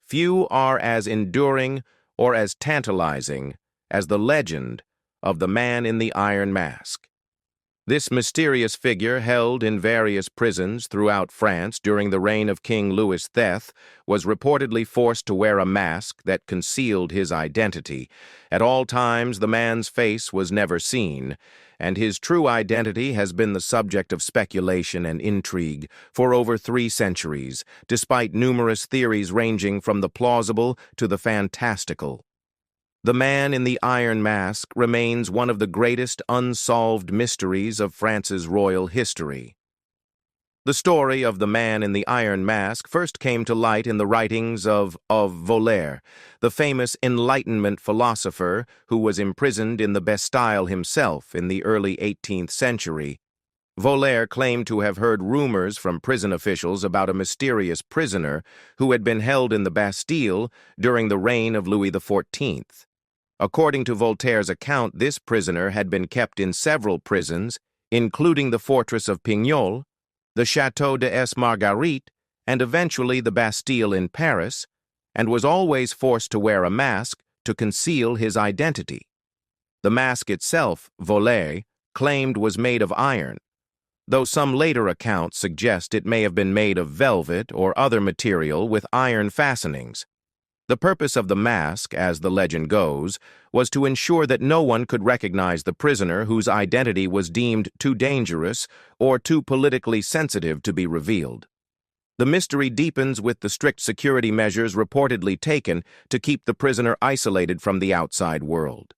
few are as enduring or as tantalizing as the legend of the man in the iron mask. This mysterious figure, held in various prisons throughout France during the reign of King Louis X, was reportedly forced to wear a mask that concealed his identity. At all times, the man's face was never seen, and his true identity has been the subject of speculation and intrigue for over 3 centuries, despite numerous theories ranging from the plausible to the fantastical. The man in the iron mask remains one of the greatest unsolved mysteries of France's royal history. The story of the man in the iron mask first came to light in the writings of Voltaire, the famous Enlightenment philosopher who was imprisoned in the Bastille himself in the early 18th century. Voltaire claimed to have heard rumors from prison officials about a mysterious prisoner who had been held in the Bastille during the reign of Louis XIV. According to Voltaire's account, this prisoner had been kept in several prisons, including the fortress of Pignol, the Château des Marguerites, and eventually the Bastille in Paris, and was always forced to wear a mask to conceal his identity. The mask itself, Volée, claimed was made of iron, though some later accounts suggest it may have been made of velvet or other material with iron fastenings. The purpose of the mask, as the legend goes, was to ensure that no one could recognize the prisoner whose identity was deemed too dangerous or too politically sensitive to be revealed. The mystery deepens with the strict security measures reportedly taken to keep the prisoner isolated from the outside world.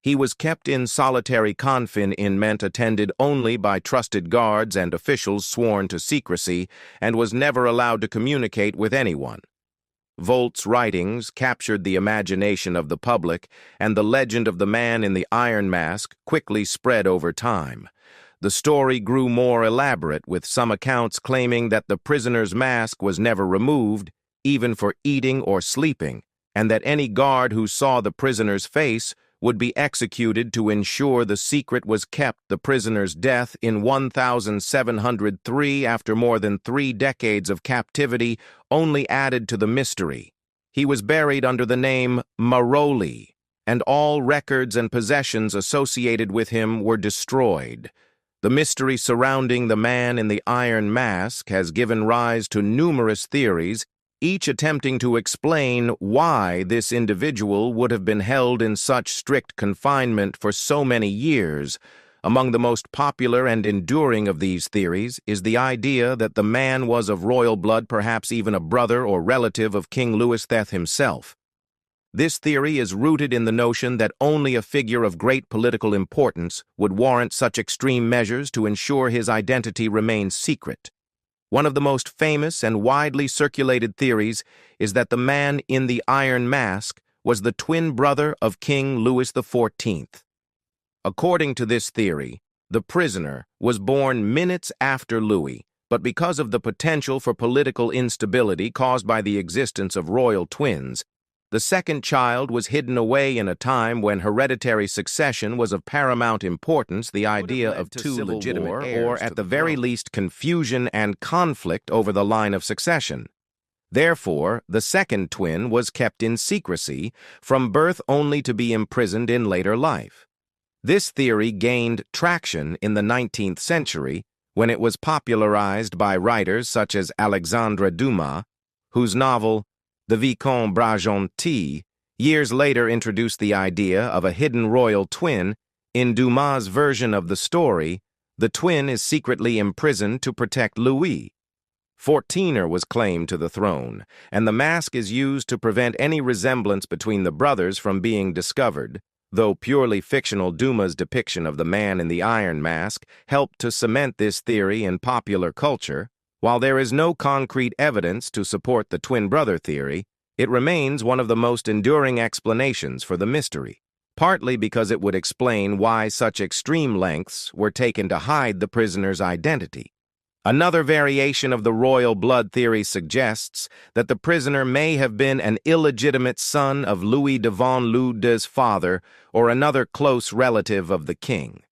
He was kept in solitary confinement attended only by trusted guards and officials sworn to secrecy, and was never allowed to communicate with anyone. Volt's writings captured the imagination of the public, and the legend of the man in the iron mask quickly spread over time. The story grew more elaborate, with some accounts claiming that the prisoner's mask was never removed, even for eating or sleeping, and that any guard who saw the prisoner's face would be executed to ensure the secret was kept. The prisoner's death in 1703, after more than 3 decades of captivity, only added to the mystery. He was buried under the name Maroli, and all records and possessions associated with him were destroyed. The mystery surrounding the man in the iron mask has given rise to numerous theories, each attempting to explain why this individual would have been held in such strict confinement for so many years. Among the most popular and enduring of these theories is the idea that the man was of royal blood, perhaps even a brother or relative of King Louis XIII himself. This theory is rooted in the notion that only a figure of great political importance would warrant such extreme measures to ensure his identity remains secret. One of the most famous and widely circulated theories is that the man in the iron mask was the twin brother of King Louis XIV. According to this theory, the prisoner was born minutes after Louis, but because of the potential for political instability caused by the existence of royal twins, the second child was hidden away in a time when hereditary succession was of paramount importance. The idea of two legitimate heirs, or at the very least confusion and conflict over the line of succession. Therefore, the second twin was kept in secrecy, from birth only to be imprisoned in later life. This theory gained traction in the 19th century when it was popularized by writers such as Alexandre Dumas, whose novel The Vicomte Bragentil years later introduced the idea of a hidden royal twin. In Dumas' version of the story, the twin is secretly imprisoned to protect Louis. XIV was claimed to the throne, and the mask is used to prevent any resemblance between the brothers from being discovered, though purely fictional. Dumas' depiction of the man in the iron mask helped to cement this theory in popular culture. While there is no concrete evidence to support the twin brother theory, it remains one of the most enduring explanations for the mystery, partly because it would explain why such extreme lengths were taken to hide the prisoner's identity. Another variation of the royal blood theory suggests that the prisoner may have been an illegitimate son of Louis de Von Leude's father or another close relative of the king.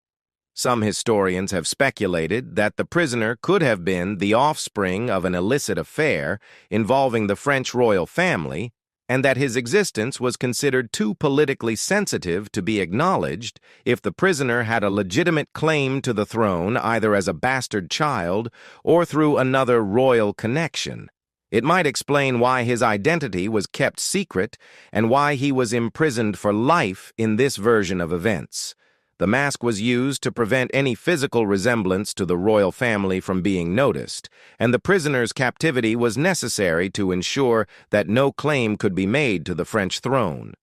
Some historians have speculated that the prisoner could have been the offspring of an illicit affair involving the French royal family, and that his existence was considered too politically sensitive to be acknowledged if the prisoner had a legitimate claim to the throne, either as a bastard child or through another royal connection. It might explain why his identity was kept secret and why he was imprisoned for life in this version of events. The mask was used to prevent any physical resemblance to the royal family from being noticed, and the prisoner's captivity was necessary to ensure that no claim could be made to the French throne.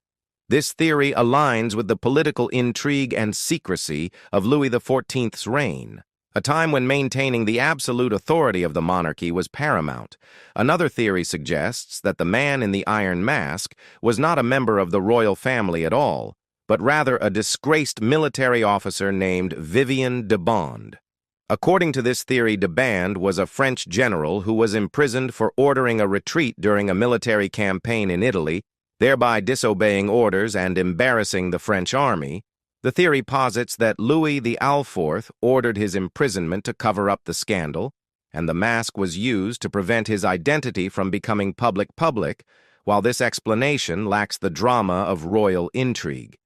This theory aligns with the political intrigue and secrecy of Louis XIV's reign, a time when maintaining the absolute authority of the monarchy was paramount. Another theory suggests that the man in the iron mask was not a member of the royal family at all, but rather a disgraced military officer named Vivien de Bond. According to this theory, de Bond was a French general who was imprisoned for ordering a retreat during a military campaign in Italy, thereby disobeying orders and embarrassing the French army. The theory posits that Louis IV ordered his imprisonment to cover up the scandal, and the mask was used to prevent his identity from becoming public, while this explanation lacks the drama of royal intrigue.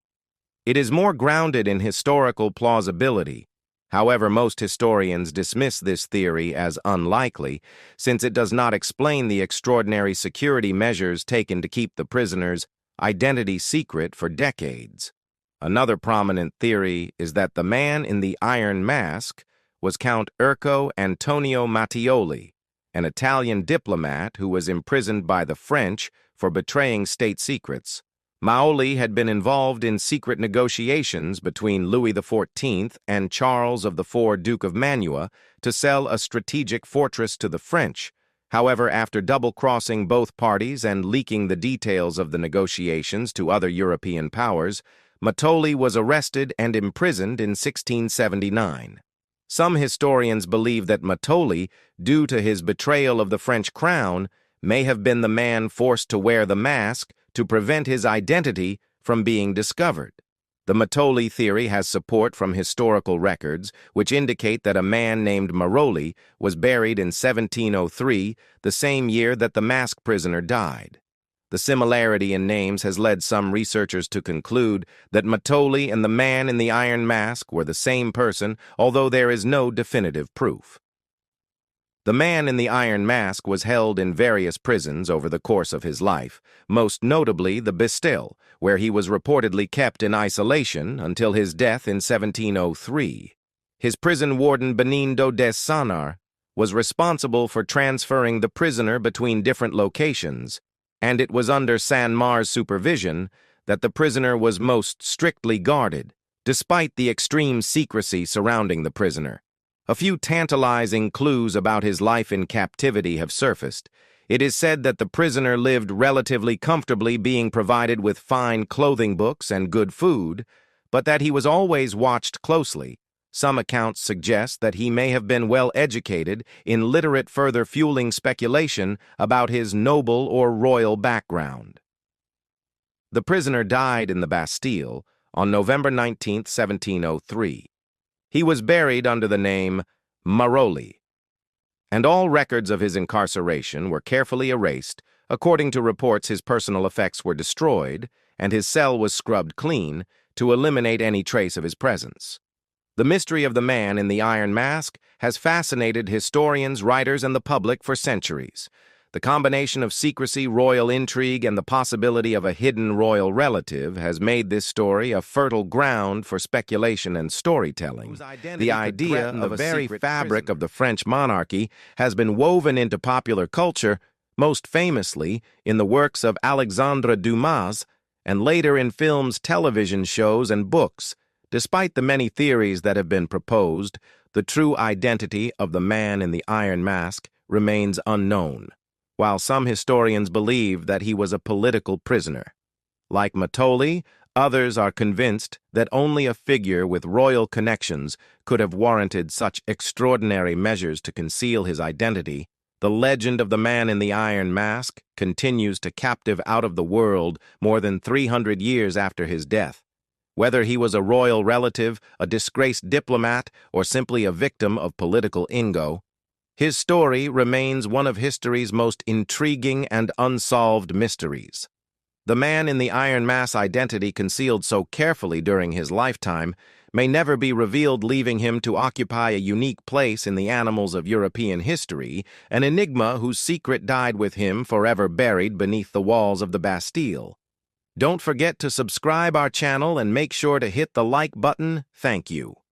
It is more grounded in historical plausibility. However, most historians dismiss this theory as unlikely, since it does not explain the extraordinary security measures taken to keep the prisoner's identity secret for decades. Another prominent theory is that the man in the Iron Mask was Count Erco Antonio Mattioli, an Italian diplomat who was imprisoned by the French for betraying state secrets. Mattioli had been involved in secret negotiations between Louis XIV and Charles IV, Duke of Mantua, to sell a strategic fortress to the French. However, after double-crossing both parties and leaking the details of the negotiations to other European powers, Mattioli was arrested and imprisoned in 1679. Some historians believe that Mattioli, due to his betrayal of the French crown, may have been the man forced to wear the mask to prevent his identity from being discovered. The Mattioli theory has support from historical records, which indicate that a man named Maroli was buried in 1703, the same year that the mask prisoner died. The similarity in names has led some researchers to conclude that Mattioli and the man in the Iron Mask were the same person, although there is no definitive proof. The man in the Iron Mask was held in various prisons over the course of his life, most notably the Bastille, where he was reportedly kept in isolation until his death in 1703. His prison warden Benindo des Sanar was responsible for transferring the prisoner between different locations, and it was under Sanmar's supervision that the prisoner was most strictly guarded, despite the extreme secrecy surrounding the prisoner. A few tantalizing clues about his life in captivity have surfaced. It is said that the prisoner lived relatively comfortably, being provided with fine clothing, books, and good food, but that he was always watched closely. Some accounts suggest that he may have been well educated, illiterate, further fueling speculation about his noble or royal background. The prisoner died in the Bastille on November 19, 1703. He was buried under the name Maroli, and all records of his incarceration were carefully erased. According to reports, his personal effects were destroyed, and his cell was scrubbed clean to eliminate any trace of his presence. The mystery of the man in the Iron Mask has fascinated historians, writers, and the public for centuries. The combination of secrecy, royal intrigue, and the possibility of a hidden royal relative has made this story a fertile ground for speculation and storytelling. The idea of the very fabric of the French monarchy has been woven into popular culture, most famously in the works of Alexandre Dumas, and later in films, television shows, and books. Despite the many theories that have been proposed, the true identity of the man in the Iron Mask remains unknown, while some historians believe that he was a political prisoner. Like Mattioli, others are convinced that only a figure with royal connections could have warranted such extraordinary measures to conceal his identity. The legend of the man in the Iron Mask continues to captive out of the world more than 300 years after his death. Whether he was a royal relative, a disgraced diplomat, or simply a victim of political ingo, his story remains one of history's most intriguing and unsolved mysteries. The man in the Iron Mask identity concealed so carefully during his lifetime may never be revealed, leaving him to occupy a unique place in the annals of European history, an enigma whose secret died with him, forever buried beneath the walls of the Bastille. Don't forget to subscribe our channel and make sure to hit the like button. Thank you.